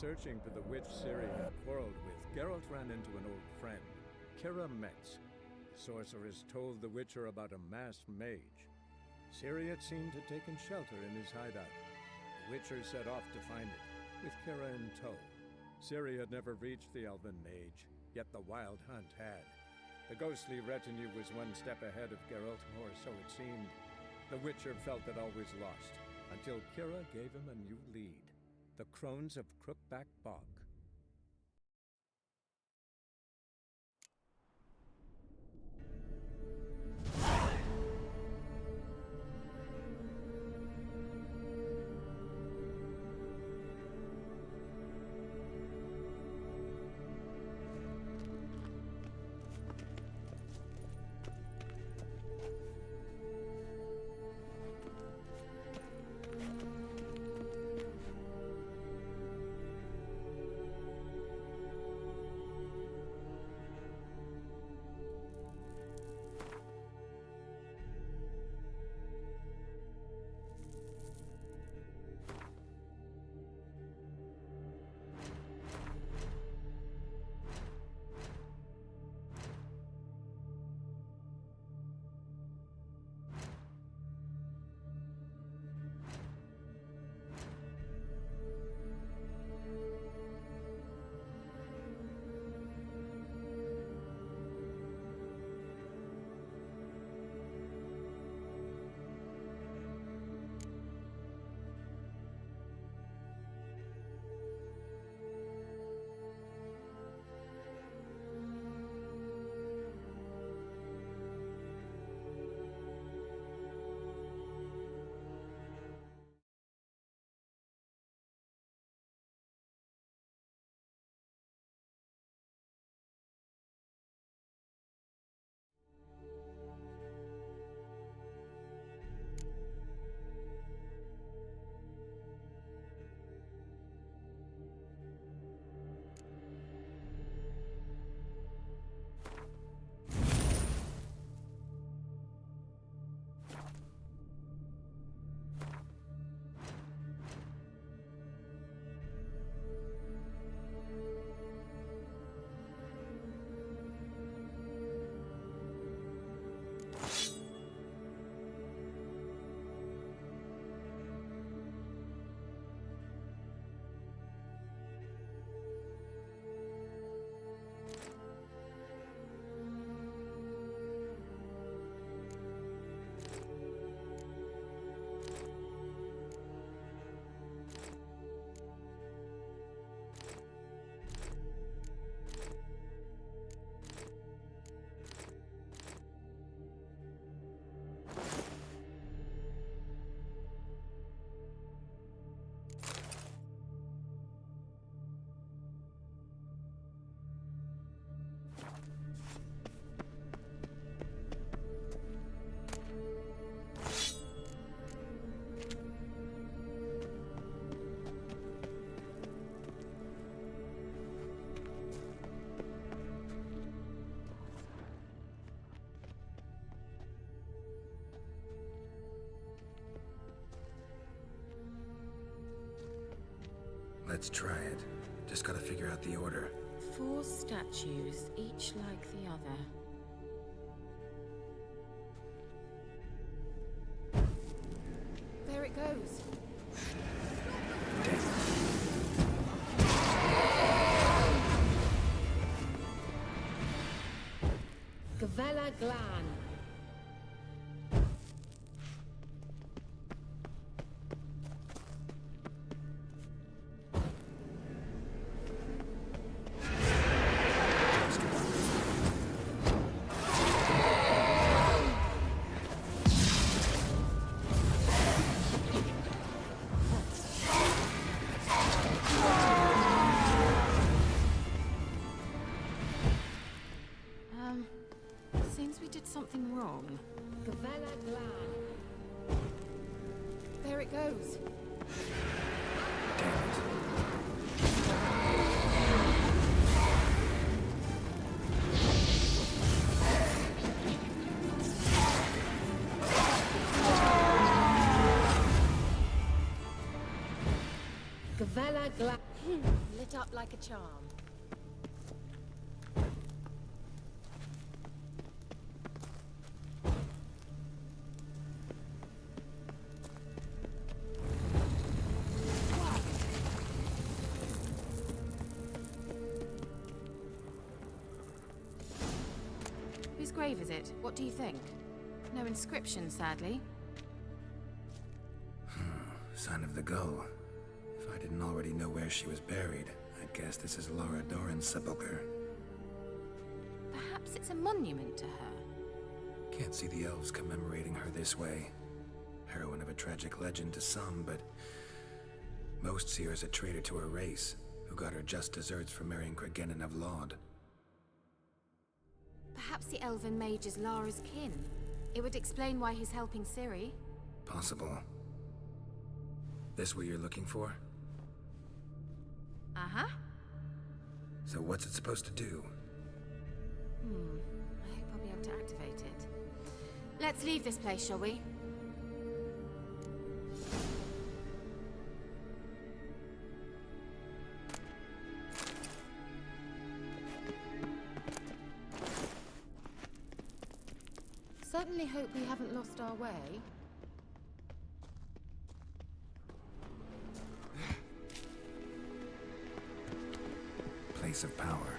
searching for the witch Ciri had quarreled with, Geralt ran into an old friend, Kira Metz. The sorceress told the Witcher about a masked mage. Ciri had seemed to have taken shelter in his hideout. The Witcher set off to find it, with Kira in tow. Ciri had never reached the elven mage, yet the wild hunt had. The ghostly retinue was one step ahead of Geralt, or so it seemed. The Witcher felt that all was lost, until Kira gave him a new lead. The Crones of Crookback Bog. Let's try it. Just gotta figure out the order. 4 statues, each like the other. There it goes. Gavella Glan. Seems we did something wrong. Gavella Glan. There it goes. Gavella Glan. it up like a charm. Whose grave is it? What do you think? No inscription, sadly. Sign of the Gull. If I didn't already know where she was buried, I'd guess this is Lara Dorren's sepulcher. Perhaps it's a monument to her. Can't see the elves commemorating her this way. Heroine of a tragic legend to some, but most see her as a traitor to her race, who got her just deserts for marrying Cregennan of Laud. Perhaps the elven mage is Lara's kin. It would explain why he's helping Ciri. Possible. This what you're looking for? Uh-huh. So what's it supposed to do? I hope I'll be able to activate it. Let's leave this place, shall we? Certainly hope we haven't lost our way. Place of power.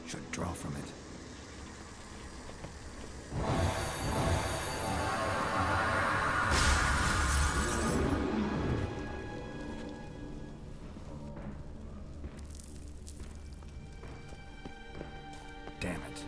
Should draw from it. Damn it.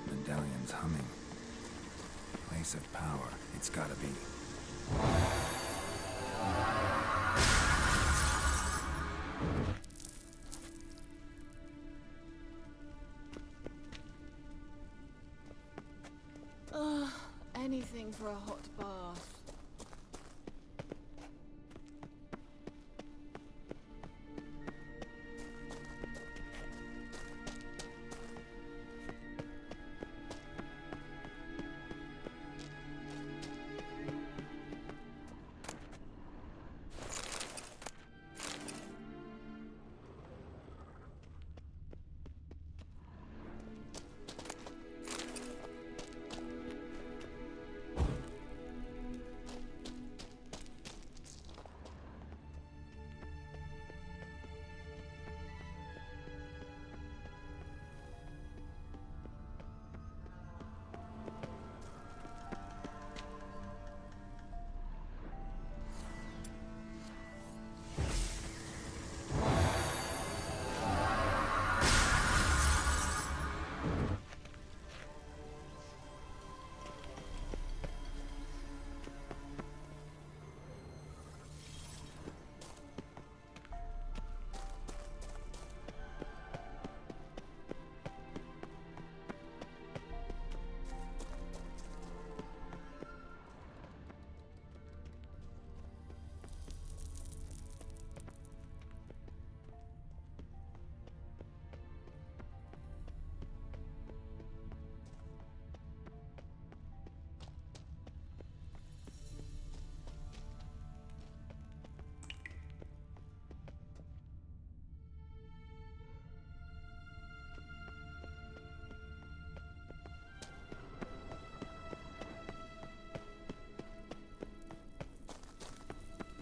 Medallion's humming. Place of power. It's gotta be. longing for a hot bath.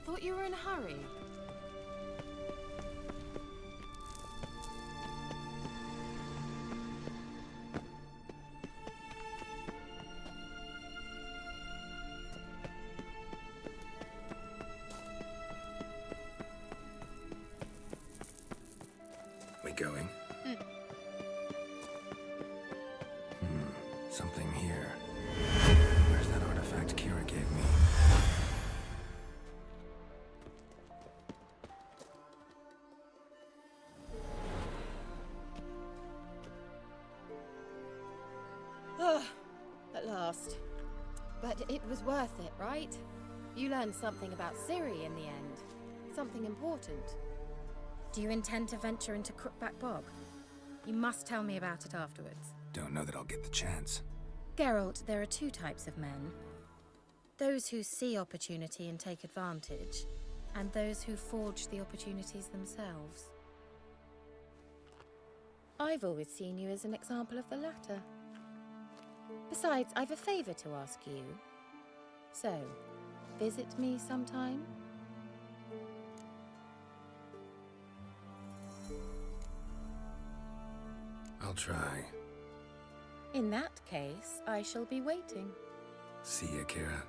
Thought you were in a hurry. We going? Something here. Where's that artifact Kira gave me? At last. But it was worth it, right? You learned something about Ciri in the end. Something important. Do you intend to venture into Crookback Bog? You must tell me about it afterwards. Don't know that I'll get the chance. Geralt, there are two types of men. Those who see opportunity and take advantage, and those who forge the opportunities themselves. I've always seen you as an example of the latter. Besides, I've a favor to ask you. So, visit me sometime? I'll try. In that case, I shall be waiting. See ya, Kira.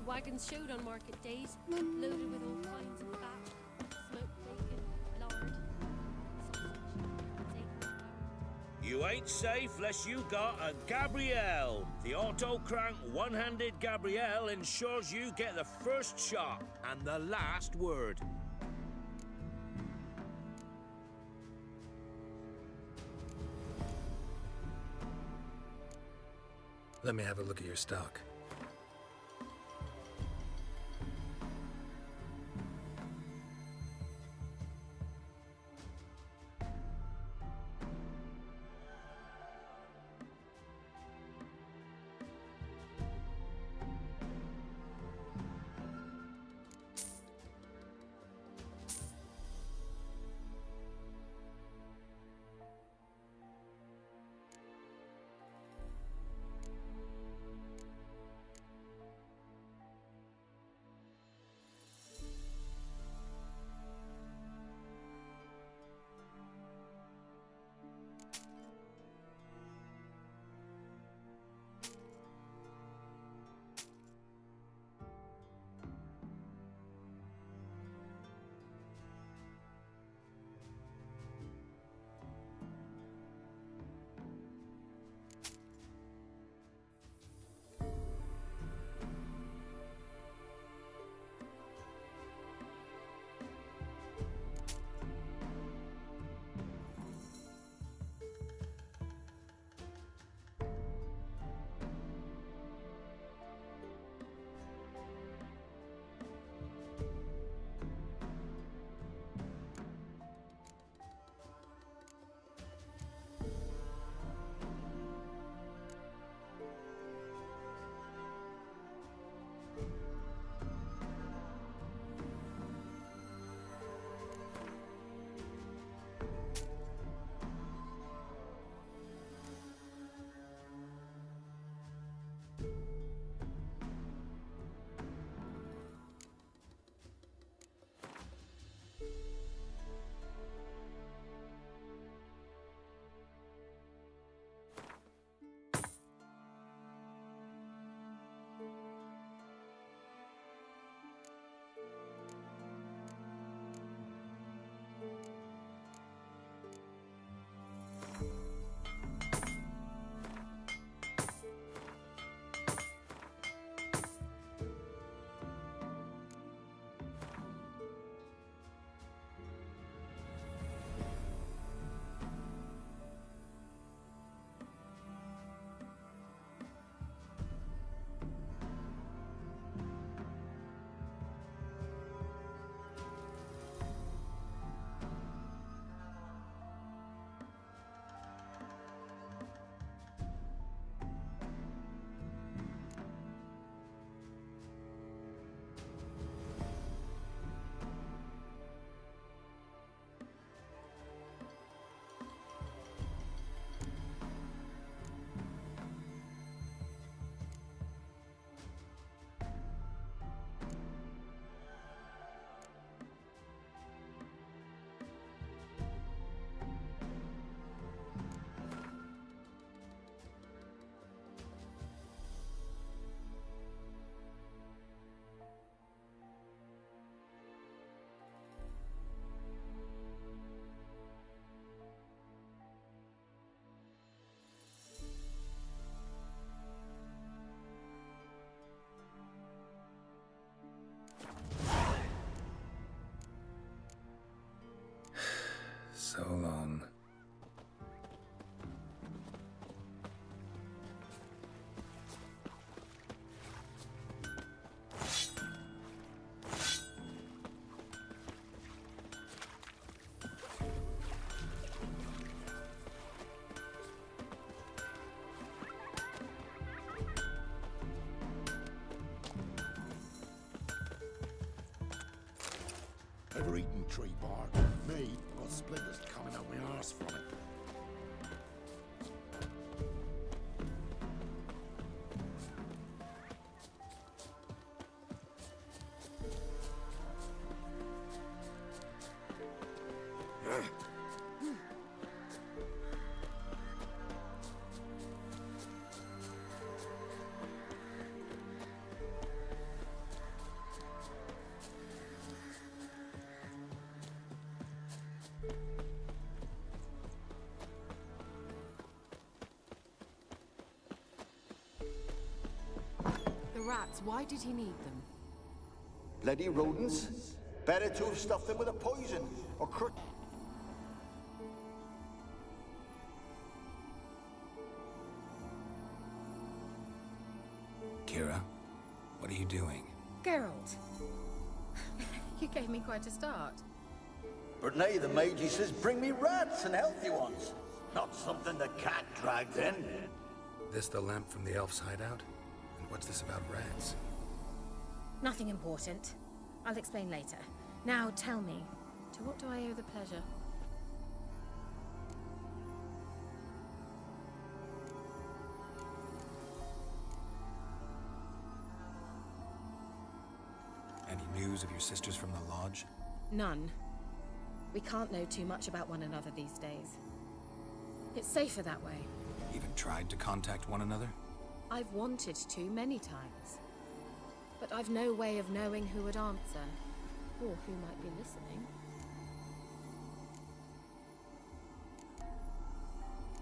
Bloody wagons showed on market days, loaded with all kinds of fat, smoked bacon, lard, sausage, bacon. You ain't safe less you got a Gabrielle. The auto-crank one-handed Gabrielle ensures you get the first shot and the last word. Let me have a look at your stock. So long. Ever eaten tree bark? Me, got splinters coming out my arse from it. rats, why did he need them? Bloody rodents. Better to have stuffed them with a poison, or Kira, what are you doing? Geralt. You gave me quite a start. But nay, the mage, he says, bring me rats and healthy ones. Not something the cat dragged in. This the lamp from the elf's hideout? And what's this about rats? Nothing important. I'll explain later. Now tell me, to what do I owe the pleasure? Any news of your sisters from the lodge? None. We can't know too much about one another these days. It's safer that way. Even tried to contact one another? I've wanted to many times. But I've no way of knowing who would answer, or who might be listening.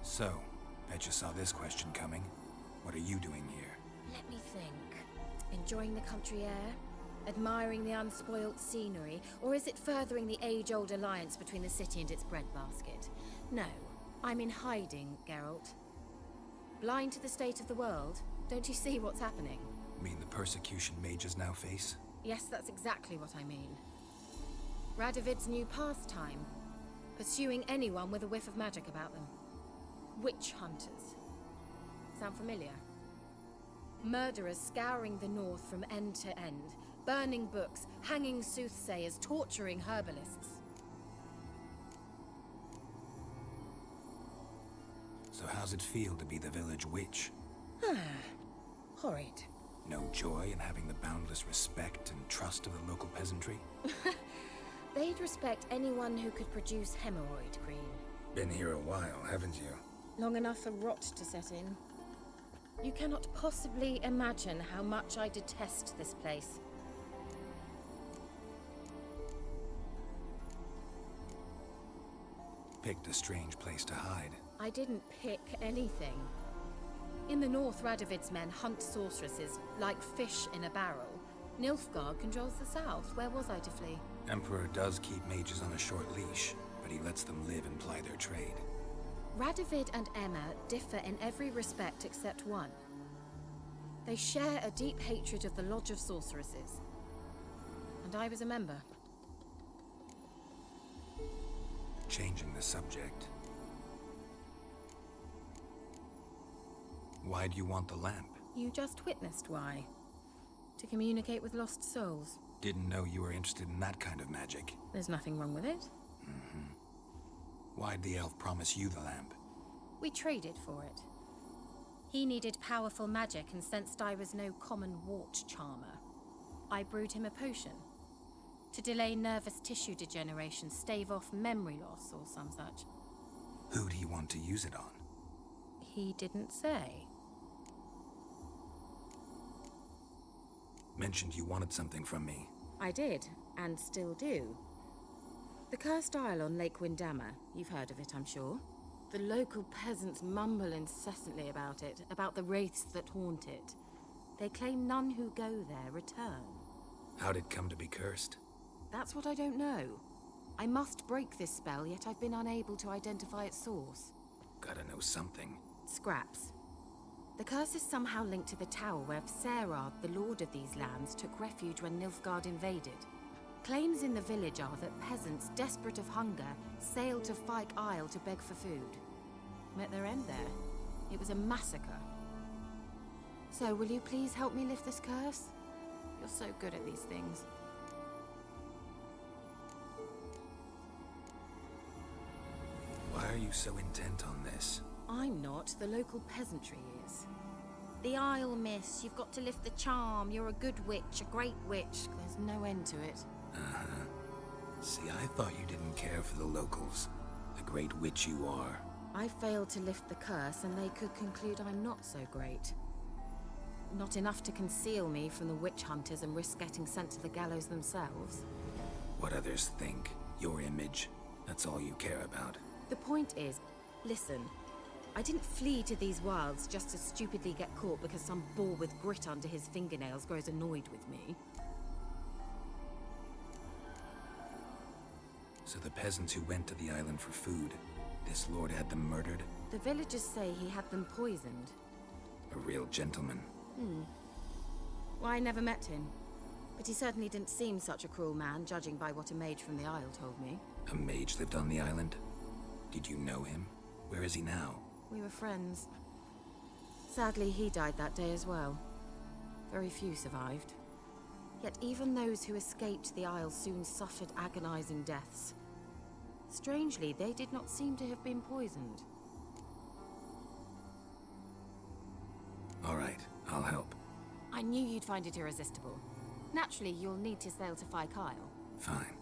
So, bet you saw this question coming. What are you doing here? Let me think. Enjoying the country air? Admiring the unspoilt scenery? Or is it furthering the age-old alliance between the city and its breadbasket? No, I'm in hiding, Geralt. Blind to the state of the world? Don't you see what's happening? Mean the persecution mages now face? Yes, that's exactly what I mean. Radovid's new pastime. Pursuing anyone with a whiff of magic about them. Witch hunters. Sound familiar? Murderers scouring the north from end to end. Burning books, hanging soothsayers, torturing herbalists. So how's it feel to be the village witch? Horrid. No joy in having the boundless respect and trust of the local peasantry? They'd respect anyone who could produce hemorrhoid cream. Been here a while, haven't you? Long enough for rot to set in. You cannot possibly imagine how much I detest this place. Picked a strange place to hide. I didn't pick anything. In the north, Radovid's men hunt sorceresses like fish in a barrel. Nilfgaard controls the south. Where was I to flee? Emperor does keep mages on a short leash, but he lets them live and ply their trade. Radovid and Emma differ in every respect except one. They share a deep hatred of the Lodge of Sorceresses. And I was a member. Changing the subject. Why do you want the lamp? You just witnessed why. To communicate with lost souls. Didn't know you were interested in that kind of magic. There's nothing wrong with it. Why'd the elf promise you the lamp? We traded for it. He needed powerful magic and sensed I was no common wart charmer. I brewed him a potion. To delay nervous tissue degeneration, stave off memory loss or some such. Who'd he want to use it on? He didn't say. Mentioned you wanted something from me. I did, and still do. The Cursed Isle on Lake Windammer. You've heard of it, I'm sure. The local peasants mumble incessantly about it, about the wraiths that haunt it. They claim none who go there return. How'd it come to be cursed? That's what I don't know. I must break this spell, yet I've been unable to identify its source. Gotta know something. Scraps. The curse is somehow linked to the tower where Serard, the lord of these lands, took refuge when Nilfgaard invaded. Claims in the village are that peasants, desperate of hunger, sailed to Fyke Isle to beg for food. Met their end there. It was a massacre. So, will you please help me lift this curse? You're so good at these things. Why are you so intent on this? I'm not. The local peasantry is. The Isle, miss. You've got to lift the charm. You're a good witch, a great witch. There's no end to it. See, I thought you didn't care for the locals. The great witch you are. I failed to lift the curse, and they could conclude I'm not so great. Not enough to conceal me from the witch hunters and risk getting sent to the gallows themselves. What others think, your image, that's all you care about. The point is, listen, I didn't flee to these wilds just to stupidly get caught because some boar with grit under his fingernails grows annoyed with me. So the peasants who went to the island for food, this lord had them murdered? The villagers say he had them poisoned. A real gentleman. Well, I never met him. But he certainly didn't seem such a cruel man, judging by what a mage from the Isle told me. A mage lived on the island? Did you know him? Where is he now? We were friends. Sadly, he died that day as well. Very few survived. Yet even those who escaped the Isle soon suffered agonizing deaths. Strangely, they did not seem to have been poisoned. All right, I'll help. I knew you'd find it irresistible. Naturally, you'll need to sail to Kyle. Fine.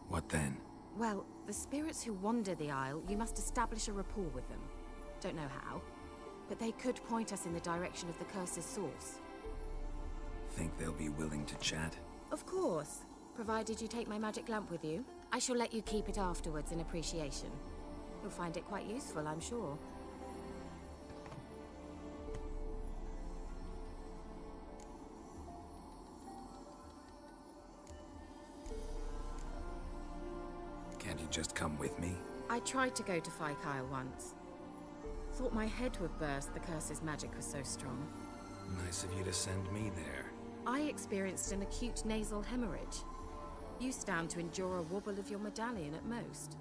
What then? Well, the spirits who wander the Isle, you must establish a rapport with them. Don't know how, but they could point us in the direction of the curse's source. Think they'll be willing to chat? Of course, provided you take my magic lamp with you. I shall let you keep it afterwards in appreciation. You'll find it quite useful, I'm sure. Can't you just come with me? I tried to go to Kyle once. Thought my head would burst, the curse's magic was so strong. Nice of you to send me there. I experienced an acute nasal hemorrhage. You stand to endure a wobble of your medallion at most.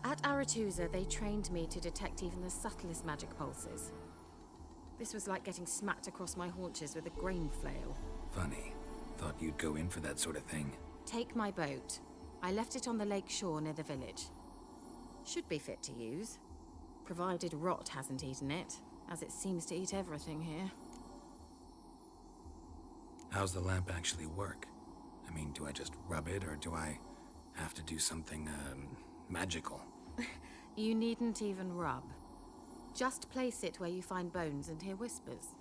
At Aretusa, they trained me to detect even the subtlest magic pulses. This was like getting smacked across my haunches with a grain flail. Funny. Thought you'd go in for that sort of thing. Take my boat. I left it on the lake shore near the village. Should be fit to use. Provided rot hasn't eaten it, as it seems to eat everything here. How's the lamp actually work? I mean, do I just rub it, or do I have to do something, magical? You needn't even rub. Just place it where you find bones and hear whispers.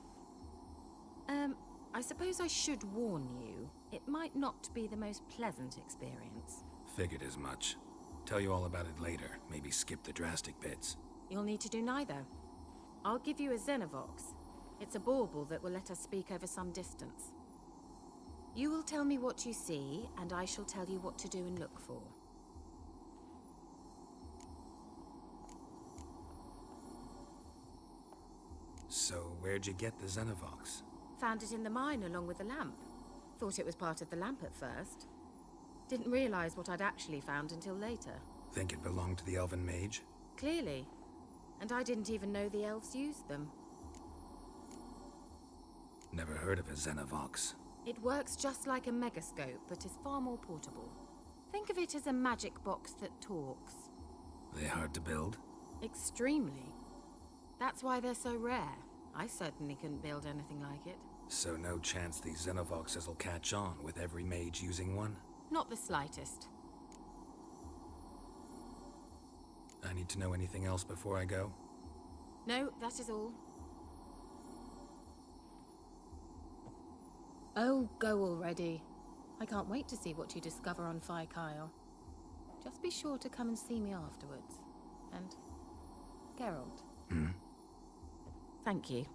I suppose I should warn you. It might not be the most pleasant experience. Figured as much. Tell you all about it later. Maybe skip the drastic bits. You'll need to do neither. I'll give you a Xenovox. It's a bauble that will let us speak over some distance. You will tell me what you see, and I shall tell you what to do and look for. So, where'd you get the Xenovox? Found it in the mine along with the lamp. Thought it was part of the lamp at first. Didn't realize what I'd actually found until later. Think it belonged to the Elven Mage? Clearly. And I didn't even know the elves used them. Never heard of a Xenovox. It works just like a megascope, but is far more portable. Think of it as a magic box that talks. They hard to build? Extremely. That's why they're so rare. I certainly couldn't build anything like it. So no chance these Xenovoxes will catch on with every mage using one? Not the slightest. I need to know anything else before I go? No, that is all. Oh, go already. I can't wait to see what you discover on Kyle. Just be sure to come and see me afterwards. And Geralt. Thank you.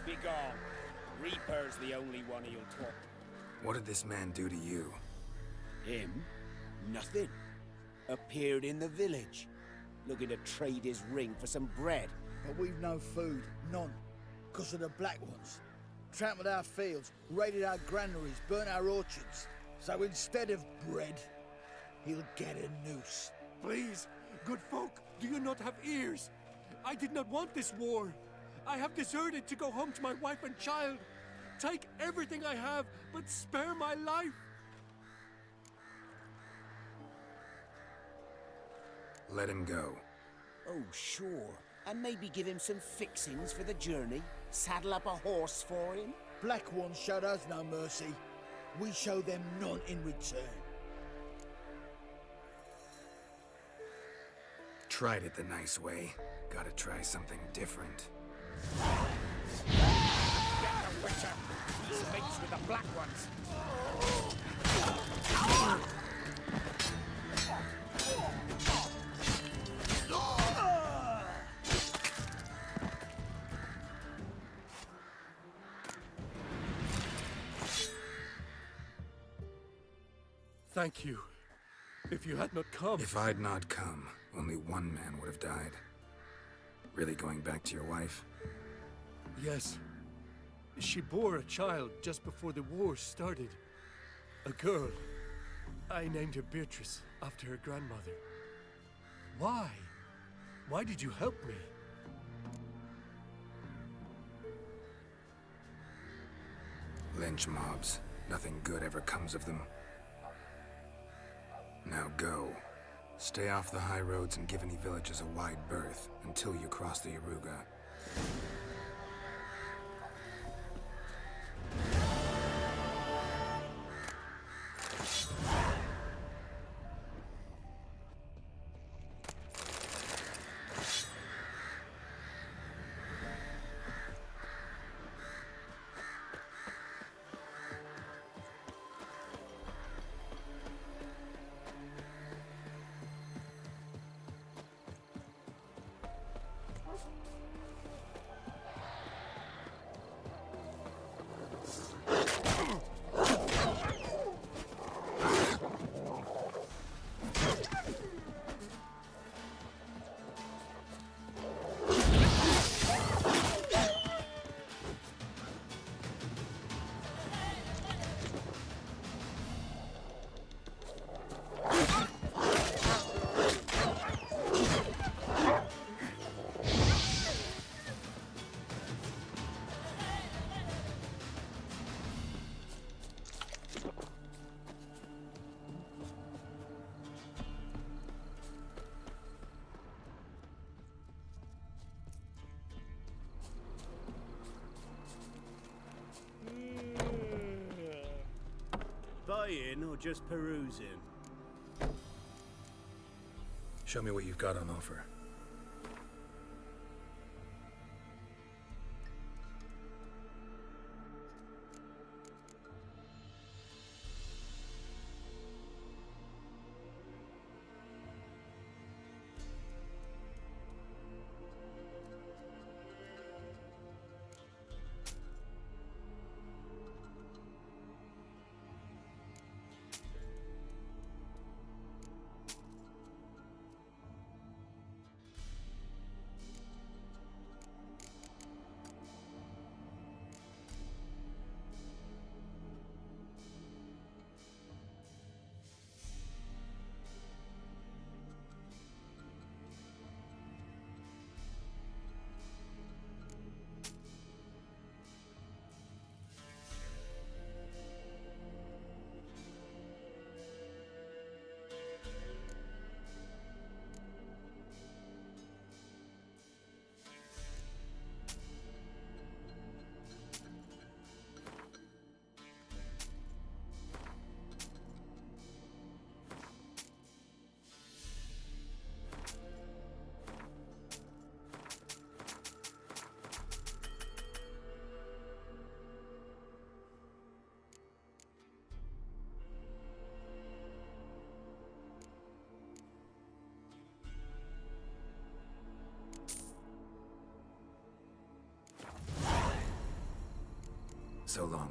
Begone. Reaper's the only one he'll talk to. What did this man do to you? Him? Nothing. Appeared in the village, looking to trade his ring for some bread. But we've no food, none, because of the Black Ones. Trampled our fields, raided our granaries, burnt our orchards. So instead of bread, he'll get a noose. Please, good folk, do you not have ears? I did not want this war. I have deserted to go home to my wife and child. Take everything I have, but spare my life. Let him go. Oh, sure. And maybe give him some fixings for the journey. Saddle up a horse for him. Black Ones showed us no mercy. We show them none in return. Tried it the nice way. Gotta try something different. Get the Witcher! He's mates with the Black Ones. Thank you. If you had not come... If I'd not come, only one man would have died. Really going back to your wife? Yes. She bore a child just before the war started. A girl. I named her Beatrice, after her grandmother. Why? Why did you help me? Lynch mobs. Nothing good ever comes of them. Now go. Stay off the high roads and give any villages a wide berth until you cross the Yaruga. Buying or just perusing? Show me what you've got on offer. so long.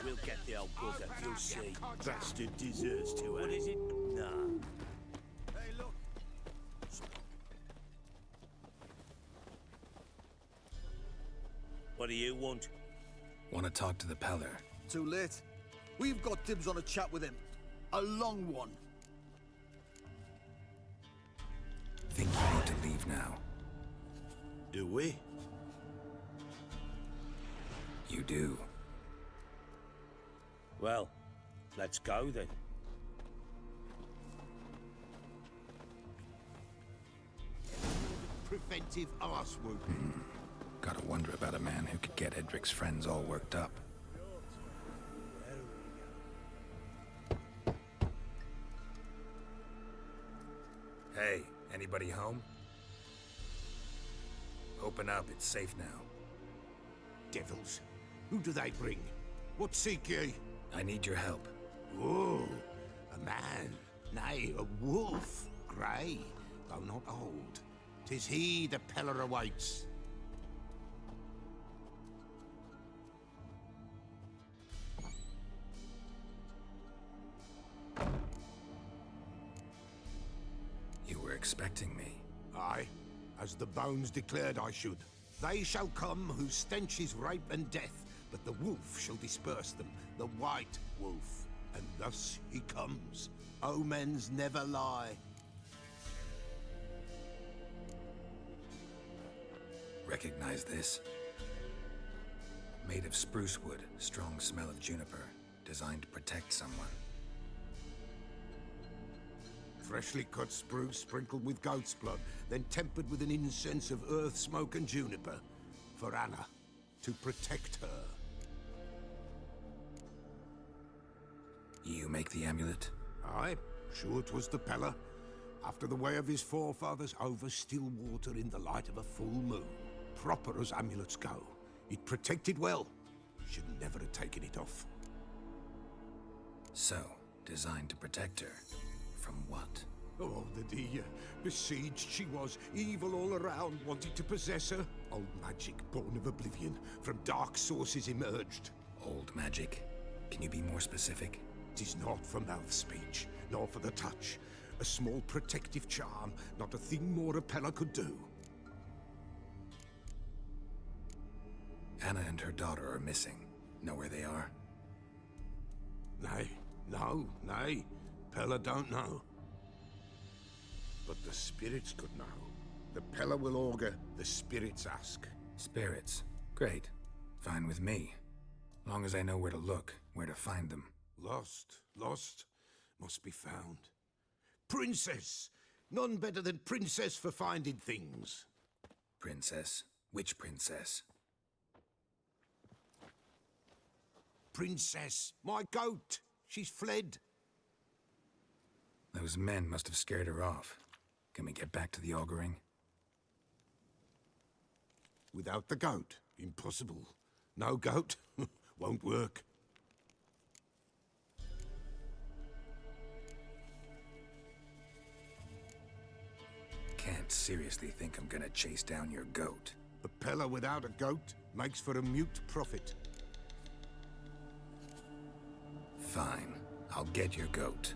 We'll get the old bugger, you'll see. Bastard deserves to. What is it? Nah. Hey, look. What do you want? Want to talk to the Peller? Too late. We've got dibs on a chat with him. A long one. Think you need to leave now? Do we? You do. Well, let's go then. Preventive arse whooping. Gotta wonder about a man who could get Edric's friends all worked up. Hey, anybody home? Open up, it's safe now. Devils. Who do they bring? What seek ye? I need your help. Oh, a man. Nay, a wolf. Grey, though not old. 'Tis he the Peller awaits. You were expecting me. Aye, as the bones declared I should. They shall come whose stench is rape and death, but the wolf shall disperse them, the white wolf. And thus he comes. Omens never lie. Recognize this? Made of spruce wood, strong smell of juniper, designed to protect someone. Freshly cut spruce sprinkled with goat's blood, then tempered with an incense of earth, smoke and juniper. For Anna, to protect her. You make the amulet? Aye, sure 'twas the Peller. After the way of his forefathers, over still water in the light of a full moon. Proper as amulets go. It protected well. Should never have taken it off. So, designed to protect her. From what? Oh, the besieged she was, evil all around, wanted to possess her. Old magic, born of oblivion, from dark sources emerged. Old magic? Can you be more specific? 'Tis not for mouth speech, nor for the touch. A small protective charm, not a thing more a Peller could do. Anna and her daughter are missing. Know where they are? Nay, nay. Peller don't know. But the spirits could know. The Peller will augur, the spirits ask. Spirits. Great. Fine with me. Long as I know where to look, where to find them. Lost, must be found. Princess! None better than Princess for finding things. Princess? Which princess? Princess, my goat! She's fled. Those men must have scared her off. Can we get back to the auguring? Without the goat, impossible. No goat, won't work. Can't seriously think I'm gonna chase down your goat. A Peller without a goat makes for a mute prophet. Fine. I'll get your goat.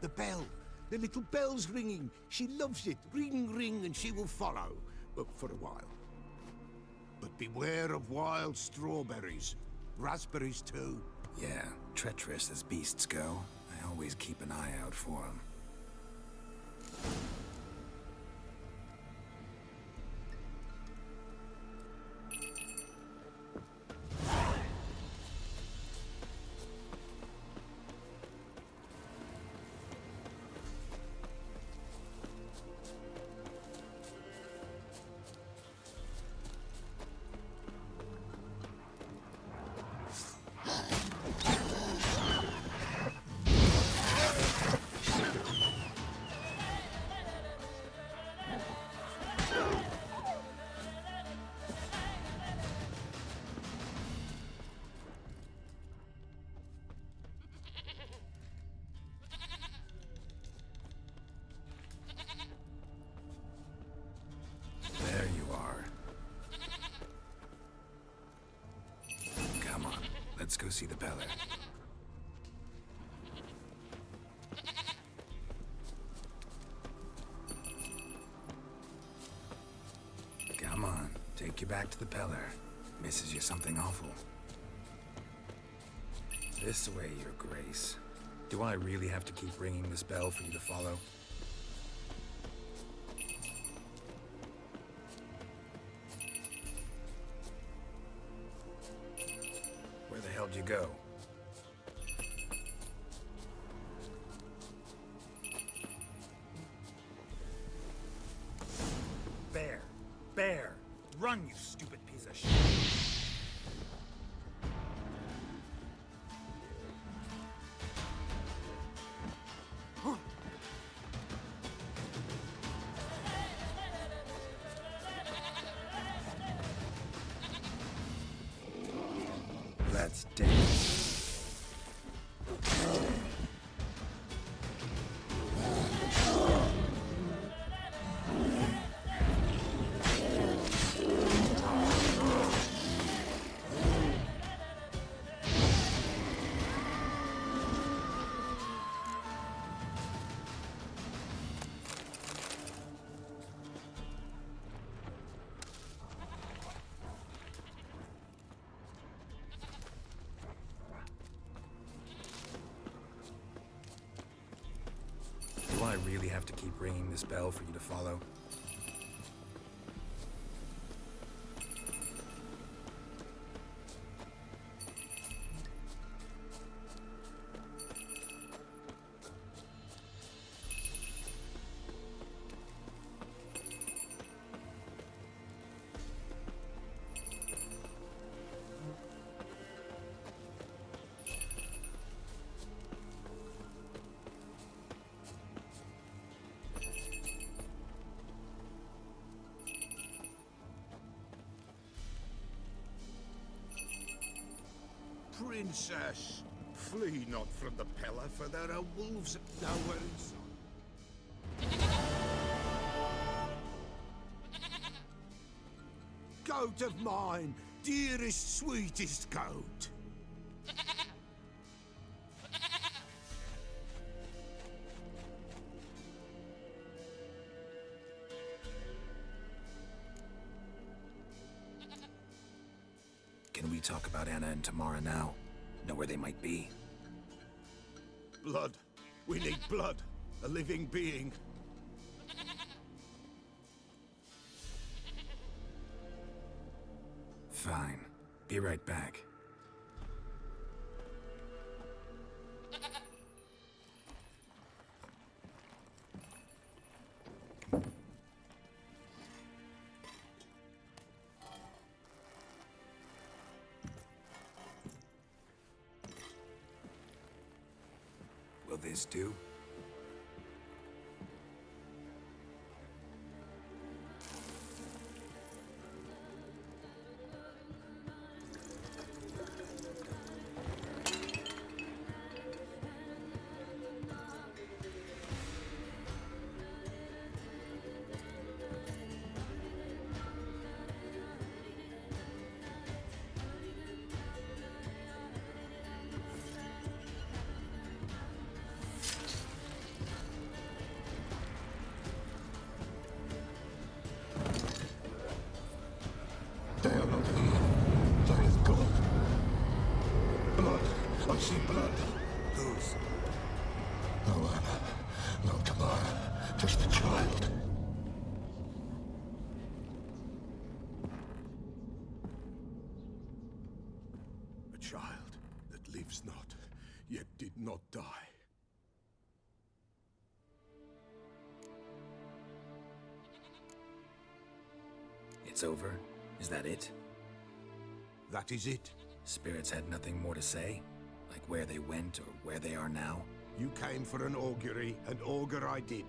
The bell! The little bell's ringing. She loves it. Ring, ring, and she will follow. But for a while. But beware of wild strawberries. Raspberries, too. Yeah, treacherous as beasts go. I always keep an eye out for them. Let's go see the Peller. Come on, take you back to the Peller. Misses you something awful. This way, Your Grace. Do I really have to keep ringing this bell for you to follow? Where the hell did you go? Bear! Bear! Run, you stupid piece of shit! Let's dance. Do I really have to keep ringing this bell for you to follow? Princess, flee not from the Peller, for there are wolves nowhere in sight. Goat of mine, dearest, sweetest goat. Can we talk about Anna and Tamara now? Know where they might be? Blood. We need blood. A living being. Fine. Be right back. Will this do? They are not here. There is blood. Blood. I see blood. Whose? No Anna. No Tamara. Just the child. A child that lives not, yet did not die. It's over? Is that it? That is it. Spirits had nothing more to say? Like where they went or where they are now? You came for an augury, and augur I did.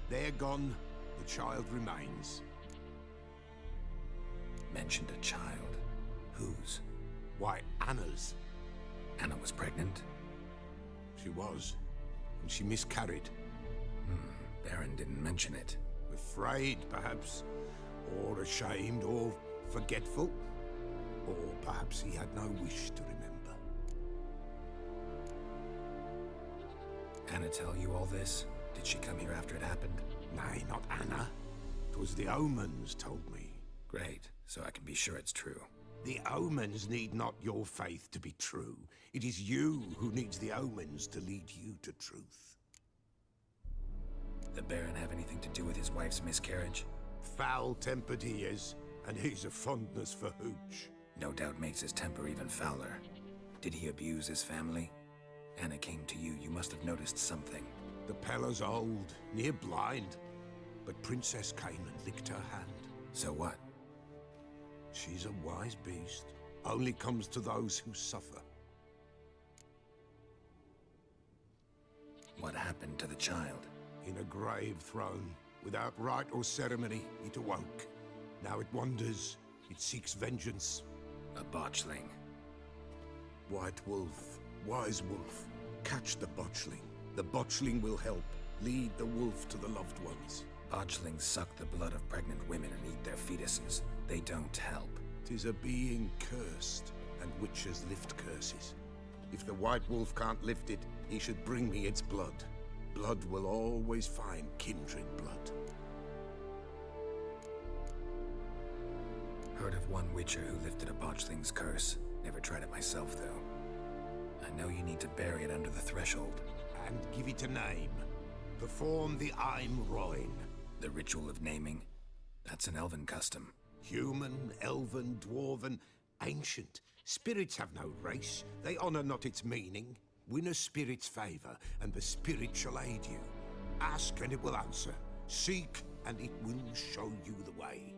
They're gone, the child remains. Mentioned a child. Whose? Why, Anna's. Anna was pregnant? She was, and she miscarried. Baron didn't mention it. Afraid, perhaps, or ashamed, or forgetful. Or perhaps he had no wish to remember. Anna tell you all this? Did she come here after it happened? Nay, not Anna. 'Twas the omens told me. Great, so I can be sure it's true. The omens need not your faith to be true. It is you who needs the omens to lead you to truth. The Baron have anything to do with his wife's miscarriage? Foul-tempered he is, and he's a fondness for hooch. No doubt makes his temper even fouler. Did he abuse his family? Anna came to you, you must have noticed something. The Pella's old, near blind, but Princess came and licked her hand. So what? She's a wise beast. Only comes to those who suffer. What happened to the child? In a grave thrown. Without rite or ceremony, it awoke. Now it wanders. It seeks vengeance. A botchling. White Wolf, wise wolf, catch the botchling. The botchling will help. Lead the wolf to the loved ones. Botchlings suck the blood of pregnant women and eat their fetuses. They don't help. 'Tis a being cursed, and witches lift curses. If the White Wolf can't lift it, he should bring me its blood. Blood will always find kindred blood. Heard of one witcher who lifted a botchling's curse. Never tried it myself, though. I know you need to bury it under the threshold. And give it a name. Perform the Aim Roin. The ritual of naming? That's an elven custom. Human, elven, dwarven, ancient. Spirits have no race. They honor not its meaning. Win a spirit's favor, and the spirit shall aid you. Ask, and it will answer. Seek, and it will show you the way.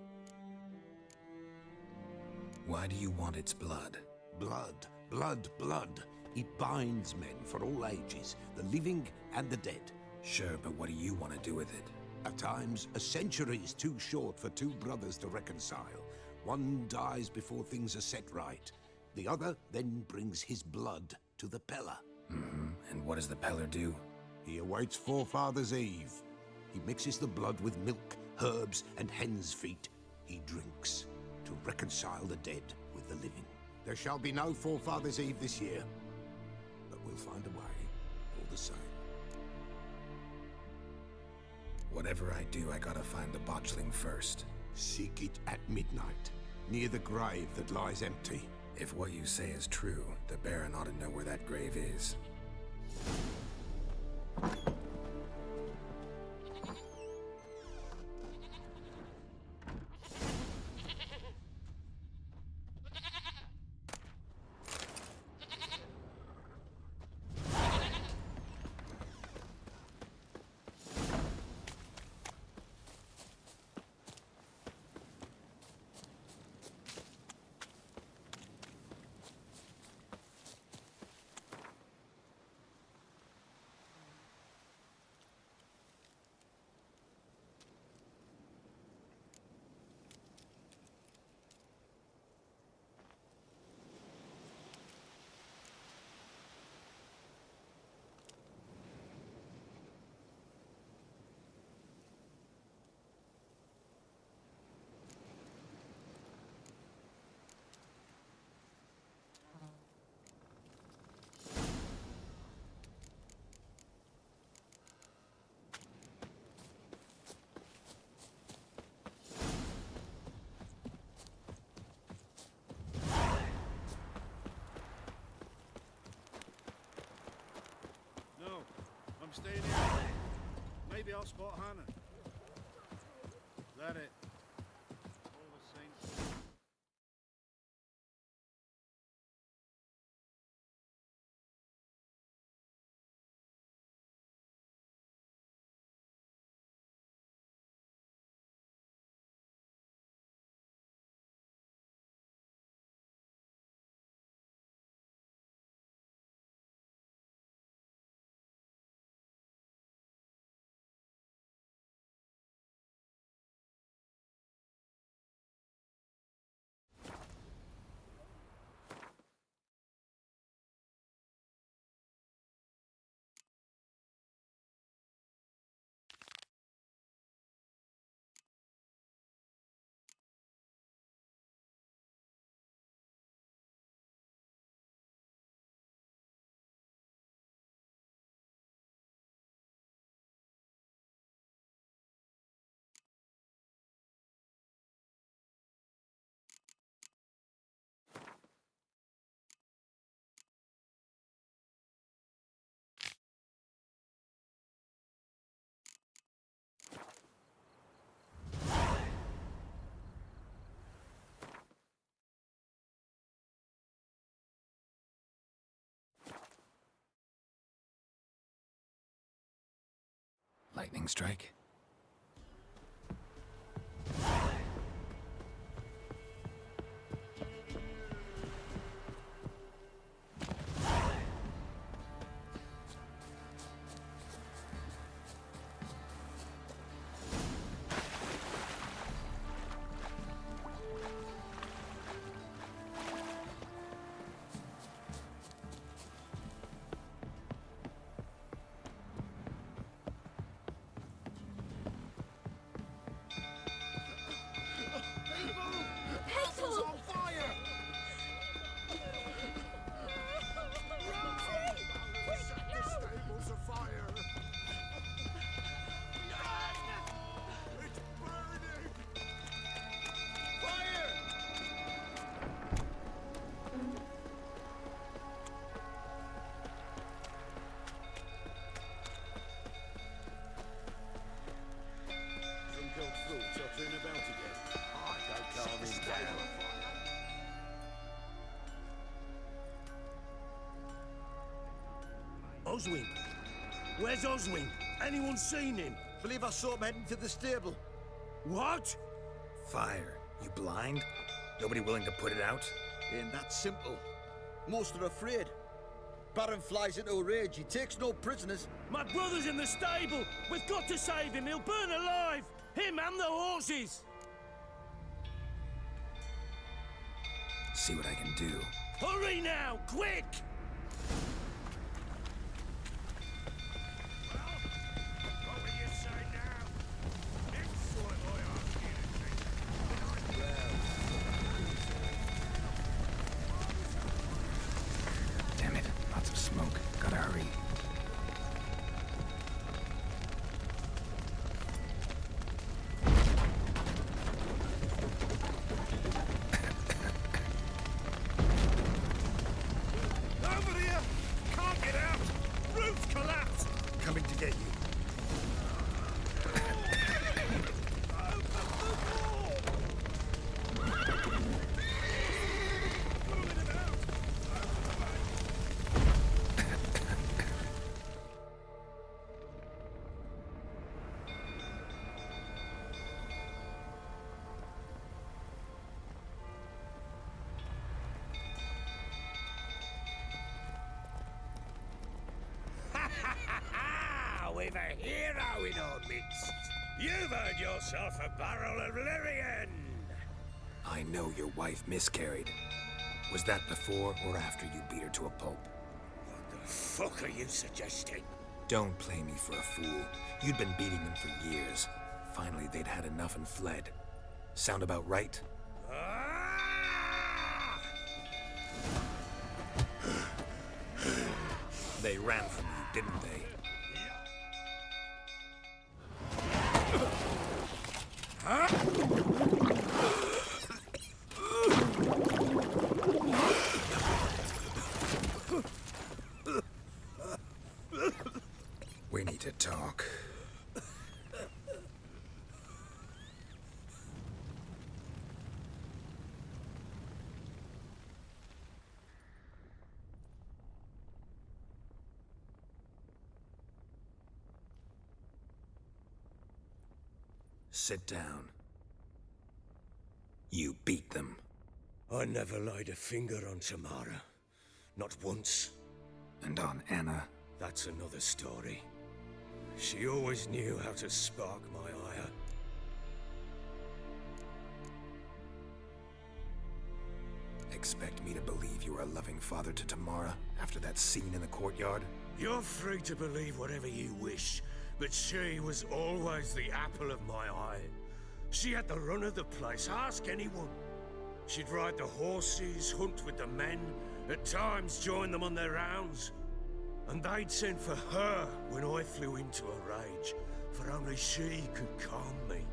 Why do you want its blood? Blood, blood, blood. It binds men for all ages, the living and the dead. Sure, but what do you want to do with it? At times, a century is too short for two brothers to reconcile. One dies before things are set right. The other then brings his blood to the Pella. And what does the Peller do? He awaits Forefathers' Eve. He mixes the blood with milk, herbs, and hen's feet. He drinks to reconcile the dead with the living. There shall be no Forefathers' Eve this year, but we'll find a way, all the same. Whatever I do, I gotta find the botchling first. Seek it at midnight, near the grave that lies empty. If what you say is true, the Baron ought to know where that grave is. I'm staying here. Maybe I'll spot Hannah. Is that it? Lightning strike. Castle's on fire! Run! Set the stables afire! It's burning! Fire! Some killed fool tottering about again. Go calm him down. Oswin! Where's Oswin? Anyone seen him? Believe I saw him heading to the stable. What? Fire. You blind? Nobody willing to put it out? Ain't that simple. Most are afraid. Baron flies into a rage. He takes no prisoners. My brother's in the stable! We've got to save him! He'll burn alive! Him and the horses! See what I can do. Hurry now! Quick! Damn it. Lots of smoke. Gotta hurry. Over here! Can't get out! Roof collapsed! Coming to get you. We've a hero in our midst. You've earned yourself a barrel of Lyrian. I know your wife miscarried. Was that before or after you beat her to a pulp? What the fuck are you suggesting? Don't play me for a fool. You'd been beating them for years. Finally, they'd had enough and fled. Sound about right? They ran from you, didn't they? We need to talk. Sit down. You beat them. I never laid a finger on Tamara. Not once. And on Anna? That's another story. She always knew how to spark my ire. Expect me to believe you were a loving father to Tamara after that scene in the courtyard? You're free to believe whatever you wish, but she was always the apple of my eye. She had the run of the place, ask anyone. She'd ride the horses, hunt with the men, at times join them on their rounds. And they'd send for her when I flew into a rage, for only she could calm me.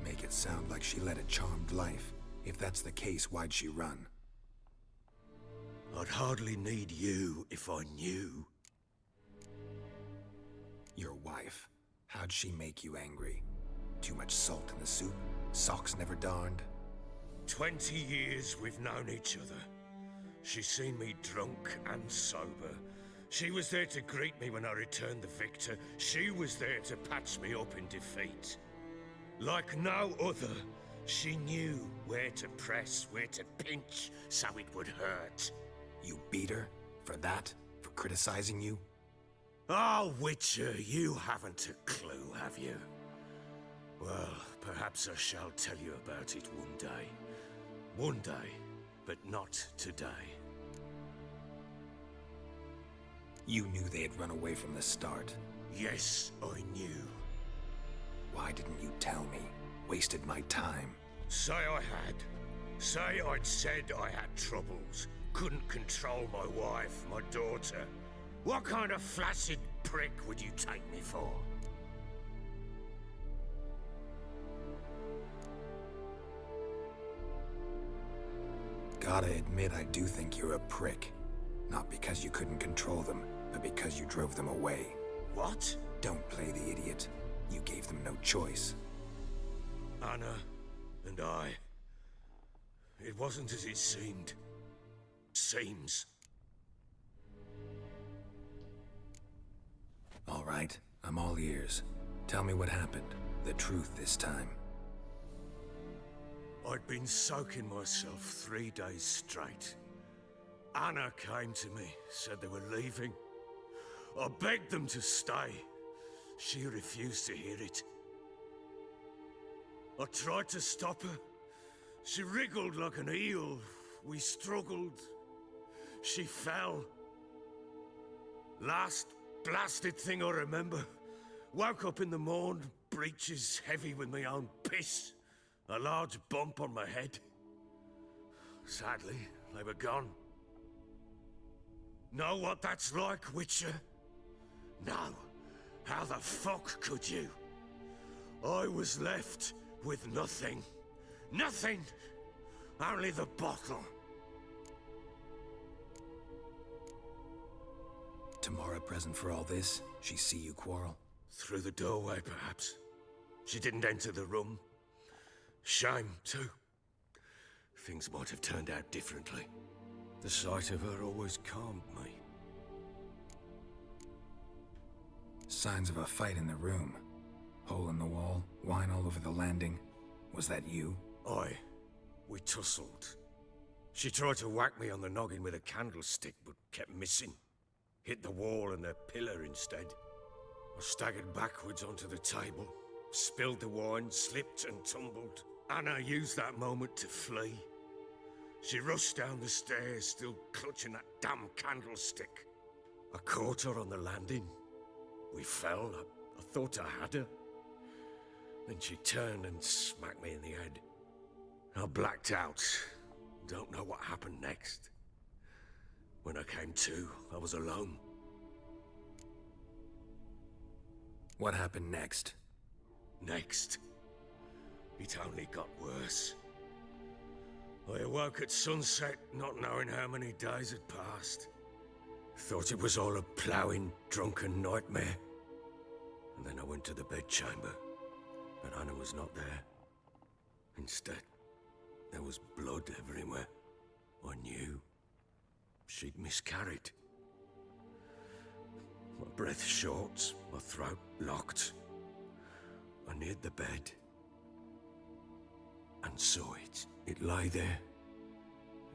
Make it sound like she led a charmed life. If that's the case, why'd she run? I'd hardly need you if I knew. Your wife. How'd she make you angry? Too much salt in the soup? Socks never darned? 20 years we've known each other. She's seen me drunk and sober, She was there to greet me when I returned the victor. She was there to patch me up in defeat. Like no other, she knew where to press, where to pinch, so it would hurt. You beat her? For that? For criticizing you? Oh, Witcher, you haven't a clue, have you? Well, perhaps I shall tell you about it one day. One day, but not today. You knew they had run away from the start. Yes, I knew. Why didn't you tell me? Wasted my time. Say I had. Say I'd said I had troubles. Couldn't control my wife, my daughter. What kind of flaccid prick would you take me for? Gotta admit, I do think you're a prick. Not because you couldn't control them, but because you drove them away. What? Don't play the idiot. You gave them no choice. Anna and I... It wasn't as it seemed. Seems. All right, I'm all ears. Tell me what happened. The truth this time. I'd been soaking myself 3 days straight. Anna came to me, said they were leaving. I begged them to stay. She refused to hear it. I tried to stop her. She wriggled like an eel. We struggled. She fell. Last blasted thing I remember. Woke up in the morn, breeches heavy with my own piss. A large bump on my head. Sadly, they were gone. Know what that's like, Witcher? No. How the fuck could you? I was left with nothing. Nothing! Only the bottle. Tamara present for all this? She see you quarrel? Through the doorway, perhaps. She didn't enter the room. Shame, too. Things might have turned out differently. The sight of her always calmed me. Signs of a fight in the room. Hole in the wall, wine all over the landing. Was that you? Aye. We tussled. She tried to whack me on the noggin with a candlestick, but kept missing. Hit the wall and a pillar instead. I staggered backwards onto the table, spilled the wine, slipped and tumbled. Anna used that moment to flee. She rushed down the stairs, still clutching that damn candlestick. I caught her on the landing. We fell. I thought I had her. Then she turned and smacked me in the head. I blacked out. Don't know what happened next. When I came to, I was alone. What happened next? Next? It only got worse. I awoke at sunset, not knowing how many days had passed. Thought it was all a ploughing, drunken nightmare. And then I went to the bedchamber, but Anna was not there. Instead, there was blood everywhere. I knew she'd miscarried. My breath short, my throat locked. I neared the bed and saw it. It lay there,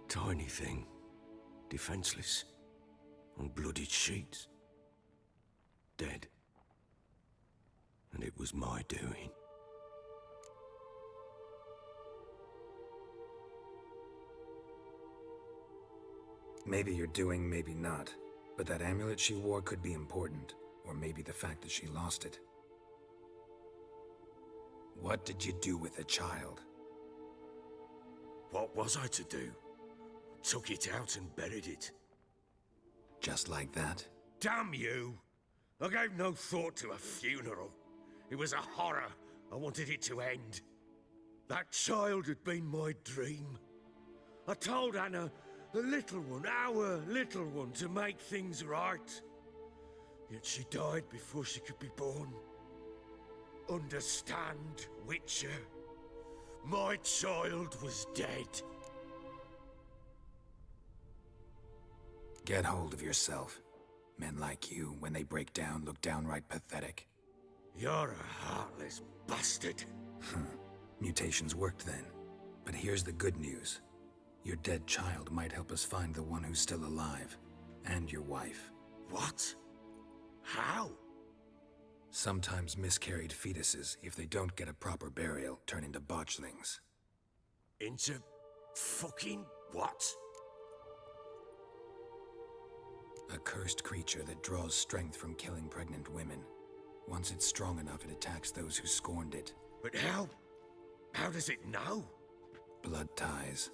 a tiny thing, defenseless, on bloodied sheets, dead. And it was my doing. Maybe you're doing, maybe not. But that amulet she wore could be important. Or maybe the fact that she lost it. What did you do with the child? What was I to do? Took it out and buried it. Just like that? Damn you! I gave no thought to a funeral. It was a horror. I wanted it to end. That child had been my dream. I told Anna, the little one, our little one, to make things right. Yet she died before she could be born. Understand, Witcher? My child was dead. Get hold of yourself. Men like you, when they break down, look downright pathetic. You're a heartless bastard. Mutations worked then. But here's the good news. Your dead child might help us find the one who's still alive. And your wife. What? How? Sometimes miscarried fetuses, if they don't get a proper burial, turn into botchlings. Into fucking what? A cursed creature that draws strength from killing pregnant women. Once it's strong enough, it attacks those who scorned it. But how? How does it know? Blood ties.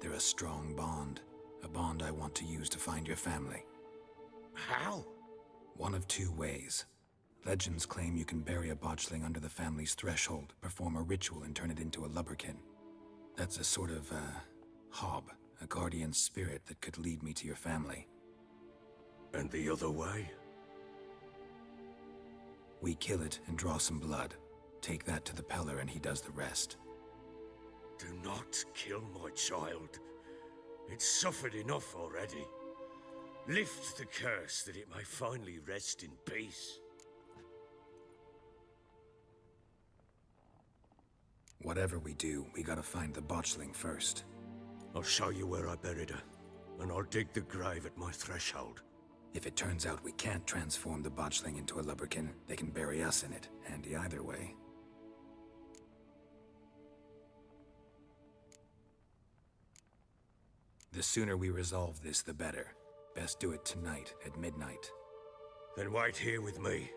They're a strong bond. A bond I want to use to find your family. How? One of two ways. Legends claim you can bury a botchling under the family's threshold, perform a ritual, and turn it into a lubberkin. That's a sort of, hob, a guardian spirit that could lead me to your family. And the other way? We kill it and draw some blood. Take that to the Peller and he does the rest. Do not kill my child. It's suffered enough already. Lift the curse that it may finally rest in peace. Whatever we do, we gotta find the botchling first. I'll show you where I buried her, and I'll dig the grave at my threshold. If it turns out we can't transform the botchling into a lubberkin, they can bury us in it. Handy either way. The sooner we resolve this, the better. Best do it tonight, at midnight. Then wait here with me.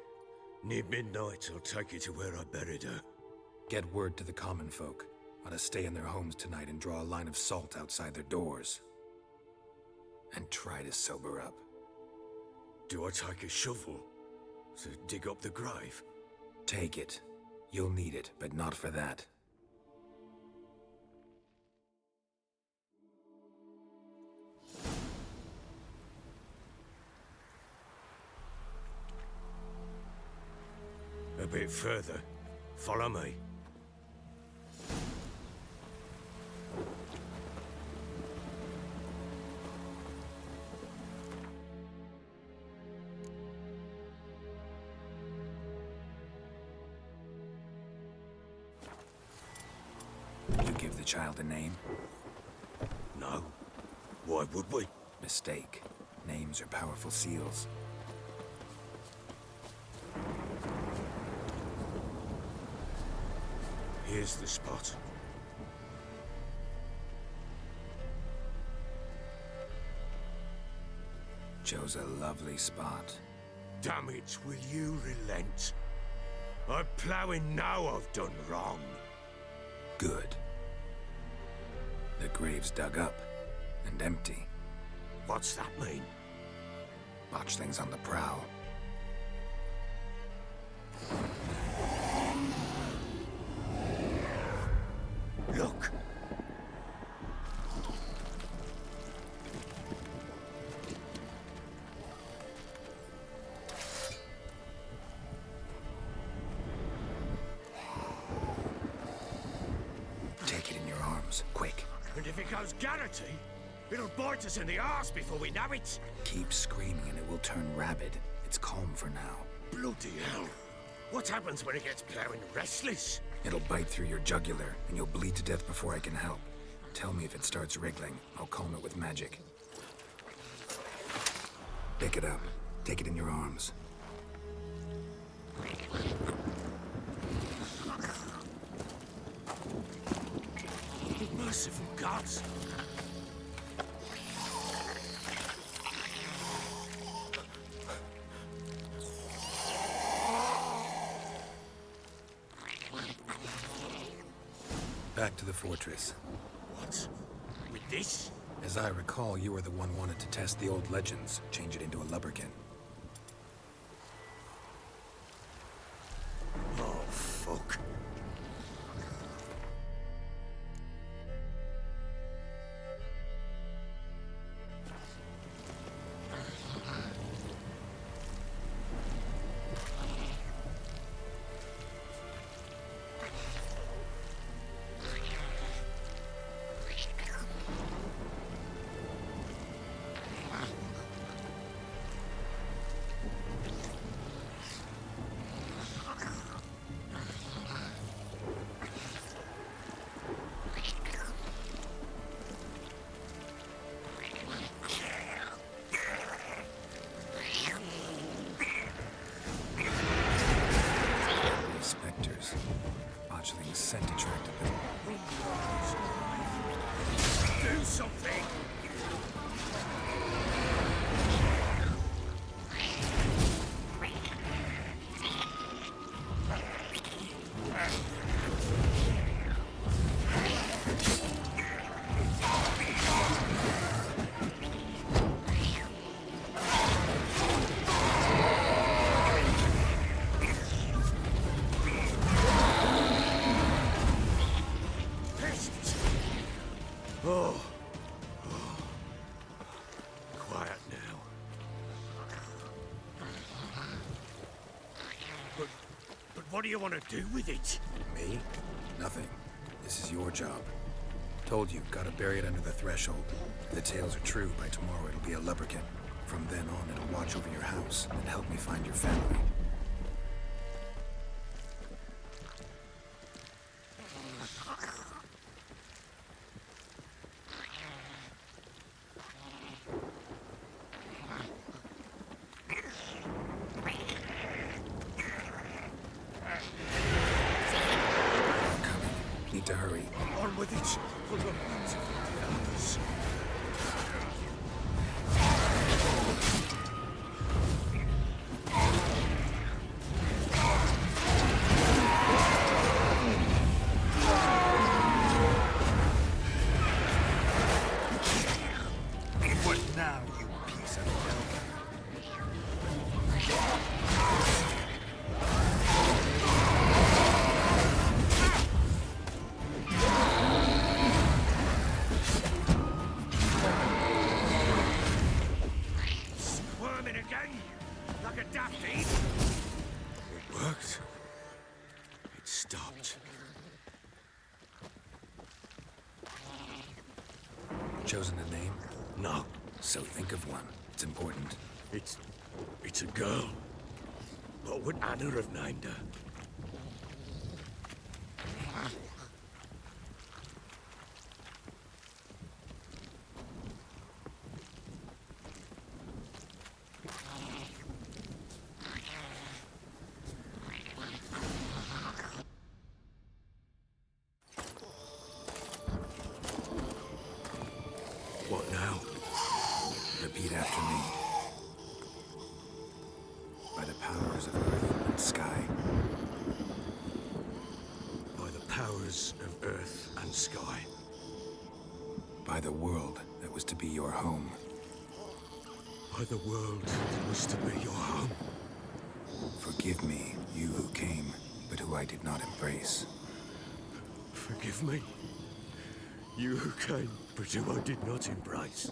Near midnight, I'll take you to where I buried her. Get word to the common folk. Ought to stay in their homes tonight and draw a line of salt outside their doors. And try to sober up. Do I take a shovel to dig up the grave? Take it. You'll need it, but not for that. A bit further. Follow me. You give the child a name? No. Why would we? Mistake. Names are powerful seals. Here's the spot. Chose a lovely spot. Damn it, will you relent? I'm ploughing now I've done wrong. Good. The grave's dug up and empty. What's that mean? Botchling's on the prowl. Look! Take it in your arms, quick. And if it goes Garrity, it'll bite us in the arse before we know it. Keep screaming and it will turn rabid. It's calm for now. Bloody hell. What happens when it gets plowing restless? It'll bite through your jugular, and you'll bleed to death before I can help. Tell me if it starts wriggling. I'll calm it with magic. Pick it up. Take it in your arms. Merciful gods! Back to the fortress. What? With this? As I recall, you were the one wanted to test the old legends, change it into a lubberkin. Oh, fuck. What do you want to do with it? Me? Nothing. This is your job. Told you, gotta bury it under the threshold. If the tales are true, by tomorrow it'll be a lubberkin. From then on, it'll watch over your house and help me find your family. Need to hurry. On with it. Hold on. Others. What now, you piece of hell? Squirming again, like a dafty. It worked. It stopped. Chosen a name? No, So think of one. It's important. it's a girl. What would Anna have named her? What now? Repeat after me. By the powers of earth and sky. By the powers of earth and sky. By the world that was to be your home. By the world that was to be your home. Forgive me, you who came, but who I did not embrace. Forgive me. You who came, but who I did not embrace.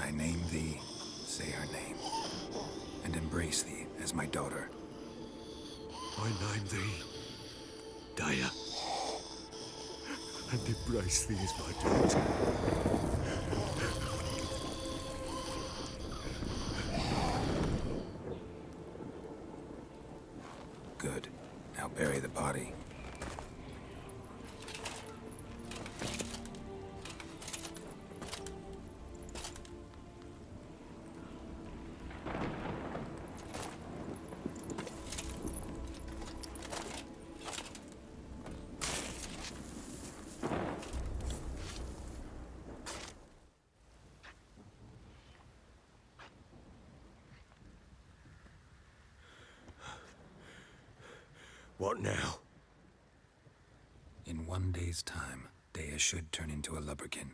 I name thee, say her name, and embrace thee as my daughter. I name thee Daya, and embrace thee as my daughter. Good. Now bury the body. What now? In 1 day's time, Daya should turn into a lubberkin.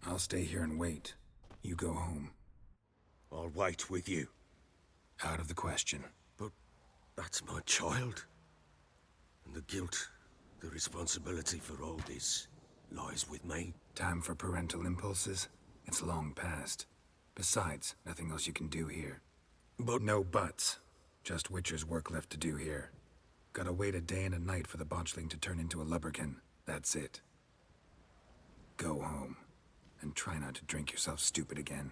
I'll stay here and wait. You go home. I'll wait with you. Out of the question. But that's my child. And the guilt, the responsibility for all this lies with me. Time for parental impulses? It's long past. Besides, nothing else you can do here. But no buts. Just Witcher's work left to do here. Gotta wait a day and a night for the botchling to turn into a lubberkin. That's it. Go home. And try not to drink yourself stupid again.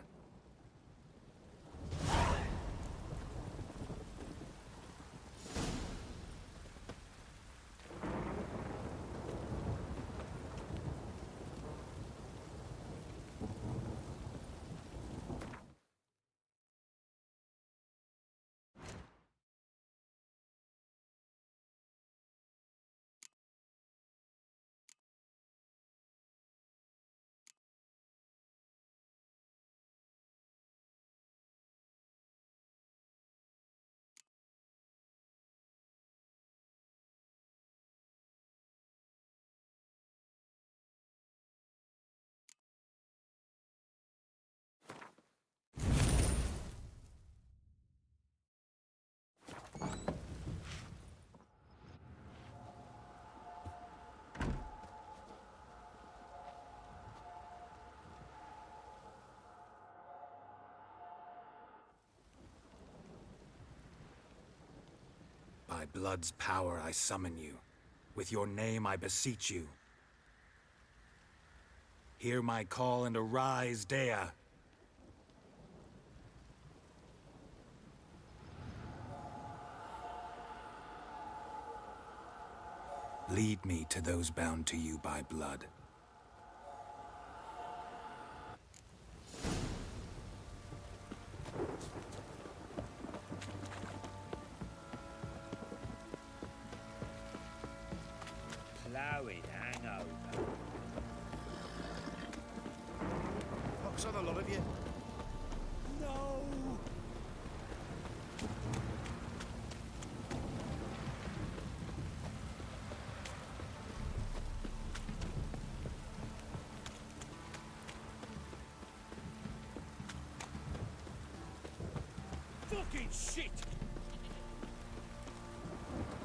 blood's power, I summon you. With your name, I beseech you. Hear my call and arise, Dea. Lead me to those bound to you by blood. Ploughing hangover. Fox on a lot of you. No! Fucking shit!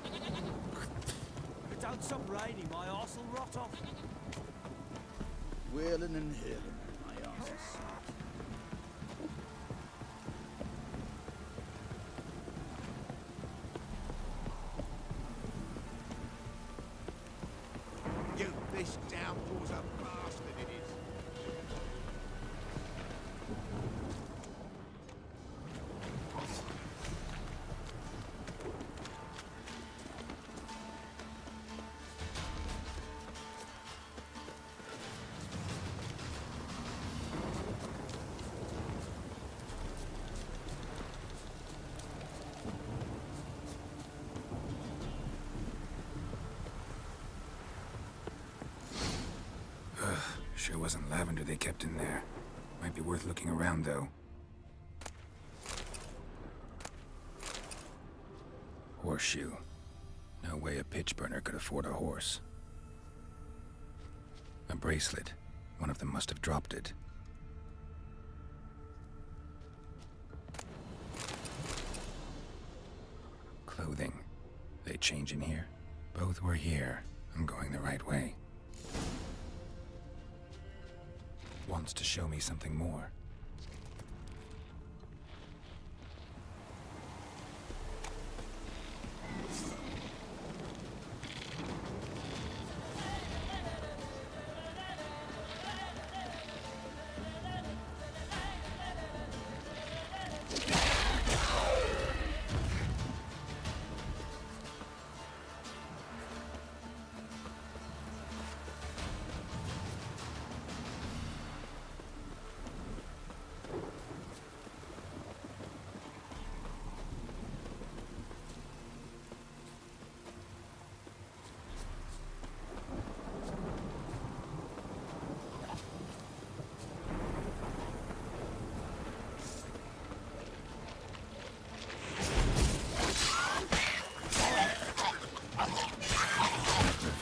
If it don't stop raining, my arse will rot off. Wheeling and healing, my arse. You, this downpour's a bastard, it is. Sure wasn't lavender they kept in there. Might be worth looking around, though. Horseshoe. No way a pitch burner could afford a horse. A bracelet. One of them must have dropped it. Clothing. They change in here? Both were here. I'm going the right way. Wants to show me something more.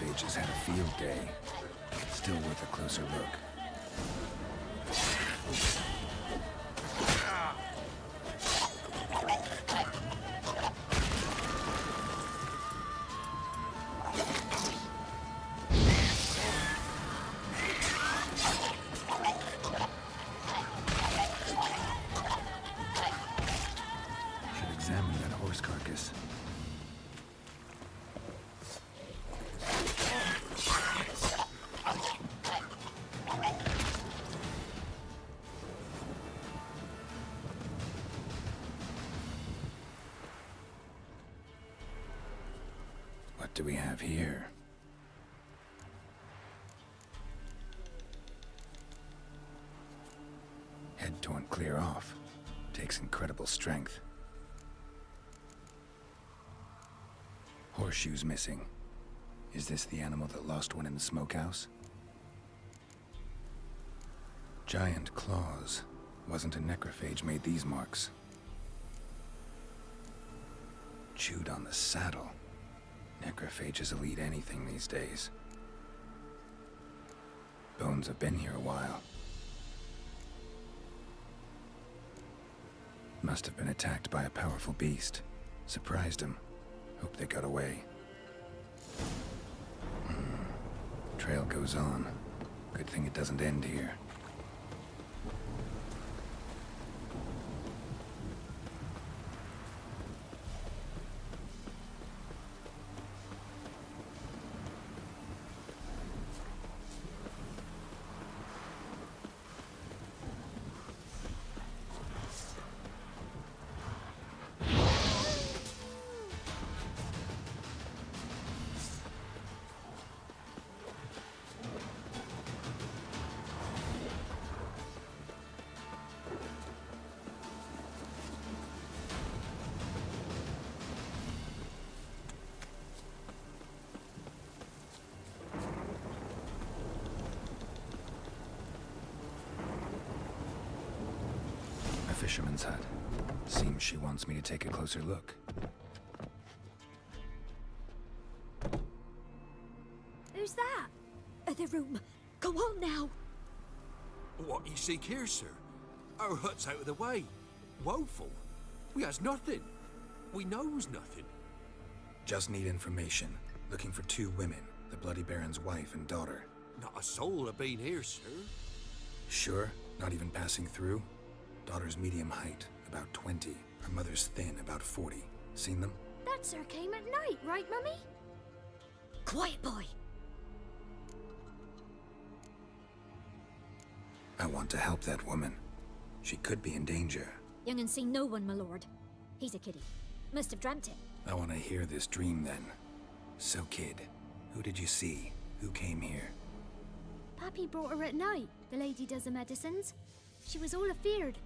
Necrophages had a field day. Still worth a closer look. Should examine that horse carcass. What do we have here? Head torn clear off. Takes incredible strength. Horseshoes missing. Is this the animal that lost one in the smokehouse? Giant claws. Wasn't a necrophage made these marks. Chewed on the saddle. Necrophages will eat anything these days. Bones have been here a while. Must have been attacked by a powerful beast. Surprised him. Hope they got away. Trail goes on. Good thing it doesn't end here. fisherman's hut. Seems she wants me to take a closer look. Who's that? The room. Go on now. What you seek here, sir? Our hut's out of the way. Woeful. We has nothing. We knows nothing. Just need information. Looking for 2 women, the Bloody Baron's wife and daughter. Not a soul have been here, sir. Sure? Not even passing through? Daughter's medium height, about 20. Her mother's thin, about 40. Seen them? That sir came at night, right, Mummy? Quiet, boy. I want to help that woman. She could be in danger. Young and seen no one, my lord. He's a kiddie. Must have dreamt it. I want to hear this dream then. So, kid, who did you see? Who came here? Pappy brought her at night, the lady does the medicines. She was all afeared.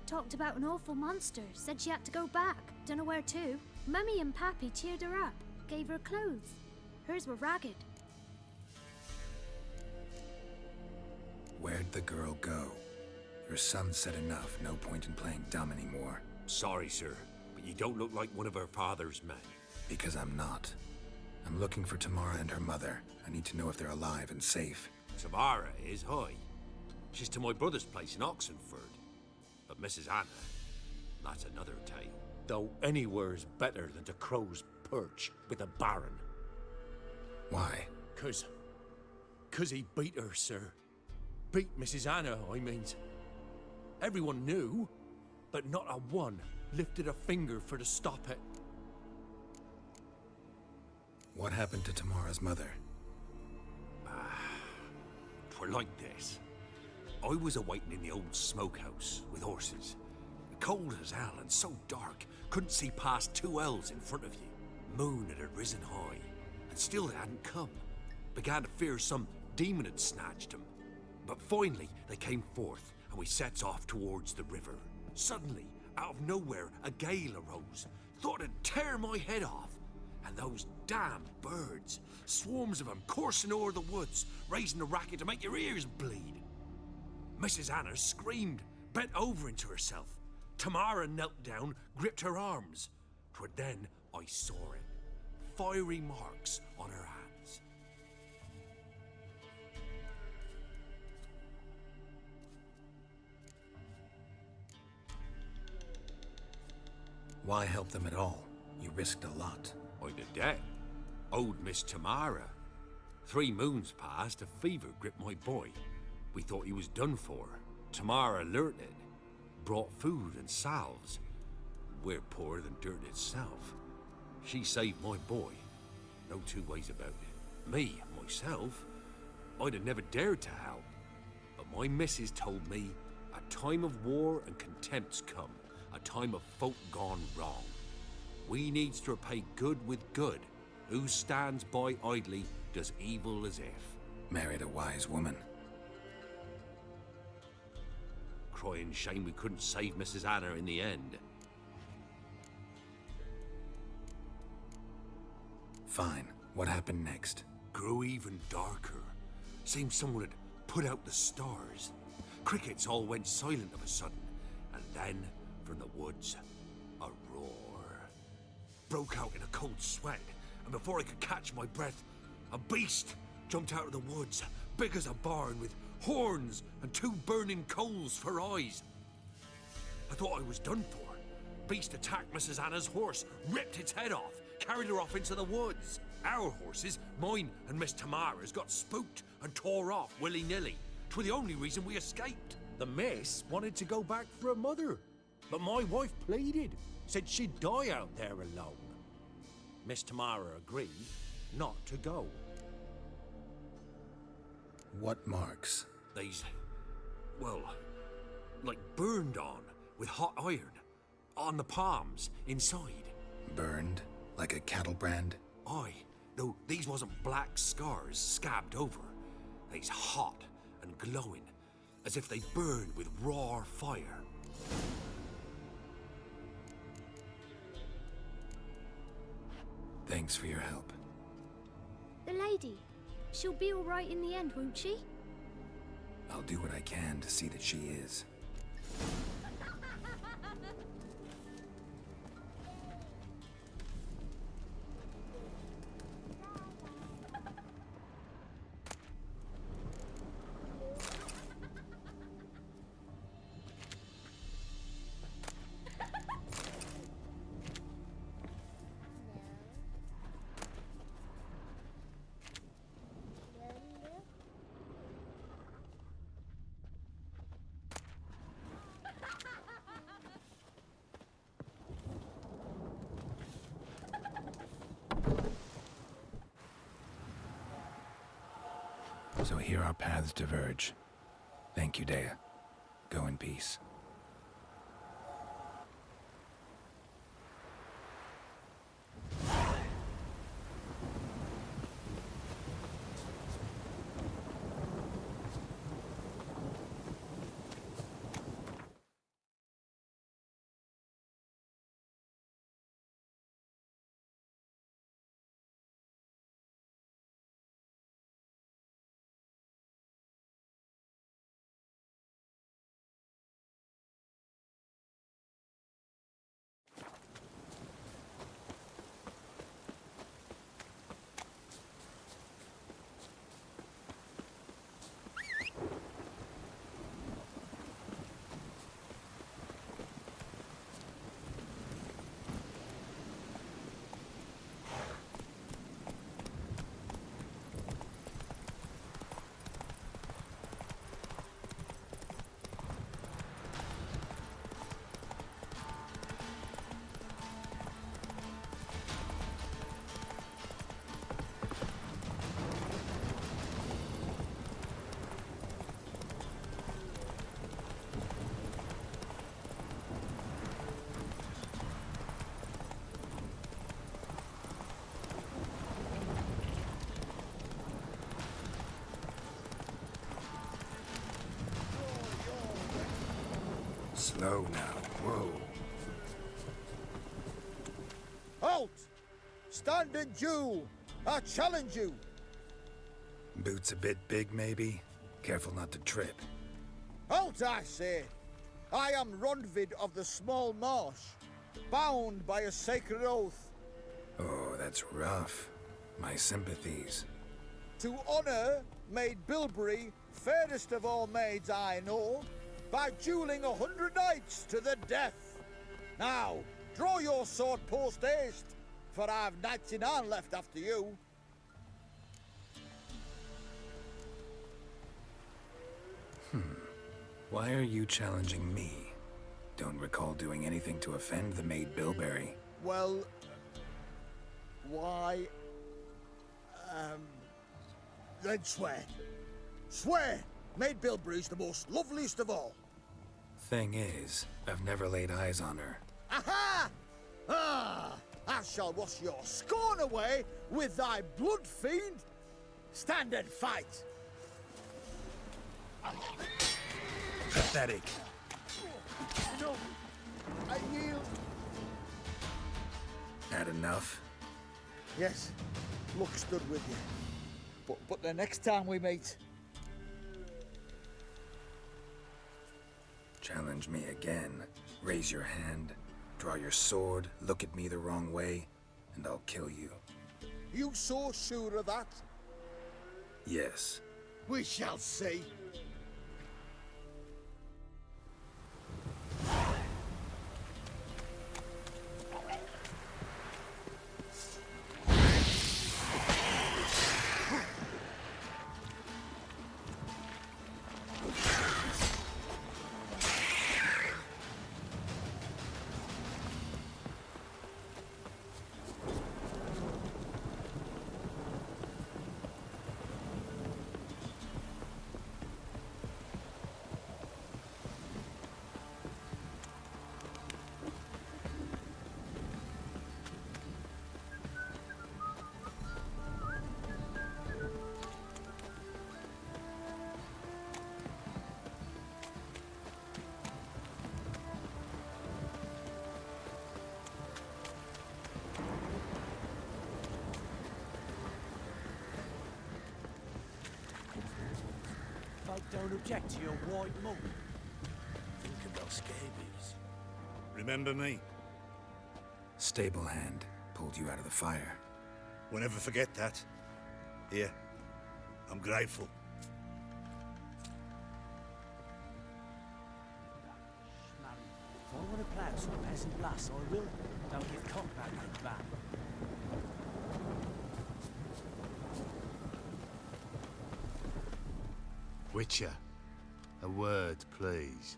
Talked about an awful monster, said she had to go back, dunno where to. Mummy and Pappy cheered her up, gave her clothes. Hers were ragged. Where'd the girl go? Your son said enough, no point in playing dumb anymore. Sorry, sir, but you don't look like one of her father's men. Because I'm not. I'm looking for Tamara and her mother. I need to know if they're alive and safe. Tamara is, hi. She's to my brother's place in Oxenford. But Mrs. Anna, that's another tale. Though anywhere's better than to Crow's Perch with a baron. Why? 'Cause he beat her, sir. Beat Mrs. Anna, I means. Everyone knew, but not a one lifted a finger for to stop it. What happened to Tamara's mother? 'Twere like this. I was awaiting in the old smokehouse with horses. Cold as hell and so dark, couldn't see past 2 ells in front of you. Moon had risen high, and still they hadn't come. Began to fear some demon had snatched them. But finally, they came forth, and we sets off towards the river. Suddenly, out of nowhere, a gale arose. Thought it'd tear my head off. And those damn birds, swarms of them coursing o'er the woods, raising a racket to make your ears bleed. Mrs. Anna screamed, bent over into herself. Tamara knelt down, gripped her arms. 'Twere then I saw it. Fiery marks on her hands. Why help them at all? You risked a lot. I'd a debt. Owed Miss Tamara. 3 moons passed, a fever gripped my boy. We thought he was done for. Tamara alerted. Brought food and salves. We're poorer than dirt itself. She saved my boy. No 2 ways about it. Me, myself, I'd have never dared to help. But my missus told me a time of war and contempt's come. A time of folk gone wrong. We needs to repay good with good. Who stands by idly does evil as if. Married a wise woman. Crying shame we couldn't save Mrs. Anna in the end. Fine. What happened next? Grew even darker. Seemed someone had put out the stars. Crickets all went silent of a sudden. And then, from the woods, a roar. Broke out in a cold sweat, and before I could catch my breath, a beast jumped out of the woods, big as a barn, with horns and 2 burning coals for eyes. I thought I was done for. Beast attacked Mrs. Anna's horse, ripped its head off, carried her off into the woods. Our horses, mine and Miss Tamara's, got spooked and tore off willy-nilly. 'Twere the only reason we escaped. The miss wanted to go back for her mother, but my wife pleaded, said she'd die out there alone. Miss Tamara agreed not to go. What marks? These, well, like burned on with hot iron. On the palms, inside. Burned? Like a cattle brand? Aye, though these wasn't black scars scabbed over. They's hot and glowing, as if they burned with raw fire. Thanks for your help. The lady. She'll be all right in the end, won't she? I'll do what I can to see that she is. So here our paths diverge. Thank you, Dea. Go in peace. Slow now. Whoa. Halt! Stand and do! I challenge you! Boots a bit big, maybe? Careful not to trip. Halt, I say! I am Ronvid of the Small Marsh, bound by a sacred oath. Oh, that's rough. My sympathies. To honor Maid Bilberry, fairest of all maids I know, by dueling 100 knights to the death. Now, draw your sword post haste, for I've 99 left after you. Why are you challenging me? Don't recall doing anything to offend the Maid Bilberry. Well, why... then swear. Swear! Maid Bilberry's the most loveliest of all. Thing is, I've never laid eyes on her. Aha! Ah! I shall wash your scorn away with thy blood, fiend! Stand and fight! Pathetic. No, I yield. Had enough? Yes, luck stood with you. But the next time we meet... Challenge me again. Raise your hand, draw your sword, look at me the wrong way, and I'll kill you. You so sure of that? Yes. We shall see. Don't object to your white monk. Think about scabies. Remember me? Stable hand pulled you out of the fire. We'll never forget that. Here, I'm grateful. If I want to plough some peasant lass, I will. Don't get cocked back like that. Witcher, a word, please.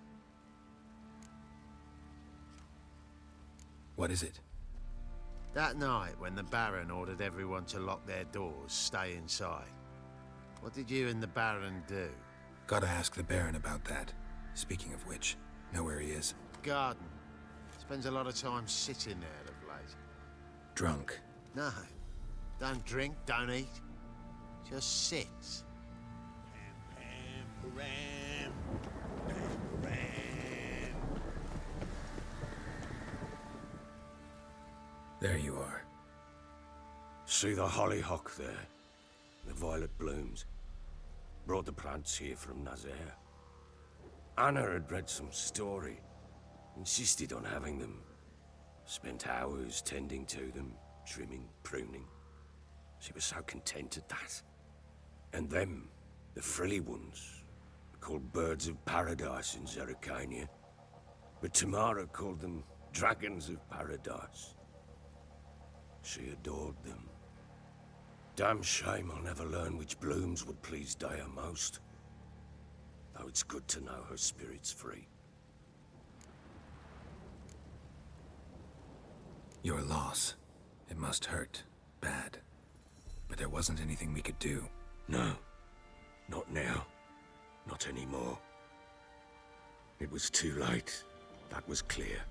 What is it? That night when the Baron ordered everyone to lock their doors, stay inside. What did you and the Baron do? Gotta ask the Baron about that. Speaking of which, know where he is? Garden. Spends a lot of time sitting there of late. Drunk. No. Don't drink, don't eat. Just sits. There you are. See the hollyhock there? The violet blooms. Brought the plants here from Nazaire. Anna had read some story. Insisted on having them. Spent hours tending to them, trimming, pruning. She was so content at that. And them, the frilly ones, called birds of paradise in Zerrikania. But Tamara called them dragons of paradise. She adored them. Damn shame I'll never learn which blooms would please Daya most. Though it's good to know her spirit's free. Your loss. It must hurt. Bad. But there wasn't anything we could do. No. Not now. Not anymore. It was too late. That was clear.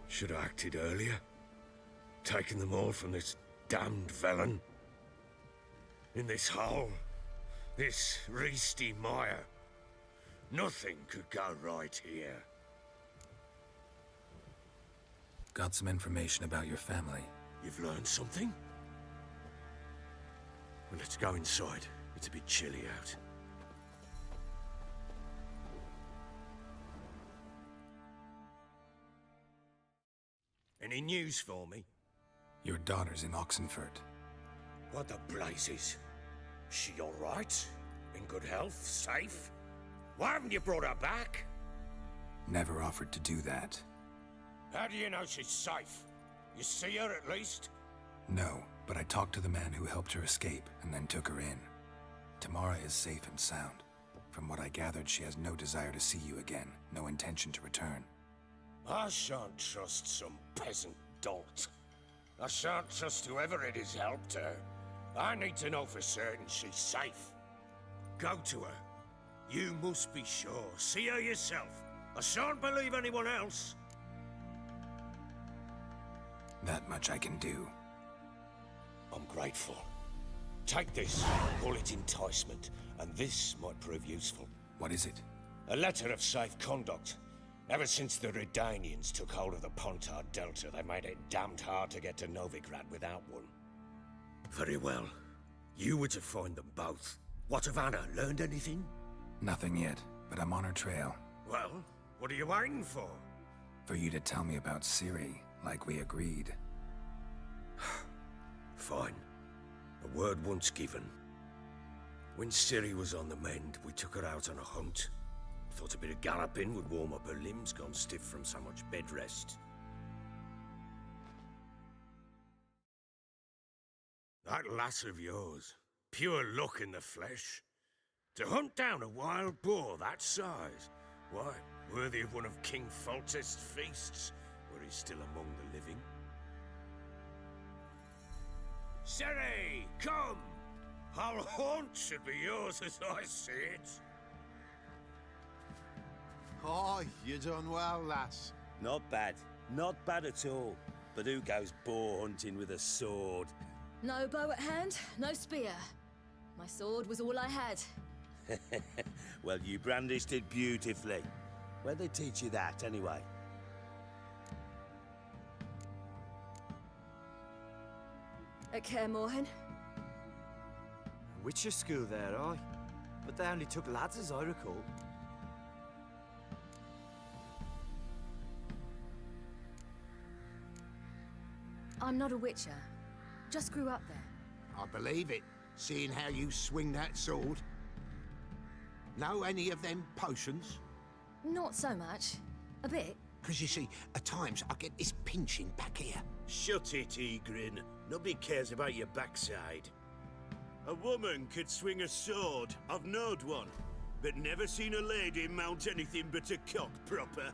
Should have acted earlier. Taken them all from this damned Velen. In this hole. This Reesty mire. Nothing could go right here. Got some information about your family. You've learned something? Well, let's go inside. It's a bit chilly out. Any news for me? Your daughter's in Oxenfurt. What the blazes? She all right? In good health? Safe? Why haven't you brought her back? Never offered to do that. How do you know she's safe? You see her at least? No, but I talked to the man who helped her escape and then took her in. Tamara is safe and sound. From what I gathered, she has no desire to see you again, no intention to return. I shan't trust some peasant dolt. I shan't trust whoever it is helped her. I need to know for certain she's safe. Go to her. You must be sure. See her yourself. I shan't believe anyone else. That much I can do. I'm grateful. Take this, call it enticement, and this might prove useful. What is it? A letter of safe conduct. Ever since the Redanians took hold of the Pontard Delta, they made it damned hard to get to Novigrad without one. Very well. You were to find them both. What of Anna? Learned anything? Nothing yet, but I'm on her trail. Well, what are you waiting for? For you to tell me about Ciri, like we agreed. Fine. A word once given. When Ciri was on the mend, we took her out on a hunt. Thought a bit of galloping would warm up her limbs gone stiff from so much bed rest. That lass of yours, pure luck in the flesh. To hunt down a wild boar that size, why, worthy of one of King Foltest's feasts, where he's still among the living. Ciri, come! Our haunt should be yours as I see it. Oh, you done well, lass. Not bad. Not bad at all. But who goes boar hunting with a sword? No bow at hand, no spear. My sword was all I had. Well, you brandished it beautifully. Where'd they teach you that, anyway? At Kaer Morhen. Witcher school there, aye. But they only took lads, as I recall. I'm not a witcher. Just grew up there. I believe it, seeing how you swing that sword. Know any of them potions? Not so much. A bit. Because you see, at times I get this pinching back here. Shut it, Egrin. Nobody cares about your backside. A woman could swing a sword. I've knowed one. But never seen a lady mount anything but a cock proper.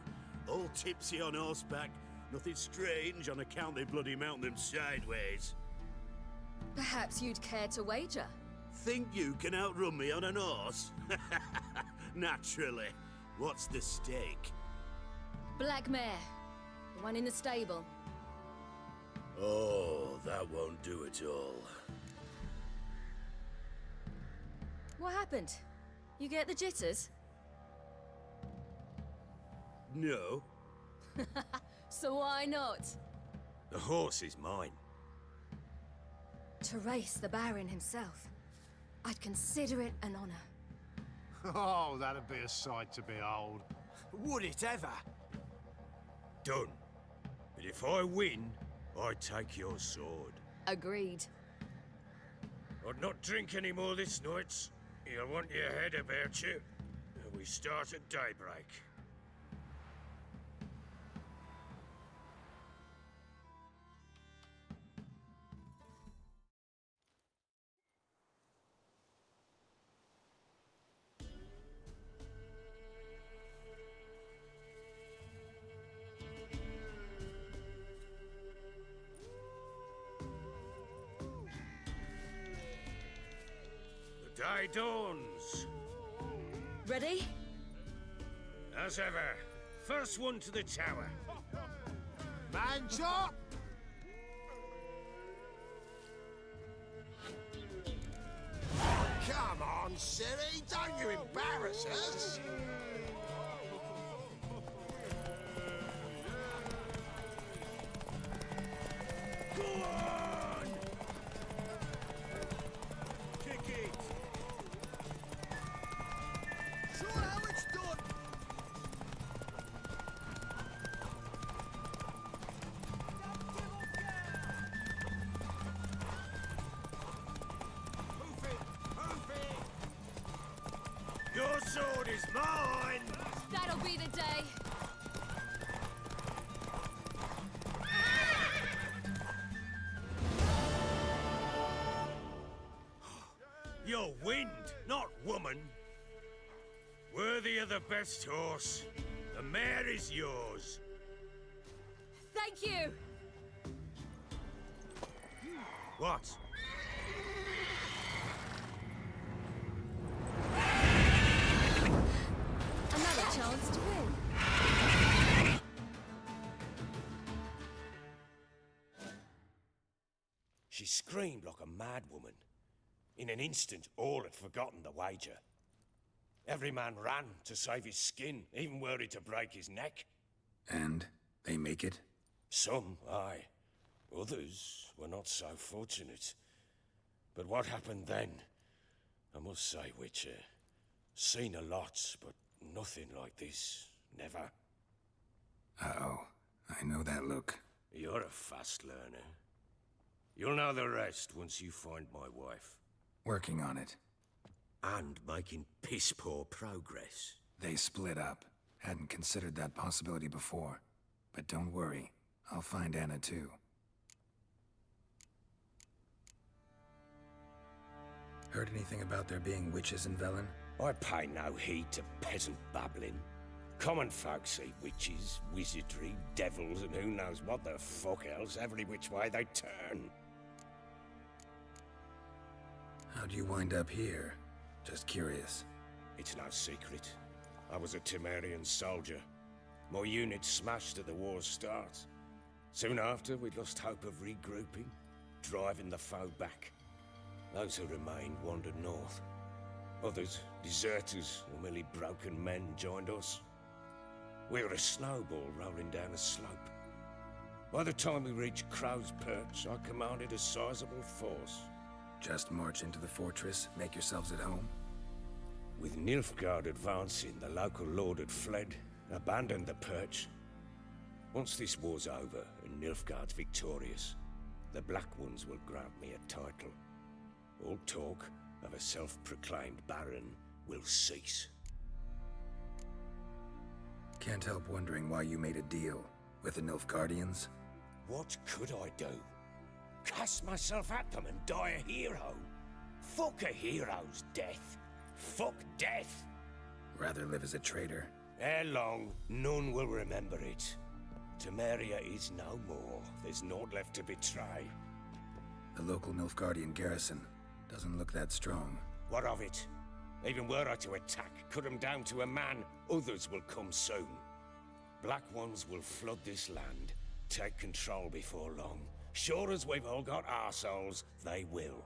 All tipsy on horseback. Nothing strange on account they bloody mount them sideways. Perhaps you'd care to wager? think you can outrun me on an horse? Naturally. What's the stake? Black mare. The one in the stable. Oh, that won't do it all. What happened? You get the jitters? No. So why not? The horse is mine. To race the Baron himself. I'd consider it an honor. Oh, that'd be a sight to behold. Would it ever? Done. But if I win, I take your sword. Agreed. I'd not drink any more this night. You'll want your head about you. We start at daybreak. The day dawns. Ready? As ever, first one to the tower. Man's up! Come on, Ciri, don't you embarrass us! Go on! Kick it! Sure how it's done! Your sword is mine! That'll be the day. You're wind, not woman. Worthy of the best horse. The mare is yours. Thank you. What? Another chance to win. She screamed like a mad woman. In an instant, all had forgotten the wager. Every man ran to save his skin, even worried to break his neck. And they make it? Some, aye. Others were not so fortunate. But what happened then? I must say, Witcher, seen a lot, but nothing like this. Never. Uh-oh. I know that look. You're a fast learner. You'll know the rest once you find my wife. Working on it. And making piss-poor progress. They split up. Hadn't considered that possibility before. But don't worry. I'll find Anna too. Heard anything about there being witches in Velen? I pay no heed to peasant babbling. Common folk see witches, wizardry, devils, and who knows what the fuck else every which way they turn. How'd you wind up here? Just curious. It's no secret. I was a Temerian soldier. My unit smashed at the war's start. Soon after, we lost hope of regrouping, driving the foe back. Those who remained wandered north. Others, deserters or merely broken men, joined us. We were a snowball rolling down a slope. By the time we reached Crow's Perch, I commanded a sizable force. Just march into the fortress, make yourselves at home? With Nilfgaard advancing, the local lord had fled, abandoned the Perch. Once this war's over and Nilfgaard's victorious, the Black Ones will grant me a title. All talk of a self-proclaimed Baron will cease. Can't help wondering why you made a deal with the Nilfgaardians. What could I do? Cast myself at them and die a hero? Fuck a hero's death. Fuck death. Rather live as a traitor. Ere long, none will remember it. Temeria is no more. There's naught left to betray. The local Nilfgaardian garrison. Doesn't look that strong. What of it? Even were I to attack, cut them down to a man, others will come soon. Black Ones will flood this land, take control before long. Sure as we've all got arseholes, they will.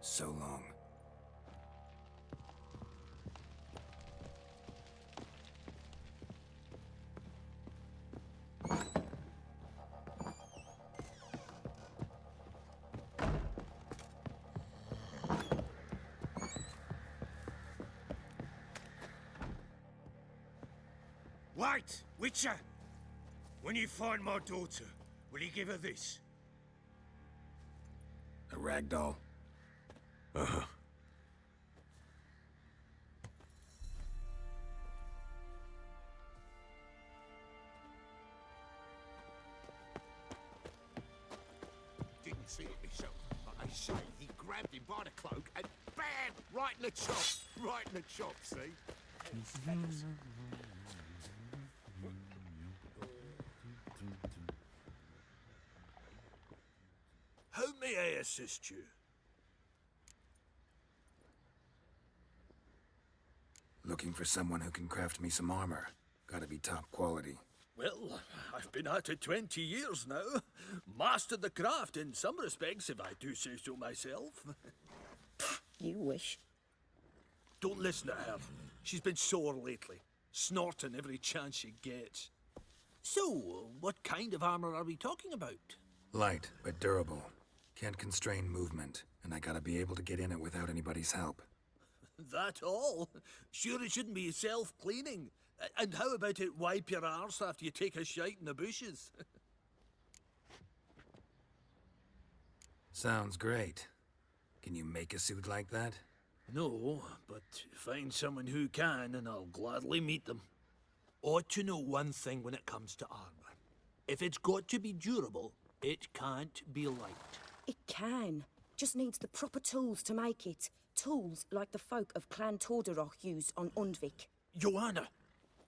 So long. Wait, Witcher! When you find my daughter, will you give her this? A ragdoll? Uh-huh. Didn't see it myself, but they say he grabbed him by the cloak and bam! Right in the chop! Right in the chop, see? How may I assist you? Looking for someone who can craft me some armor. Gotta be top quality. Well, I've been at it 20 years now. Mastered the craft in some respects, if I do say so myself. You wish. Don't listen to her. She's been sore lately, snorting every chance she gets. So, what kind of armor are we talking about? Light, but durable. Can't constrain movement, and I gotta be able to get in it without anybody's help. That all? Sure it shouldn't be self-cleaning. And how about it wipe your arse after you take a shite in the bushes? Sounds great. Can you make a suit like that? No, but find someone who can and I'll gladly meet them. Ought to know one thing when it comes to armor. If it's got to be durable, it can't be light. It can. Just needs the proper tools to make it. Tools like the folk of Clan Tordaroch use on Undvik. Joanna,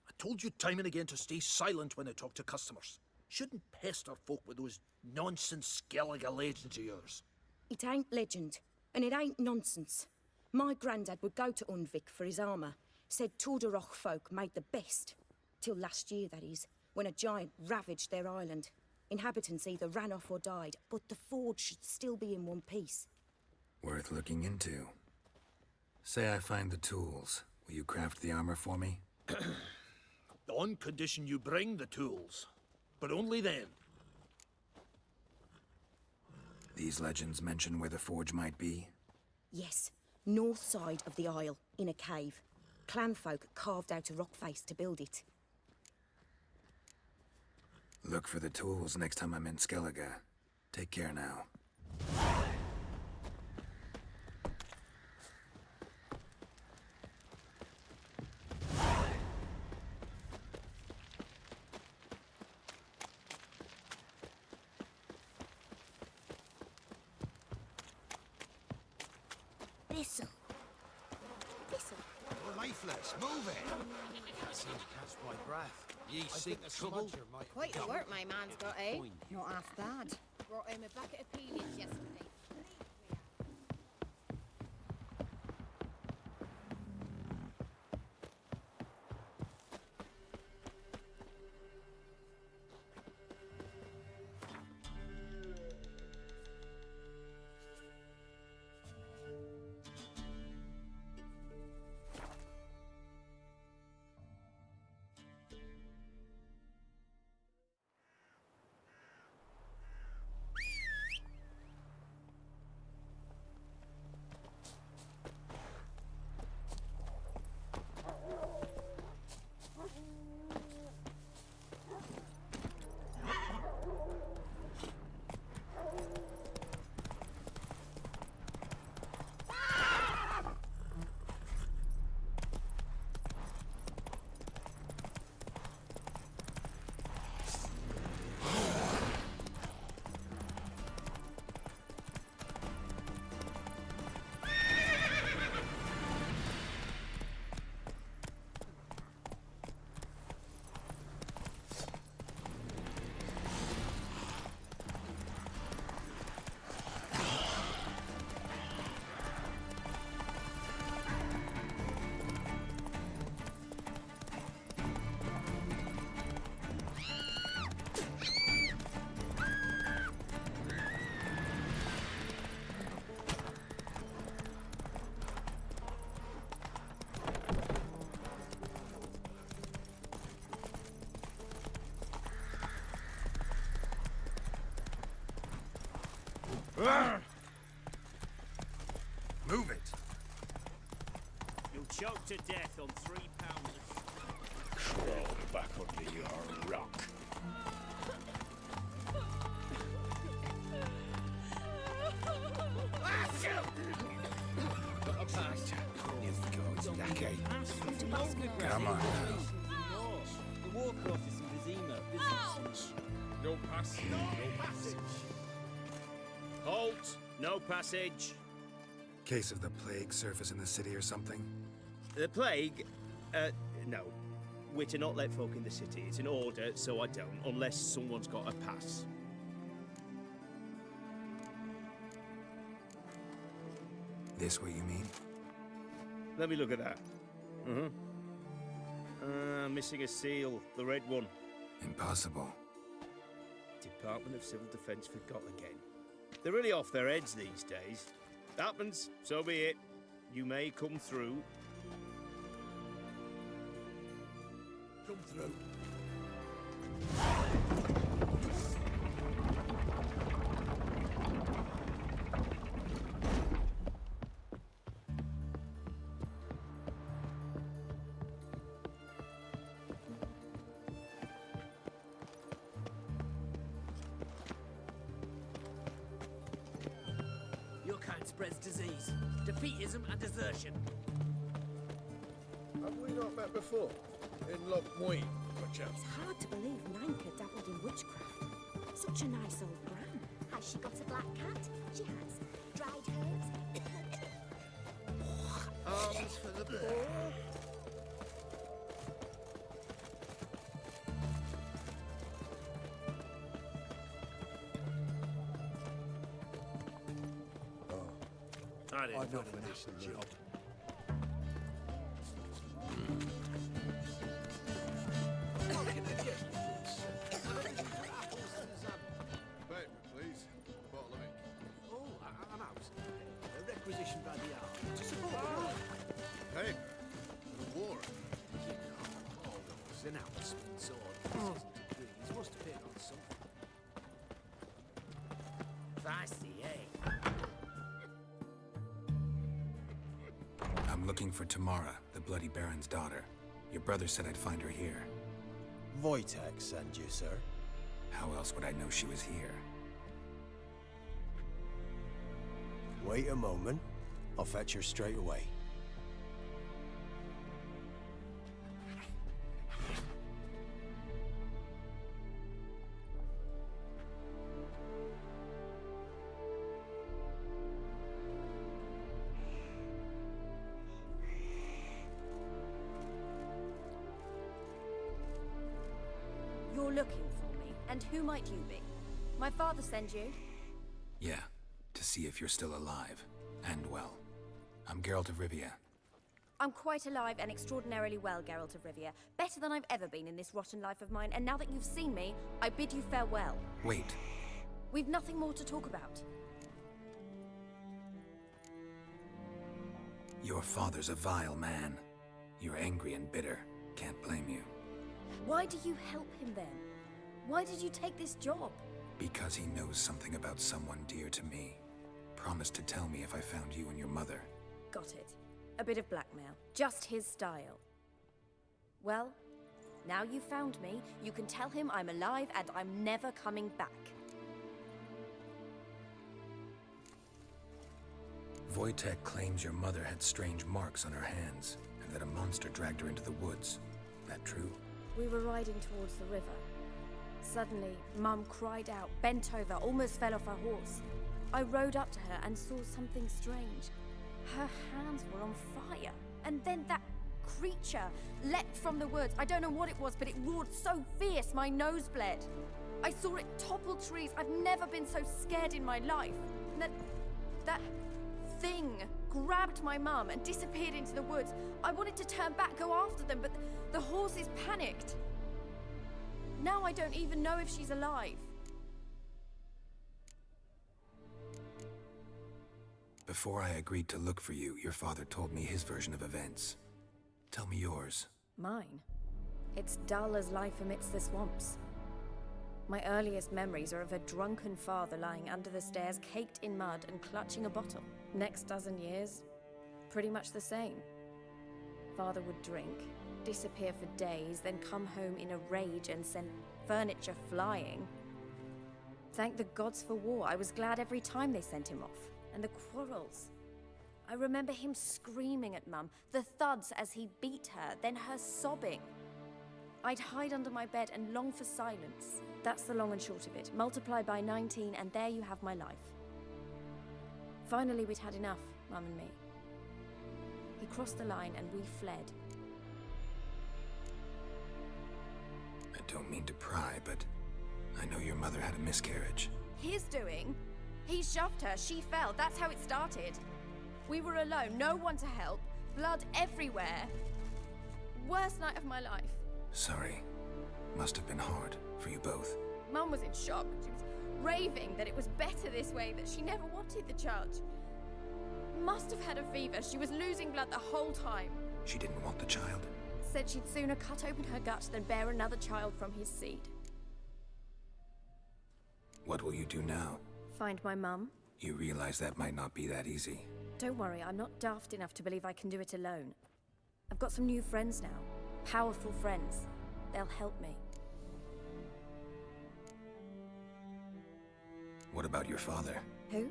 I told you time and again to stay silent when I talk to customers. Shouldn't pester folk with those nonsense Skellige legends of yours. It ain't legend, and it ain't nonsense. My granddad would go to Undvik for his armour. Said Tordaroch folk made the best. Till last year, that is, when a giant ravaged their island. Inhabitants either ran off or died, but the forge should still be in one piece. Worth looking into. Say I find the tools. Will you craft the armor for me? On condition you bring the tools. But only then. These legends mention where the forge might be? Yes, north side of the isle, in a cave. Clanfolk carved out a rock face to build it. Look for the tools next time I'm in Skellige. Take care now. Thistle. We're lifeless, move it! Can't seem to catch my breath. Ye I seek think the trouble? smudger might Quite the work my man's got, eh? Fine. Not half bad. Brought him a bucket of peelings yesterday. Move it! You'll choke to death on 3 pounds of... Crawl back under your rock. Come on. The war crosses in Vizima. No passage. No passage. Halt! No passage. Case of the plague surface in the city or something? The plague? No. We're to not let folk in the city. It's an order, so I don't, unless someone's got a pass. This what you mean? Let me look at that. Missing a seal. The red one. Impossible. Department of Civil Defense forgot again. They're really off their heads these days. Happens, so be it. You may come through. Come through. Your kind spreads disease, defeatism and desertion. Have we not met before? In Loch Muin, perchance? It's hard to believe Nanka dabbled in witchcraft. Such a nice old gran. Has she got a black cat? She has. Dried herbs. Alms for the poor? I didn't I've not find a finished the job. job. Paper, please. A bottle of ink. Oh, I'm out. Requisition by the hour. To support the war. Paper. For the war. You know, all those announcements or decrees must appear on something. Feisty, eh? I'm looking for Tamara, the Bloody Baron's daughter. Your brother said I'd find her here. Wojtek sent you, sir. How else would I know she was here? Wait a moment. I'll fetch her straight away. You're looking for me, and who might you be? My father sent you? Yeah, to see if you're still alive. And well. I'm Geralt of Rivia. I'm quite alive and extraordinarily well, Geralt of Rivia. Better than I've ever been in this rotten life of mine, and now that you've seen me, I bid you farewell. Wait. We've nothing more to talk about. Your father's a vile man. You're angry and bitter. Can't blame you. Why do you help him then? Why did you take this job? Because he knows something about someone dear to me. Promised to tell me if I found you and your mother. Got it. A bit of blackmail. Just his style. Well, now you've found me, you can tell him I'm alive and I'm never coming back. Wojtek claims your mother had strange marks on her hands, and that a monster dragged her into the woods. That true? We were riding towards the river. Suddenly, Mum cried out, bent over, almost fell off her horse. I rode up to her and saw something strange. Her hands were on fire. And then that creature leapt from the woods. I don't know what it was, but it roared so fierce my nose bled. I saw it topple trees. I've never been so scared in my life. And that thing grabbed my mum and disappeared into the woods. I wanted to turn back, go after them, but the horses panicked. Now I don't even know if she's alive. Before I agreed to look for you, your father told me his version of events. Tell me yours. Mine? It's dull as life amidst the swamps. My earliest memories are of a drunken father lying under the stairs, caked in mud and clutching a bottle. Next dozen years, pretty much the same. Father would drink, disappear for days, then come home in a rage and send furniture flying. Thank the gods for war. I was glad every time they sent him off. And the quarrels. I remember him screaming at Mum, the thuds as he beat her, then her sobbing. I'd hide under my bed and long for silence. That's the long and short of it. Multiply by 19 and there you have my life. Finally, we'd had enough, Mum and me. He crossed the line and we fled. I don't mean to pry, but I know your mother had a miscarriage. His doing? He shoved her, she fell, that's how it started. We were alone, no one to help, blood everywhere. Worst night of my life. Sorry. Must have been hard for you both. Mum was in shock. She was raving that it was better this way, that she never wanted the child. Must have had a fever. She was losing blood the whole time. She didn't want the child? Said she'd sooner cut open her gut than bear another child from his seed. What will you do now? Find my mum. You realize that might not be that easy. Don't worry, I'm not daft enough to believe I can do it alone. I've got some new friends now. Powerful friends. They'll help me. What about your father? Who?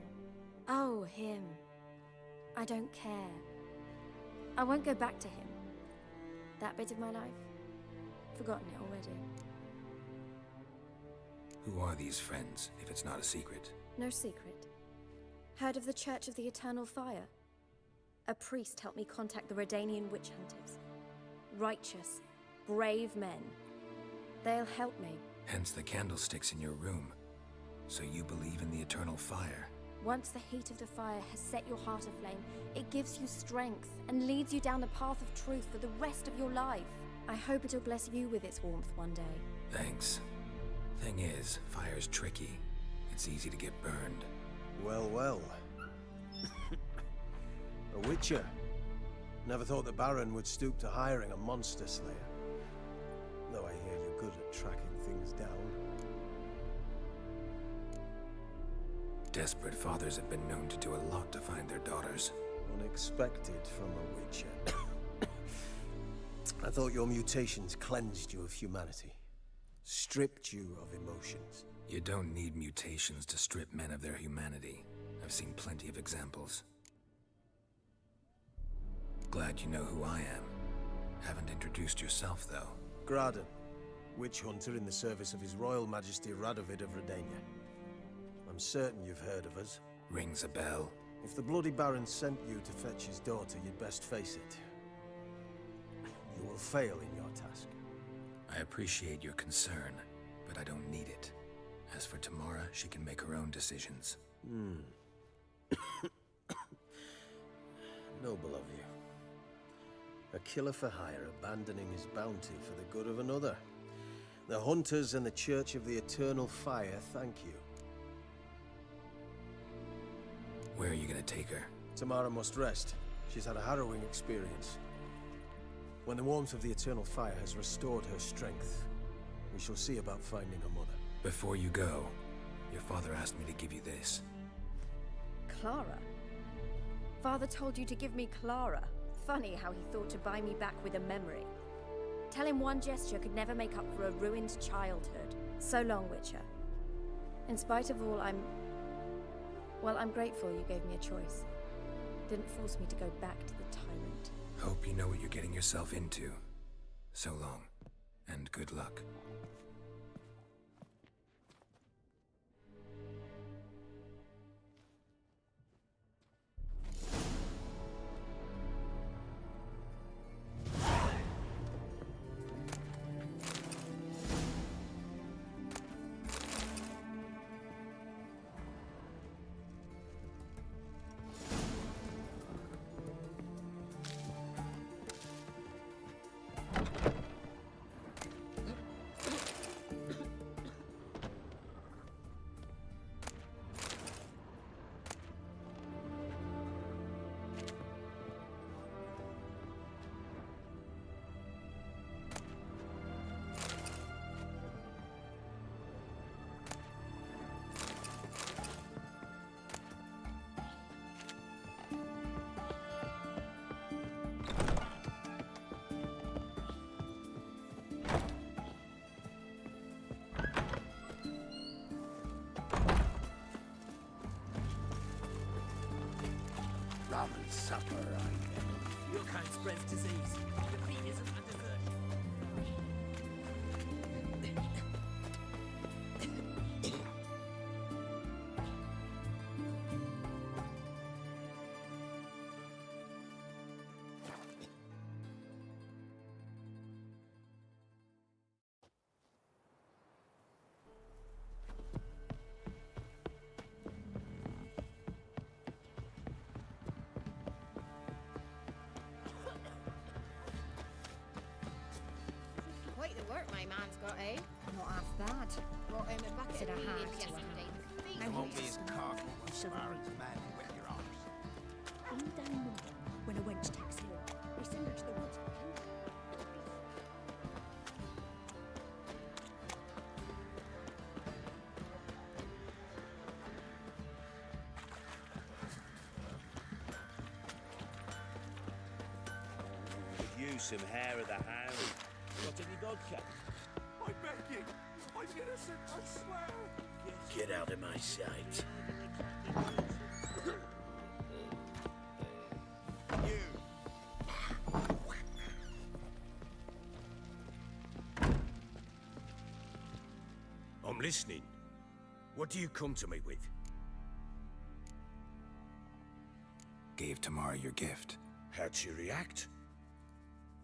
Oh, him. I don't care. I won't go back to him. That bit of my life? Forgotten it already. Who are these friends, if it's not a secret? No secret. Heard of the Church of the Eternal Fire? A priest helped me contact the Redanian witch hunters. Righteous, brave men. They'll help me. Hence the candlesticks in your room. So you believe in the eternal fire? Once the heat of the fire has set your heart aflame, it gives you strength and leads you down the path of truth for the rest of your life. I hope it'll bless you with its warmth one day. Thanks. Thing is, fire's tricky. It's easy to get burned. Well, well. A witcher. Never thought the Baron would stoop to hiring a monster slayer. Though I hear you're good at tracking things down. Desperate fathers have been known to do a lot to find their daughters. Unexpected from a witcher. I thought your mutations cleansed you of humanity. Stripped you of emotions. You don't need mutations to strip men of their humanity. I've seen plenty of examples. Glad you know who I am. Haven't introduced yourself, though. Graden, witch hunter in the service of His Royal Majesty Radovid of Redania. I'm certain you've heard of us. Rings a bell. If the Bloody Baron sent you to fetch his daughter, you'd best face it. You will fail in your task. I appreciate your concern, but I don't need it. As for Tamara, she can make her own decisions. Noble of you. A killer for hire abandoning his bounty for the good of another. The Hunters and the Church of the Eternal Fire thank you. Where are you gonna take her? Tamara must rest. She's had a harrowing experience. When the warmth of the Eternal Fire has restored her strength, we shall see about finding her mother. Before you go, your father asked me to give you this. Clara? Father told you to give me Clara. Funny how he thought to buy me back with a memory. Tell him one gesture could never make up for a ruined childhood. So long, Witcher. In spite of all, I'm grateful you gave me a choice. Didn't force me to go back to the tyrant. Hope you know what you're getting yourself into. So long, and good luck. supper, I Your kind spreads disease. Defeat isn't a dessert. Quite the work my man's got, eh? Not half bad. Brought him a bucket Said of I meat had in to, yesterday. You won't be as cocky once the Baron's men whip your arse. In down north, when a wench takes ill, they send her to the woods. Could use some hair of the hound. Got any vodka? I beg you! I'm innocent, I swear! Get out of my sight. I'm listening. What do you come to me with? Gave Tamara your gift. How'd she react?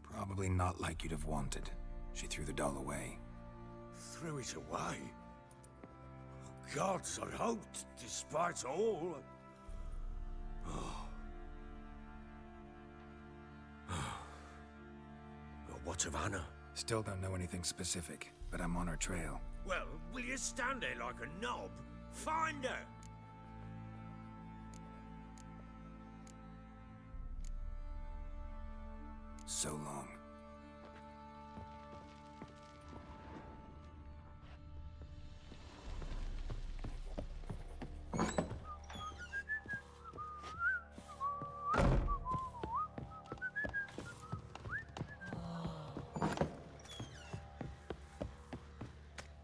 Probably not like you'd have wanted. She threw the doll away. Threw it away? Oh, gods, I hoped, despite all... Oh. Well, what of Anna? Still don't know anything specific, but I'm on her trail. Well, will you stand there like a knob? Find her! So long.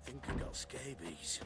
Think I got scabies.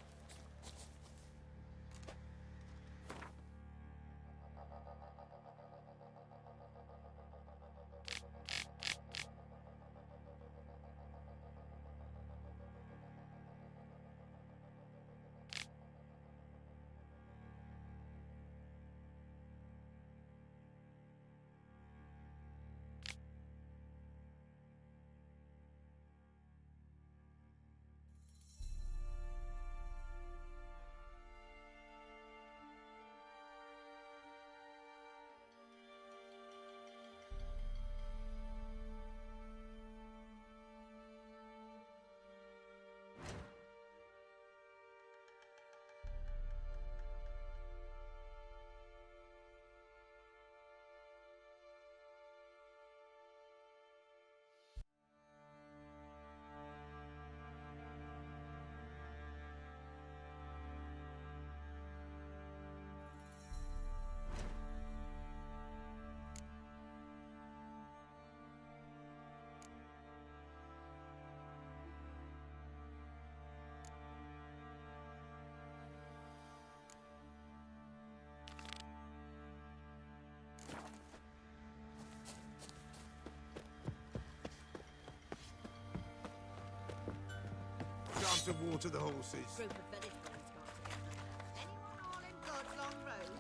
Time to water the horses. Group of village boys got together. Anyone all in God's long road?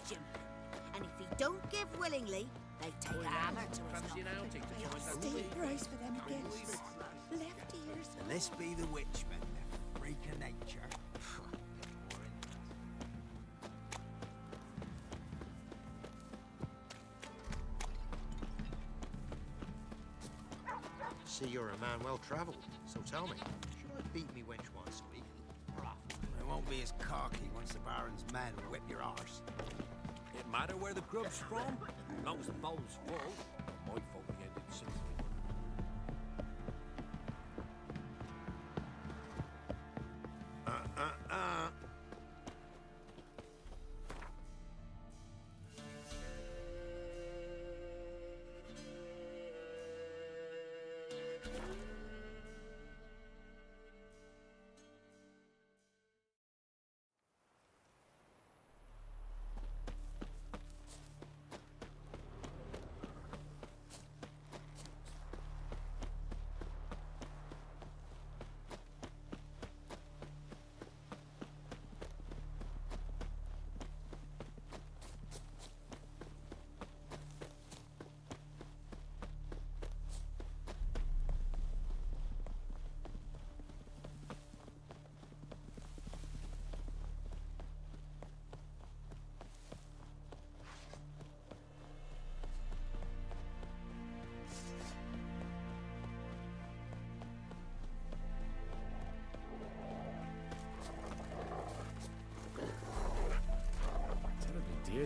Jim. And if he don't give willingly, they take a hammer to his knob. Steep price for them gifts. Left ears. Unless be the witchman, the freak of nature. See, you're a man well travelled, so tell me, should I beat me wench once a week? It won't be as cocky once the Baron's men whip your arse. It matter where the grub's from, as long as the bowl's full. My fault we ended since.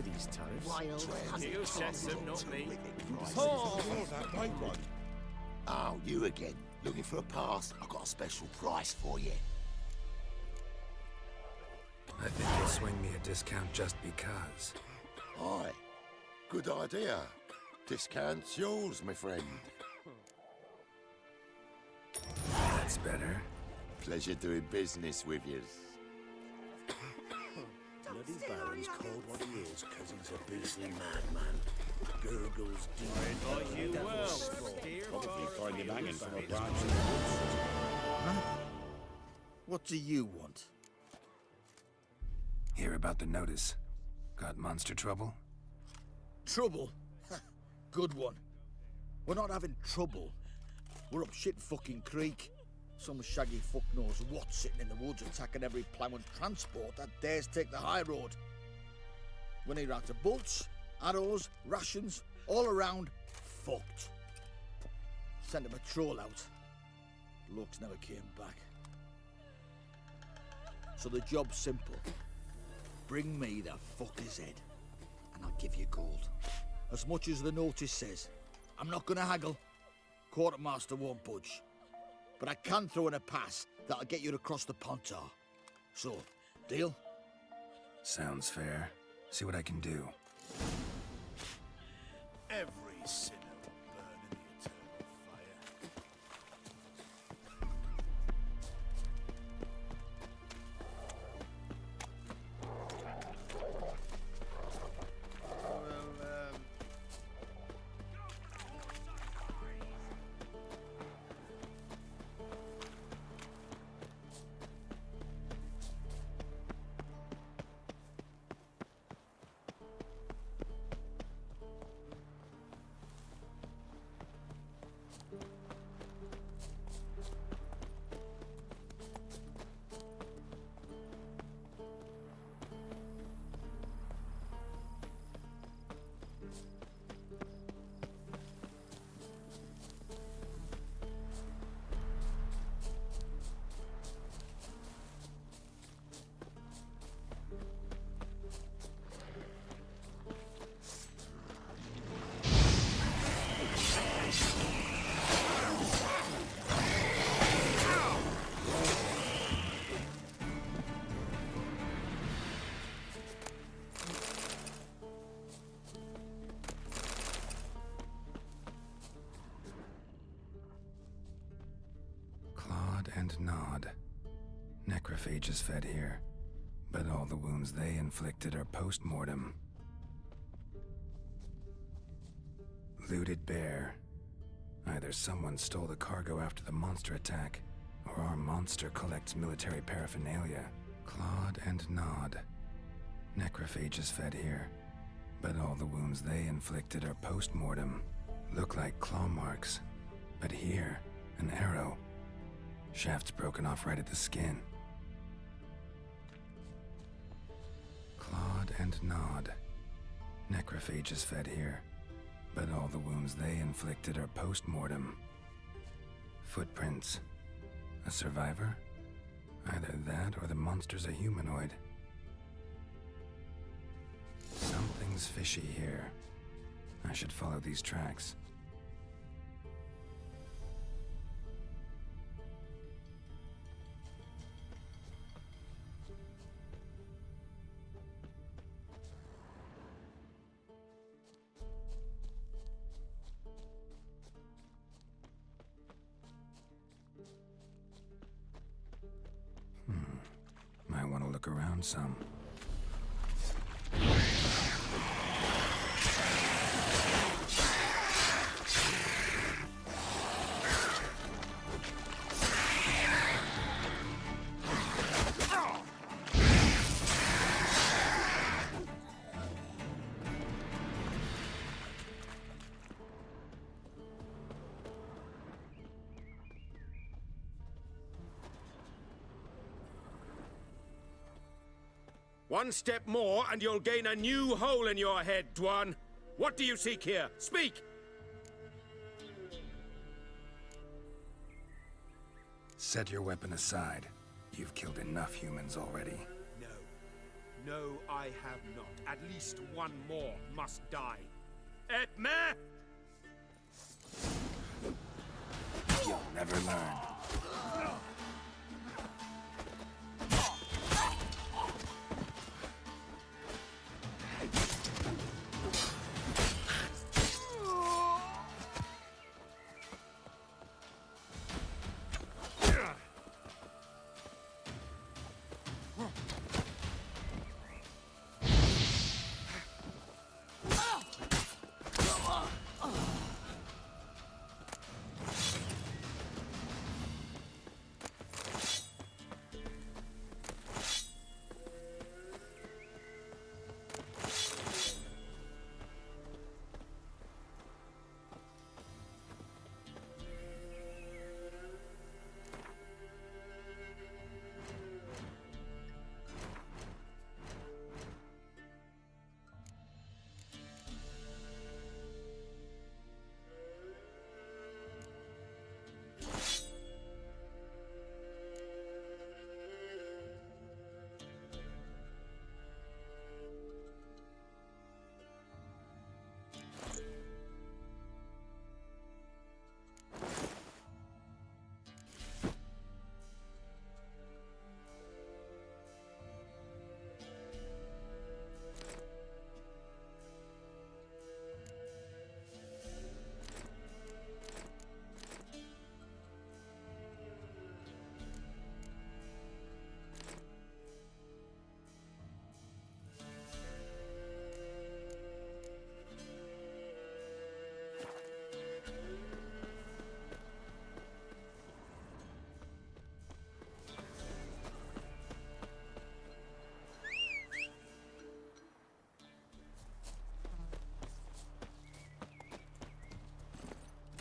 clear these tariffs. Wild You set them, not me. Oh, that white one. Oh, you again. Looking for a pass? I've got a special price for you. I think you'll swing me a discount just because. Aye. Good idea. Discount's yours, my friend. That's better. Pleasure doing business with you. Bloody Baron's called what he is because he's a beastly madman. Gurgles deep. you well. Probably find him hanging from a branch in the woods. Huh? What do you want? Hear about the notice. Got monster trouble? Trouble? Good one. We're not having trouble. We're up shit fucking creek. Some shaggy fuck knows what sitting in the woods attacking every plough and transport that dares take the high road. We need out of bolts, arrows, rations, all around, fucked. Sent a patrol out. Looks never came back. So the job's simple. Bring me the fucker's head, and I'll give you gold. As much as the notice says. I'm not gonna haggle. Quartermaster won't budge. But I can throw in a pass that'll get you across the Pontar. So, deal? Sounds fair. See what I can do. Every sinner will burn in the eternal fire. And Nod. Necrophages fed here, but all the wounds they inflicted are post-mortem. Looted bear. Either someone stole the cargo after the monster attack, or our monster collects military paraphernalia. Claude and Nod. Necrophages fed here, but all the wounds they inflicted are post-mortem. Look like claw marks, but here, an arrow. Shaft's broken off right at the skin. Claude and Nod. Necrophages fed here, but all the wounds they inflicted are post-mortem. Footprints. A survivor? Either that or the monster's a humanoid. Something's fishy here. I should follow these tracks. Might want to look around some. One step more, and you'll gain a new hole in your head, Dwan. What do you seek here? Speak! Set your weapon aside. You've killed enough humans already. No. No, I have not. At least one more must die. Et me! You'll never learn.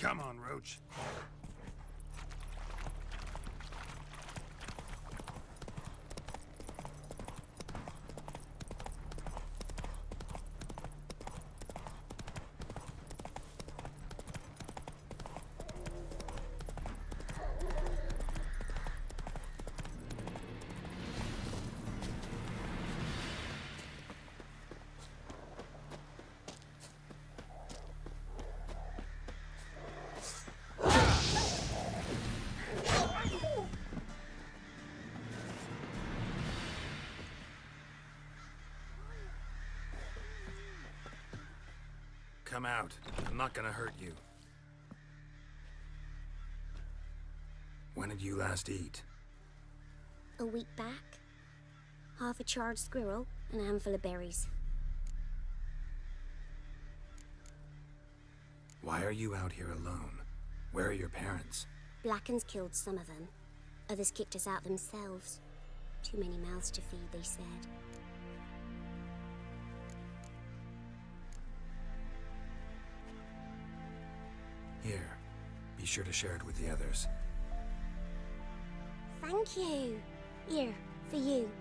Come on, Roach. Come out. I'm not gonna hurt you. When did you last eat? A week back. Half a charred squirrel and a handful of berries. Why are you out here alone? Where are your parents? Blackens killed some of them. Others kicked us out themselves. Too many mouths to feed, they said. Here. Be sure to share it with the others. Thank you. Here, for you.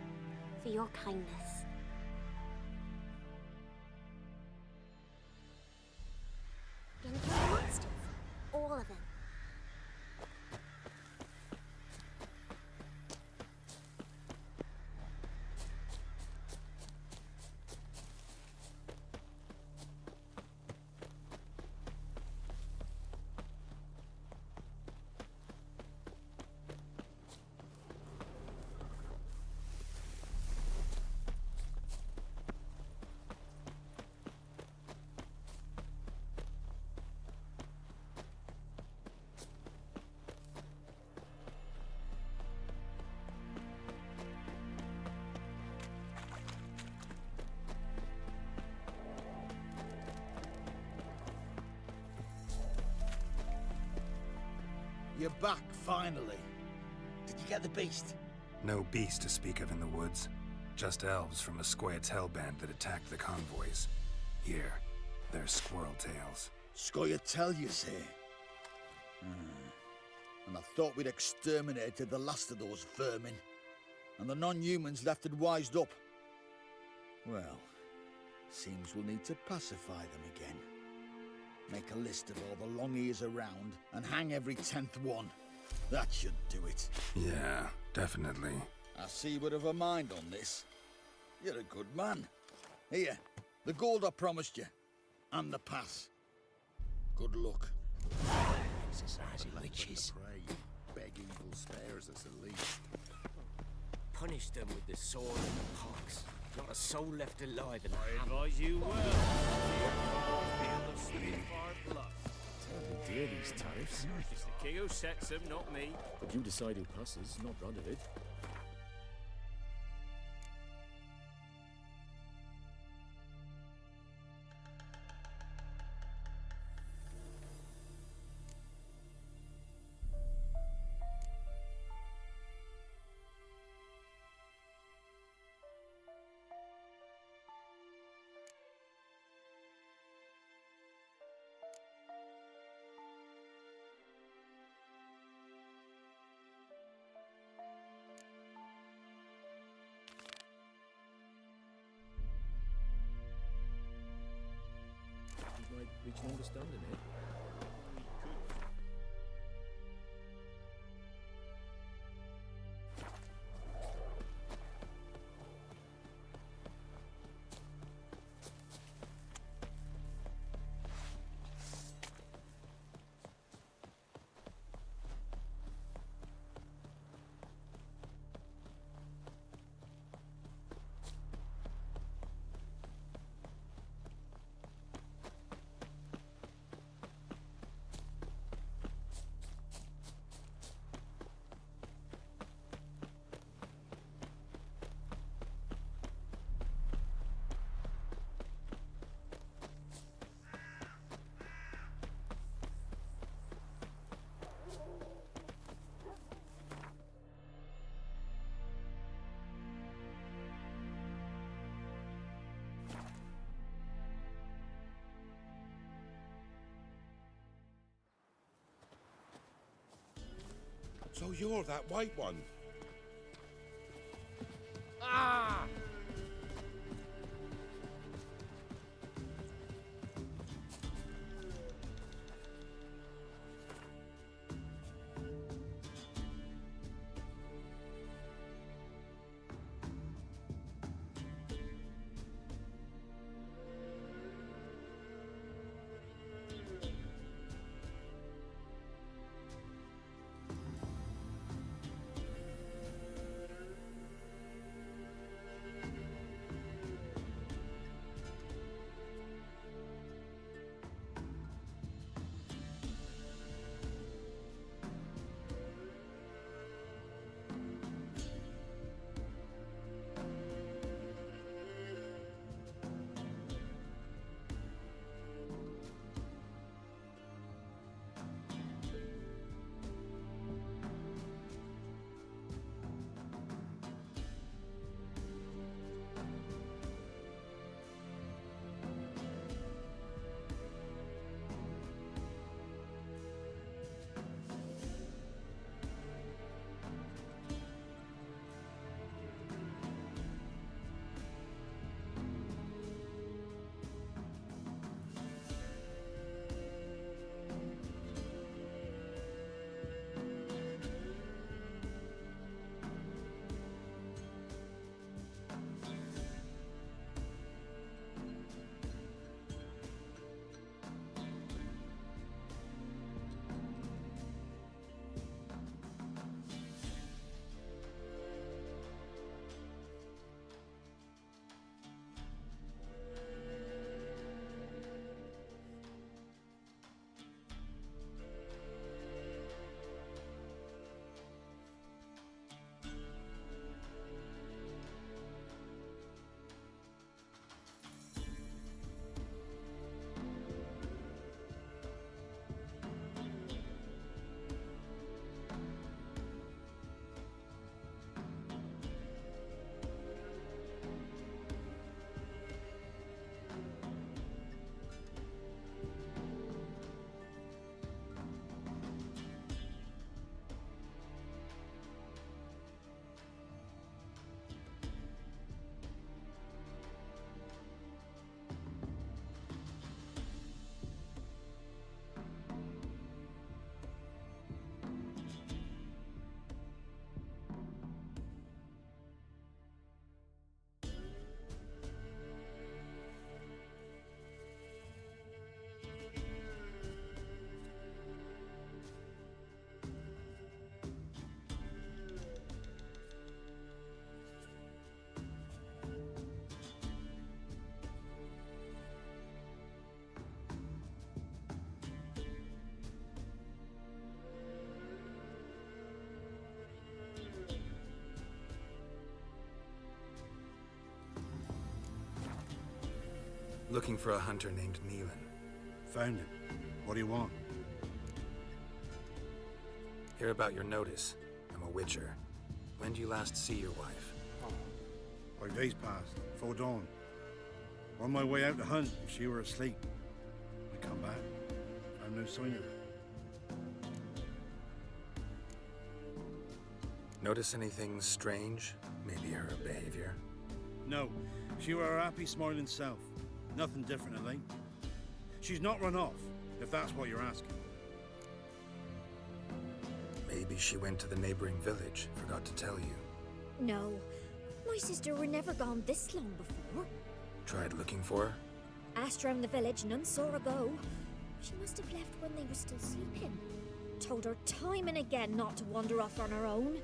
For your kindness. Gonna kill the monsters. All of them. You're back, finally. Did you get the beast? No beast to speak of in the woods. Just elves from a Scoia'tael hellband that attacked the convoys. Here, they're squirrel tails. Scoia'tael, you say? And I thought we'd exterminated the last of those vermin. And the non-humans left it wised up. Well, seems we'll need to pacify them again. Make a list of all the long ears around and hang every 10th one. That should do it. Yeah, definitely. I see you would have a mind on this. You're a good man. Here, the gold I promised you, and the pass. Good luck. Exercising witches. Pray, beg evil spares us at least. Punish them with the sword and the pox. Not a soul left alive in the I hamlet. advise you well. Be the street far bluff. Terribly dear, these tariffs. It's the king who sets them, not me. But you decide who passes, not Radovid. You might reach an understanding here. So you're that white one? Ah! Looking for a hunter named Neelan. Found him. What do you want? Hear about your notice. I'm a witcher. When do you last see your wife? 5 days passed, before dawn. On my way out to hunt, she were asleep. I come back, found no sign of her. Notice anything strange? Maybe her behavior? No, she were her happy, smiling self. Nothing different, I think. She's not run off, if that's what you're asking. Maybe she went to the neighboring village, forgot to tell you. No, my sister were never gone this long before. Tried looking for her? Asked round the village, none saw her go. She must have left when they were still sleeping. Told her time and again not to wander off on her own.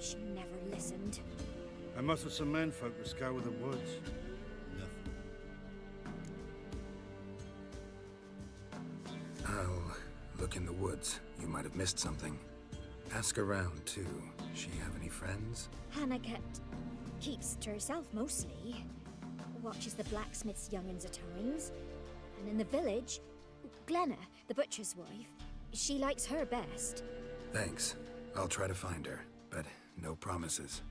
She never listened. I must have some menfolk to scour the woods. Nothing. I'll look in the woods. You might have missed something. Ask around, too. She have any friends? Hannah keeps to herself mostly. Watches the blacksmith's young'uns at times. And in the village, Glenna, the butcher's wife, she likes her best. Thanks. I'll try to find her, but no promises.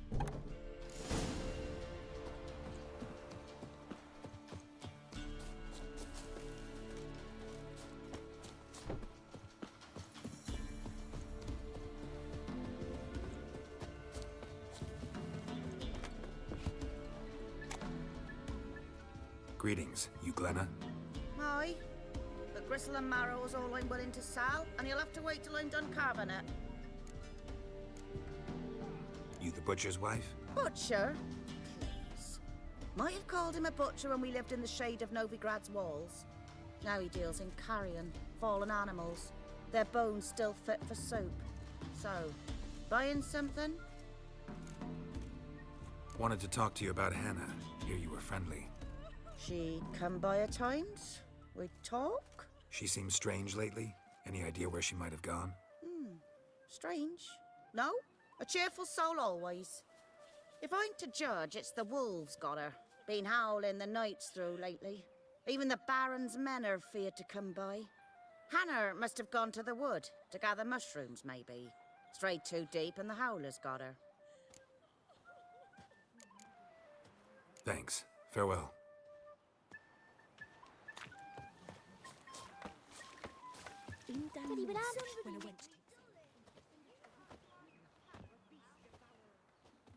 Greetings, you Glenna? Aye. But gristle and marrow is all I'm willing to sell, and you'll have to wait till I'm done carving it. You the butcher's wife? Butcher? Please. Might have called him a butcher when we lived in the shade of Novigrad's walls. Now he deals in carrion, fallen animals. Their bones still fit for soup. So, buying something? Wanted to talk to you about Hannah. Hear you were friendly. She come by at times. We talk. She seems strange lately. Any idea where she might have gone? Strange. No? A cheerful soul always. If I'm to judge, it's the wolves got her. Been howling the nights through lately. Even the Baron's men are feared to come by. Hannah must have gone to the wood to gather mushrooms, maybe. Strayed too deep and the howlers got her. Thanks. Farewell.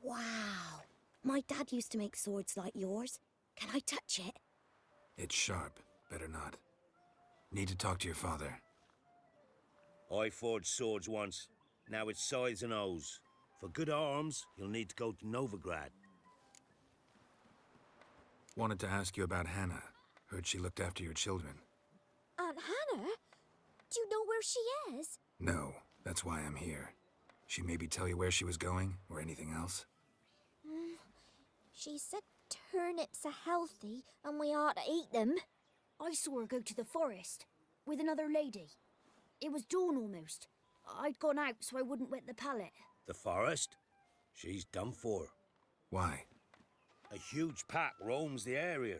Wow. My dad used to make swords like yours. Can I touch it? It's sharp. Better not. Need to talk to your father. I forged swords once. Now it's scythes and hoes. For good arms, you'll need to go to Novigrad. Wanted to ask you about Hannah. Heard she looked after your children. Aunt Hannah? Do you know where she is? No, that's why I'm here. She maybe tell you where she was going, or anything else? She said turnips are healthy and we ought to eat them. I saw her go to the forest with another lady. It was dawn almost. I'd gone out so I wouldn't wet the pallet. The forest? She's done for. Why? A huge pack roams the area.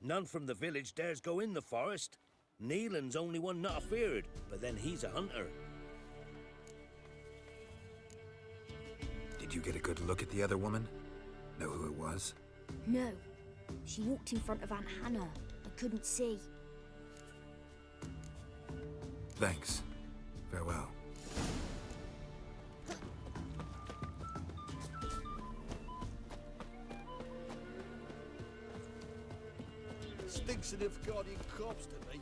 None from the village dares go in the forest. Neelan's only one not afeared, but then he's a hunter. Did you get a good look at the other woman? Know who it was? No. She walked in front of Aunt Hannah. I couldn't see. Thanks. Farewell. Stinks of Nilfgaardian corpse to me.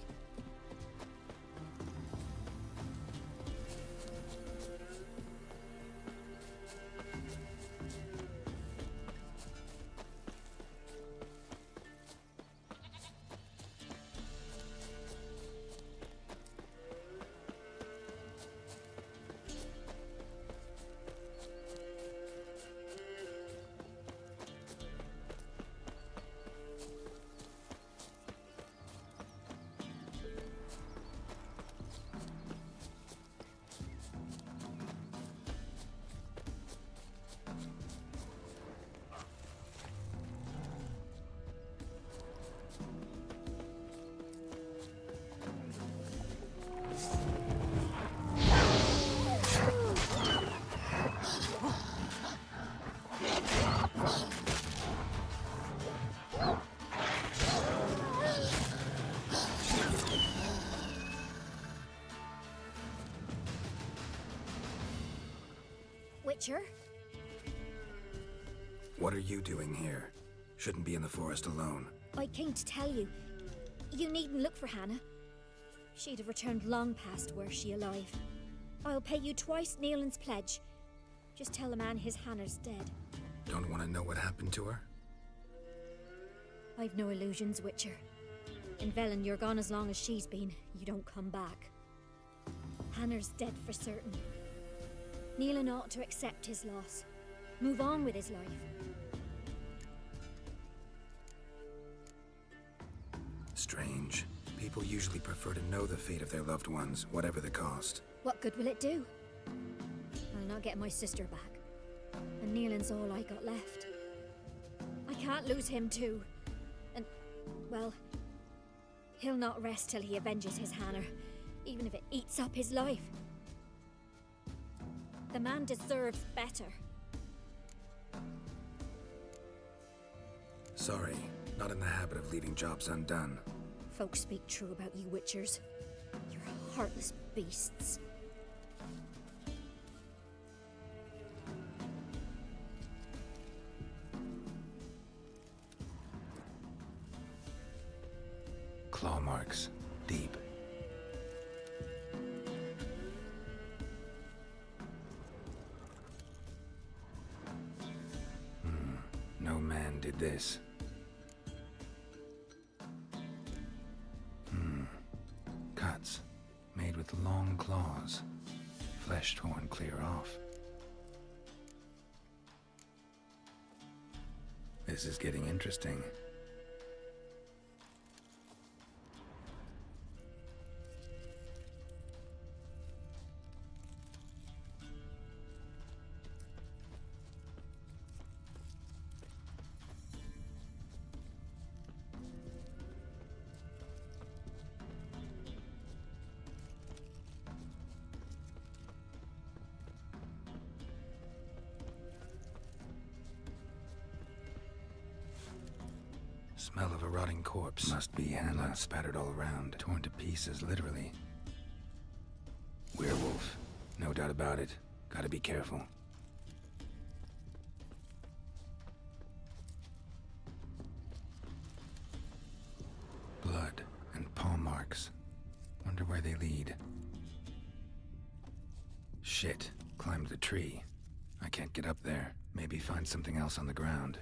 Witcher. What are you doing here? Shouldn't be in the forest alone. I came to tell you. You needn't look for Hannah. She'd have returned long past were she alive. I'll pay you twice Neelan's pledge. Just tell the man his Hannah's dead. Don't want to know what happened to her? I've no illusions, Witcher. In Velen, you're gone as long as she's been. You don't come back. Hannah's dead for certain. Neelan ought to accept his loss. Move on with his life. Strange. People usually prefer to know the fate of their loved ones, whatever the cost. What good will it do? I'll not get my sister back. And Neelan's all I got left. I can't lose him too. And, well, he'll not rest till he avenges his Hannah, even if it eats up his life. The man deserves better. Sorry, not in the habit of leaving jobs undone. Folks speak true about you Witchers. You're heartless beasts. Claw marks. Deep. No man did this. Cuts. Made with long claws. Flesh torn clear off. This is getting interesting. Smell of a rotting corpse. Must be Hannah. Spattered all around. Torn to pieces, literally. Werewolf. No doubt about it. Gotta be careful. Blood and paw marks. Wonder where they lead. Shit. Climbed the tree. I can't get up there. Maybe find something else on the ground.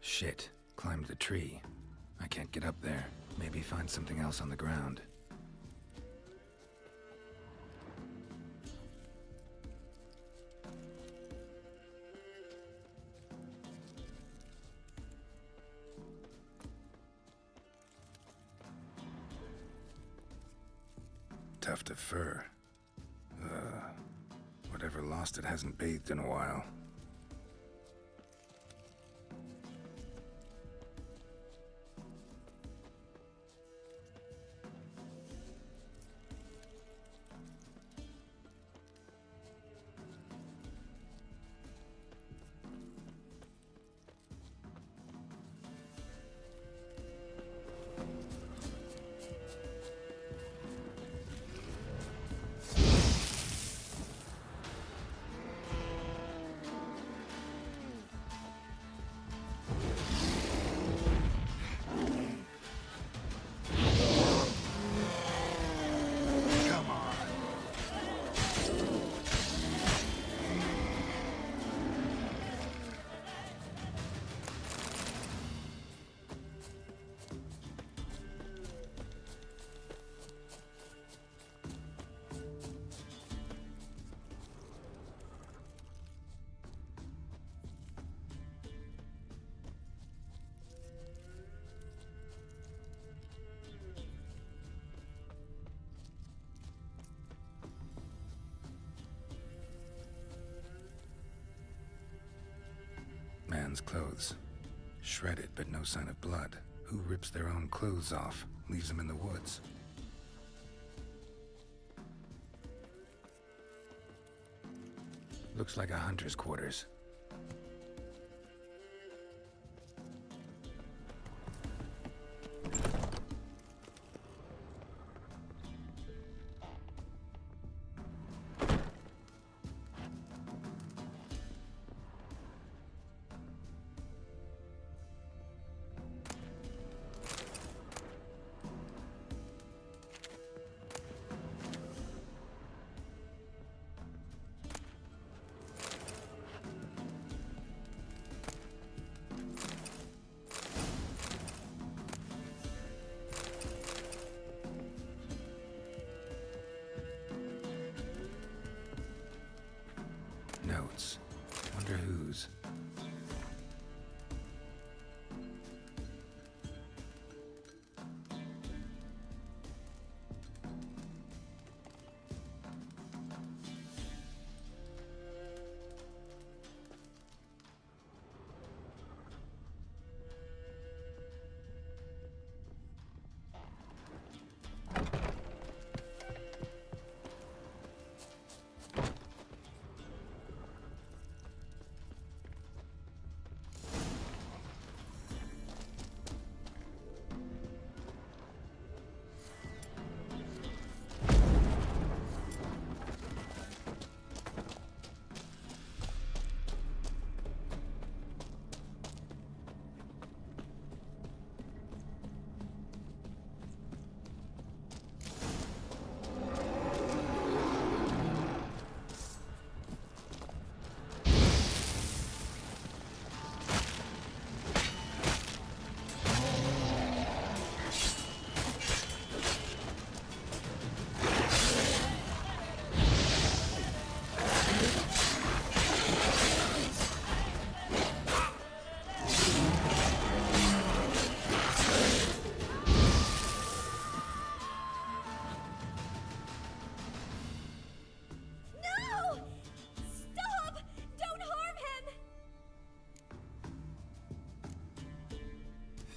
Shit. Climbed the tree. I can't get up there. Maybe find something else on the ground. Tuft of fur. Whatever lost it hasn't bathed in a while. man's clothes. Shredded, but no sign of blood. Who rips their own clothes off, leaves them in the woods? Looks like a hunter's quarters. Notes. Wonder whose.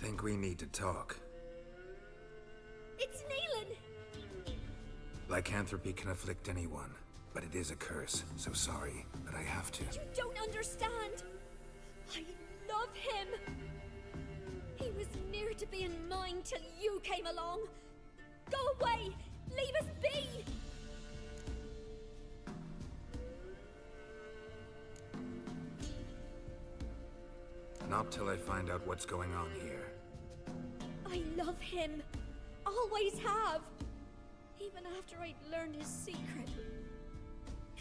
Think we need to talk. It's Neelan! Lycanthropy can afflict anyone, but it is a curse, so sorry, but I have to. You don't understand! I love him! He was near to being mine till you came along! Go away! Leave us be! Not till I find out what's going on here. I love him. Always have. Even after I'd learned his secret.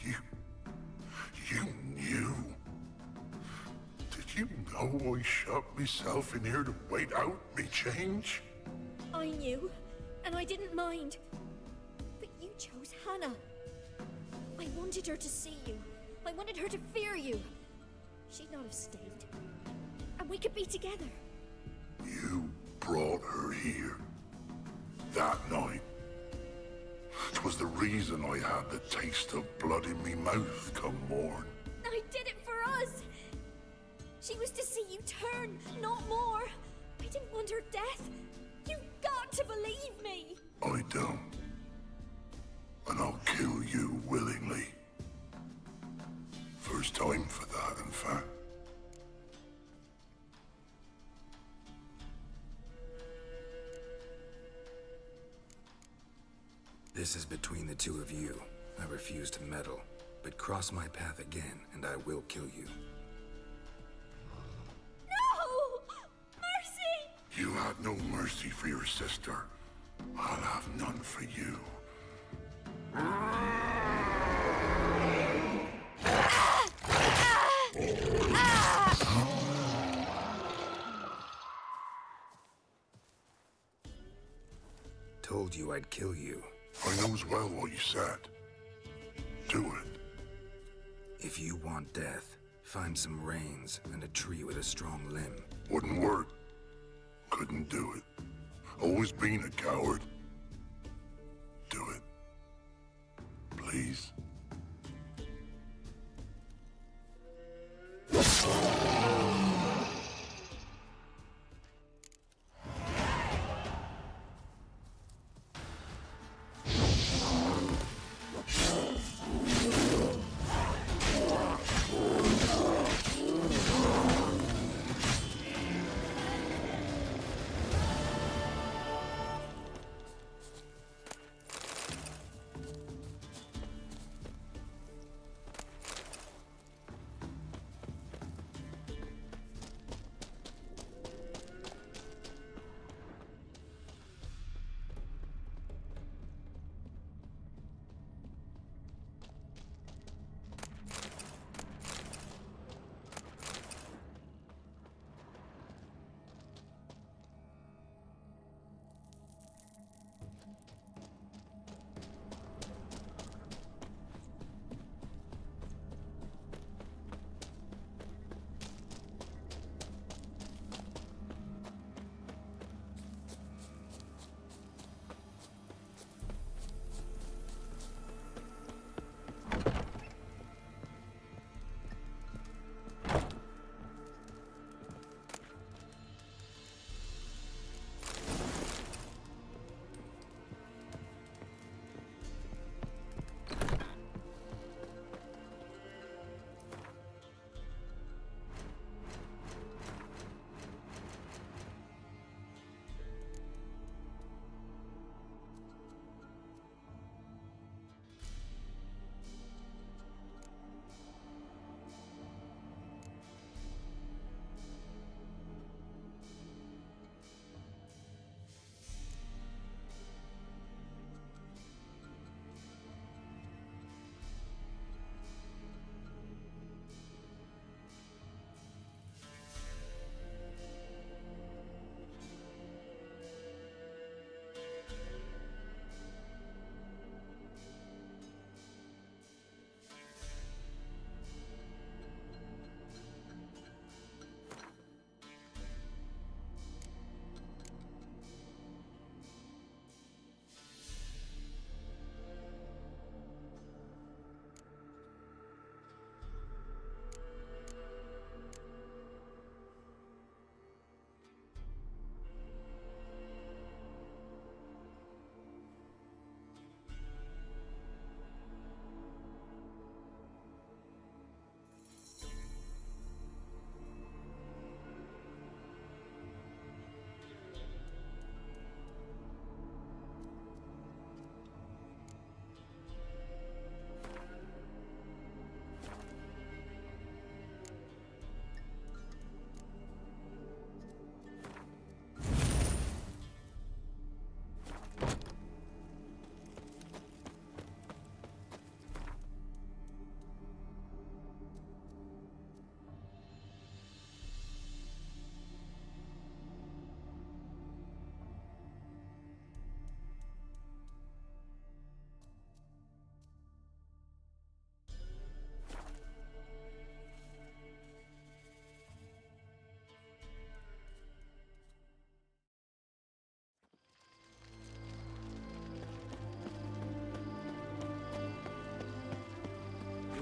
You knew? Did you know I shut myself in here to wait out me change? I knew, and I didn't mind. But you chose Hannah. I wanted her to see you. I wanted her to fear you. She'd not have stayed. And we could be together. You brought her here. That night. 'Twas the reason I had the taste of blood in me mouth come morn. I did it for us. She was to see you turn, not more. I didn't want her death. You've got to believe me. I don't. And I'll kill you willingly. First time for that, in fact. This is between the two of you. I refuse to meddle, but cross my path again, and I will kill you. No! Mercy! You had no mercy for your sister. I'll have none for you. Told you I'd kill you. I knows well what you said. Do it. If you want death, find some reins and a tree with a strong limb. Wouldn't work. Couldn't do it. Always been a coward. Do it. Please.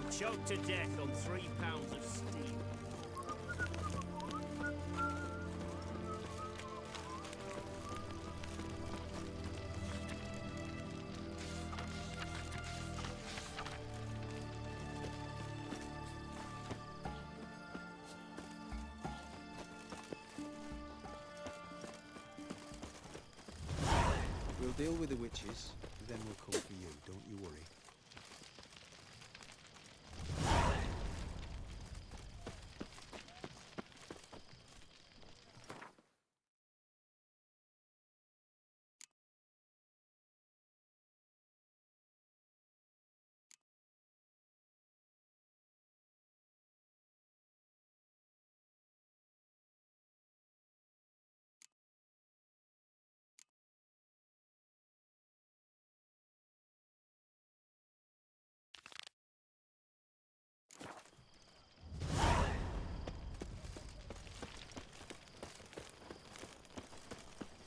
choked to death on 3 pounds of steel. We'll deal with the witches, then we'll come for you, don't you worry.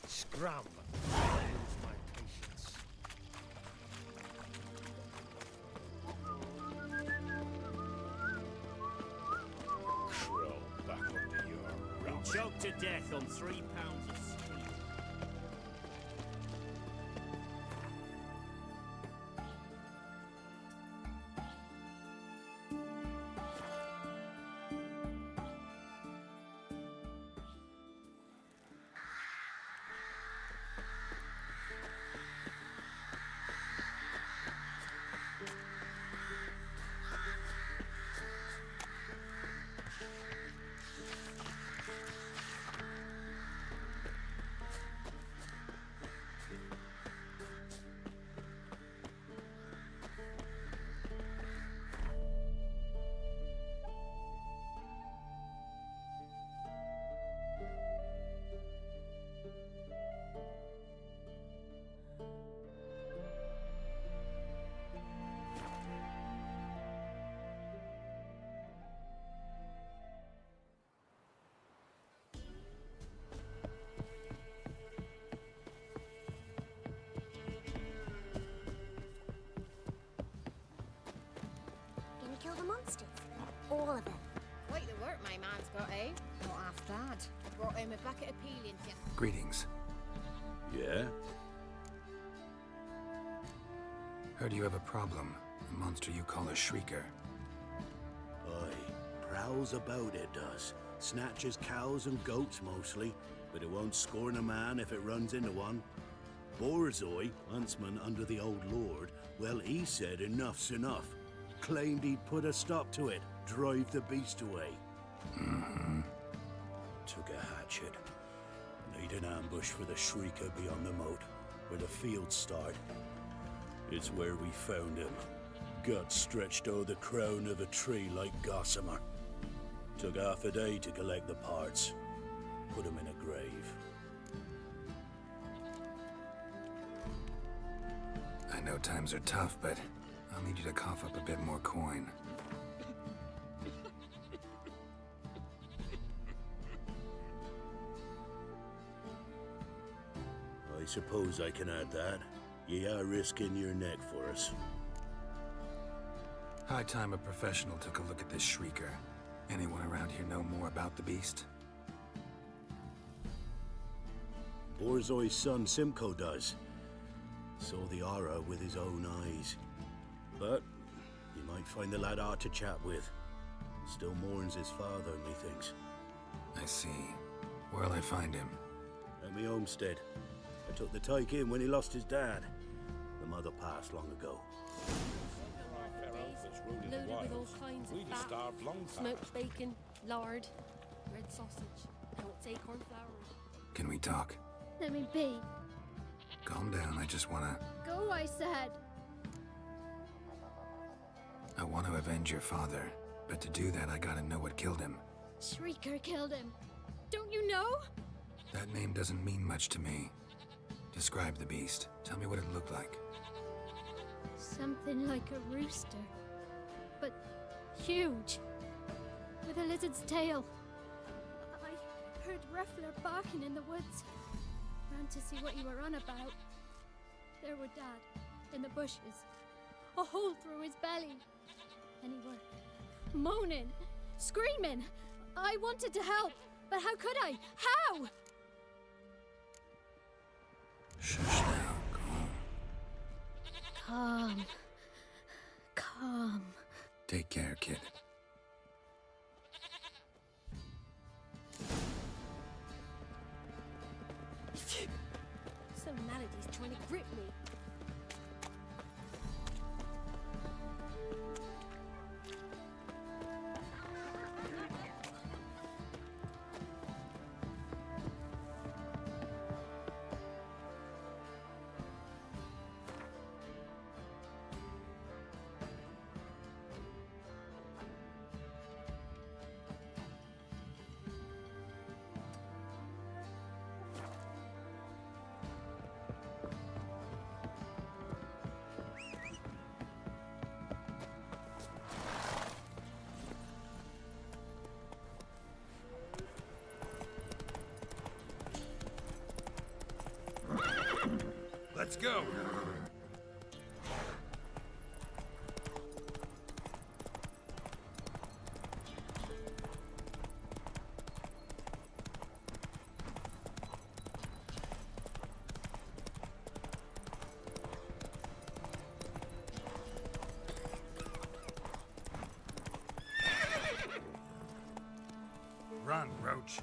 Scram! Lose my patience. Crawl back under your rock. Choked to death on 3 pounds of steel. Gonna kill the monsters? All of them. Quite the work my man's got, eh? Not half bad. I brought him a bucket of peeling. Greetings. Yeah? Heard you have a problem. A monster you call a shrieker. Aye, prowls about it does. Snatches cows and goats mostly, but it won't scorn a man if it runs into one. Borzoi, huntsman under the old lord, well, he said enough's enough. Claimed he'd put a stop to it, drive the beast away. Took a hatchet. Laid an ambush for the shrieker beyond the moat, where the fields start. It's where we found him. Gut stretched o'er the crown of a tree like gossamer. Took half a day to collect the parts. Put him in a grave. I know times are tough, but I'll need you to cough up a bit more coin. I suppose I can add that. Ye are risking your neck for us. High time a professional took a look at this shrieker. Anyone around here know more about the beast? Borzoi's son Simcoe does. Saw the aura with his own eyes. But you might find the lad hard to chat with. Still mourns his father, methinks. I see. Where'll I find him? At me homestead. I took the tyke in when he lost his dad. The mother passed long ago. Loaded with all kinds of fat, smoked bacon, lard, red sausage. Now it's acorn flour. Can we talk? Let me be. Calm down, I just wanna... Go, I said. I want to avenge your father, but to do that I gotta know what killed him. Shrieker killed him. Don't you know? That name doesn't mean much to me. Describe the beast. Tell me what it looked like. Something like a rooster. But huge. With a lizard's tail. I heard Ruffler barking in the woods. Ran to see what you were on about. There were Dad, in the bushes. A hole through his belly. anywhere. Moaning, screaming. I wanted to help, but how could I? How? Shush now, Calm. Calm. take care, kid. Some malady's trying to grip me. Let's go. Run, Roach.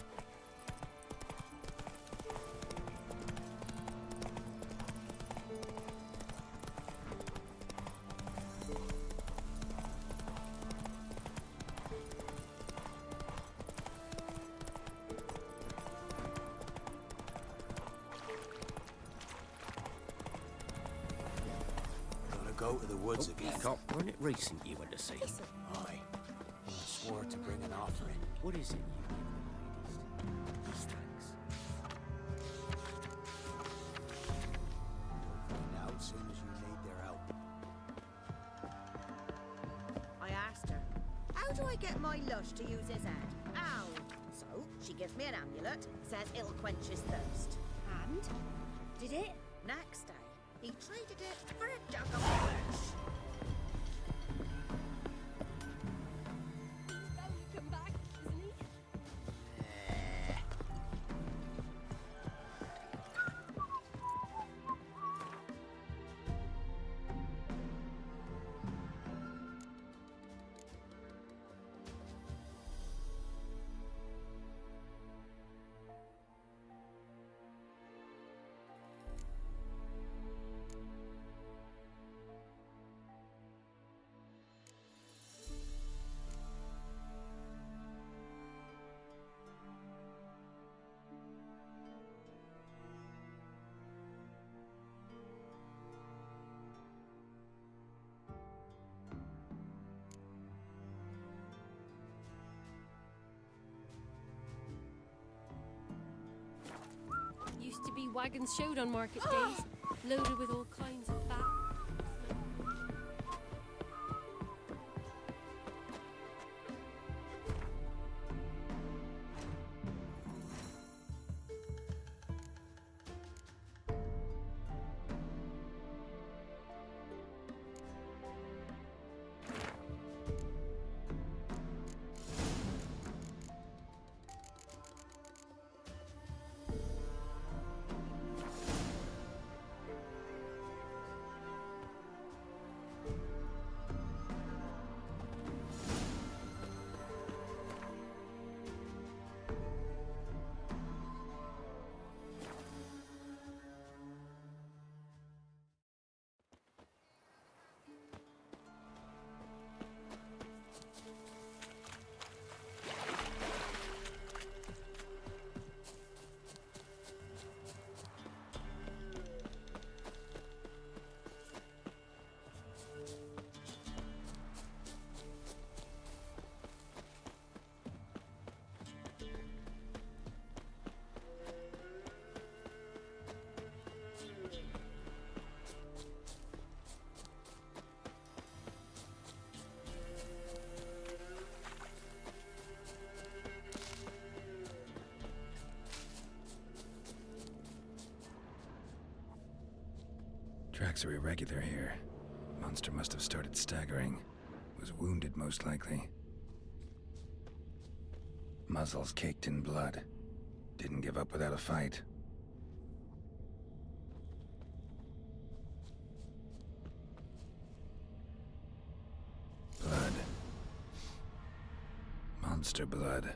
Go to the woods again. Cop. Weren't it recent you went to see him? Aye. I swore to bring an offering. What is it you give the ladies? These things. You'll find out soon as you need their help. I asked her, how do I get my lush to use his head? How? So, she gives me an amulet, says it'll quench his thirst. And? Did it? Next day, he traded it for a jug of flesh. He's bound to come back, isn't he? Used to be wagons showed on market days, loaded with all kinds of fat. Tracks are irregular here. Monster must have started staggering. Was wounded, most likely. Muzzles caked in blood. Didn't give up without a fight. Blood. Monster blood.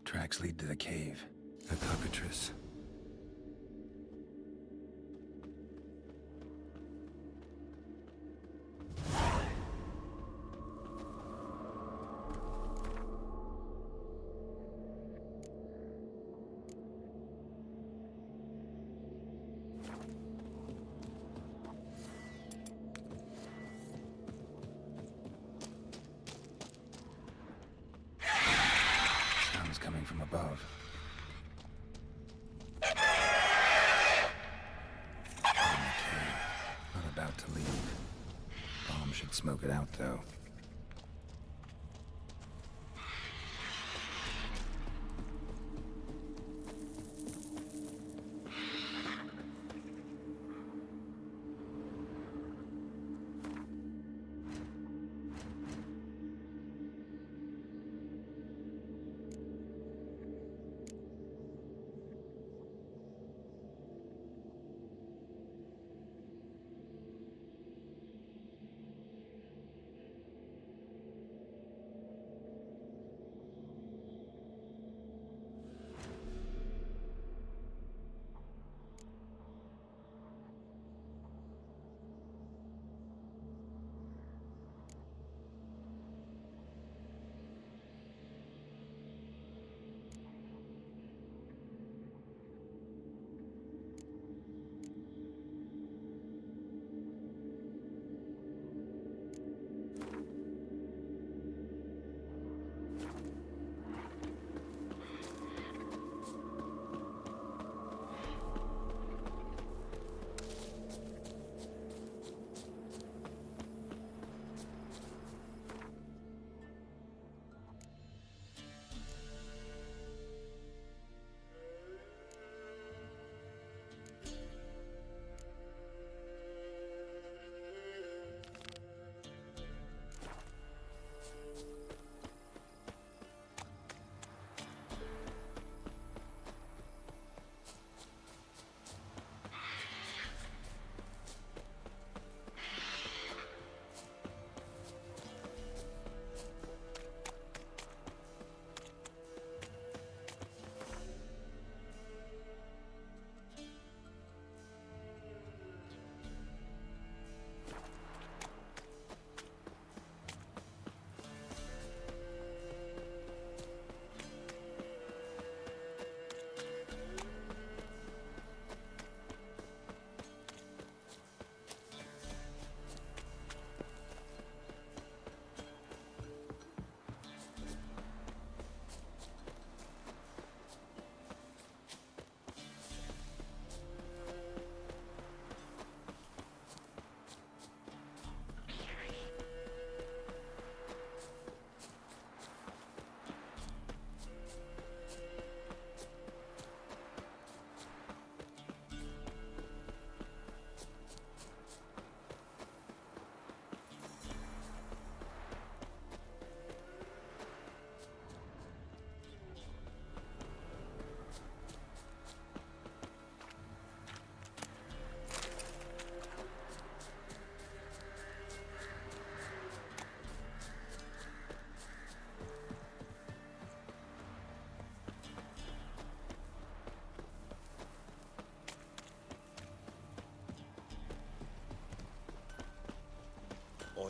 Tracks lead to the cave. A cockatrice. Sounds coming from above. In the cave. Not about to leave. Bomb should smoke it out, though.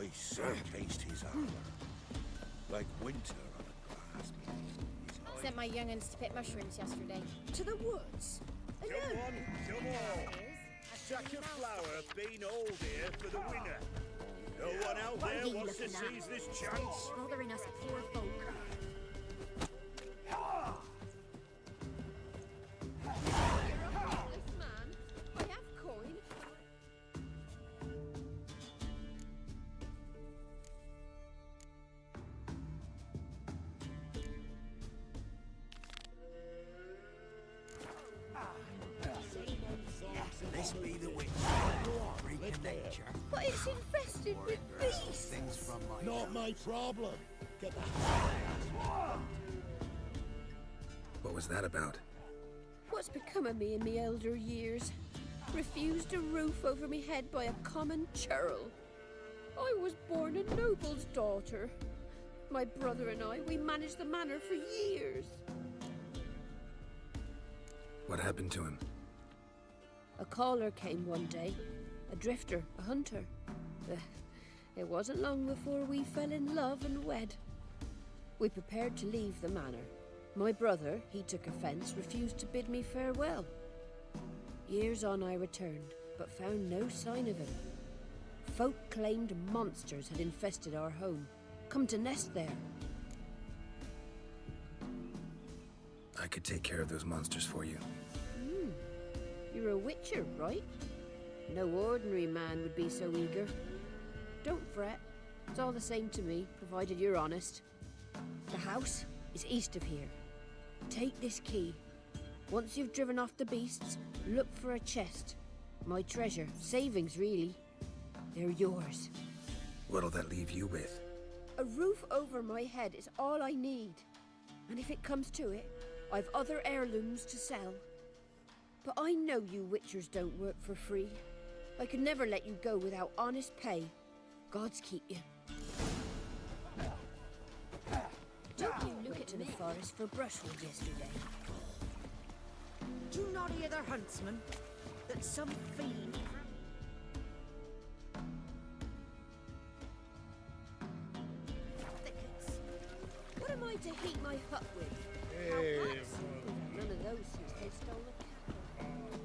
ice encased his armor, like winter on a grass meadow. Sent my young'uns to pick mushrooms yesterday. To the woods? Come on. Sack of flour been old here for the winter. No one out What are there you wants to looking at? seize this chance. Bothering us poor folk. I have coin. This be the witch. Freak nature. But it's infested with beasts. Things from my Not my problem. Get the What was that about? What's become of me in me elder years? Refused a roof over me head by a common churl. I was born a noble's daughter. My brother and I, we managed the manor for years. What happened to him? A caller came one day. A drifter, a hunter. It wasn't long before we fell in love and wed. We prepared to leave the manor. My brother, he took offence, refused to bid me farewell. Years on I returned, but found no sign of him. Folk claimed monsters had infested our home, come to nest there. I could take care of those monsters for you. You're a witcher, right? No ordinary man would be so eager. Don't fret. It's all the same to me, provided you're honest. The house is east of here. Take this key. Once you've driven off the beasts, look for a chest. My treasure. Savings, really. They're yours. What'll that leave you with? A roof over my head is all I need. And if it comes to it, I've other heirlooms to sell. But I know you witchers don't work for free. I could never let you go without honest pay. Gods keep you. Don't you look into the forest for brushwood yesterday? Do you not hear the huntsman? That some fiend... Thickets. What am I to heat my hut with? Hey, None of those since they stole the cattle.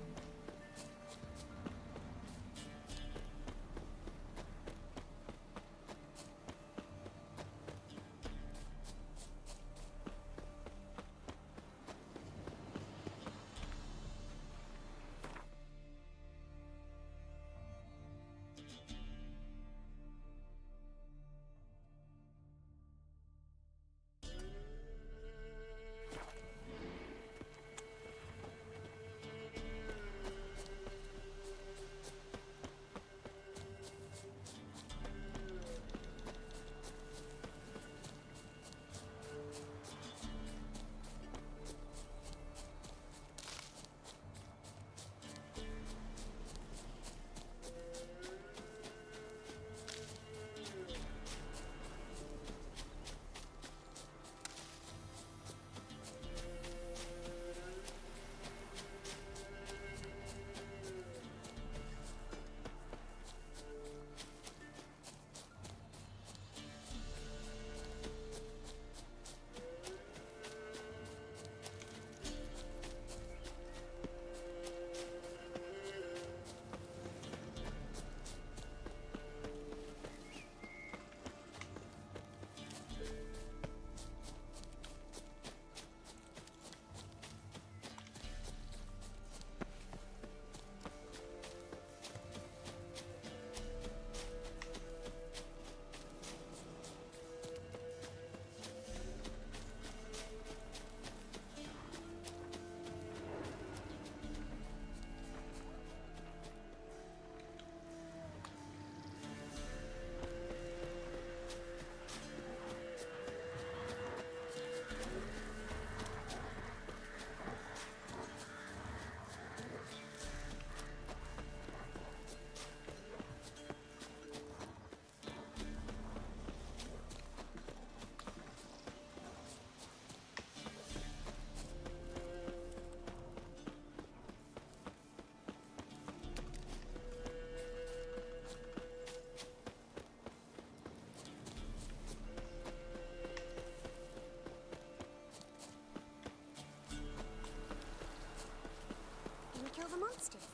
monsters.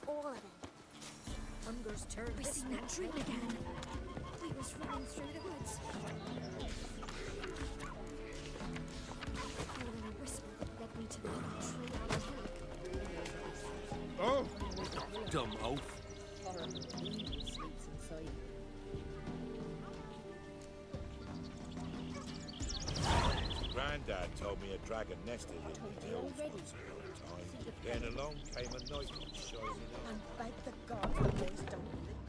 All of them. Hunger's turned. I seen that dream again. We was running through the woods. Hearing a whisper that led me to the tree on the hill. Oh! Dumb oaf. Horrible evil sleeps inside. Grandad told me a dragon nested in the hills once upon a time. Then along came a night shining up. And beg the gods the boys don't live.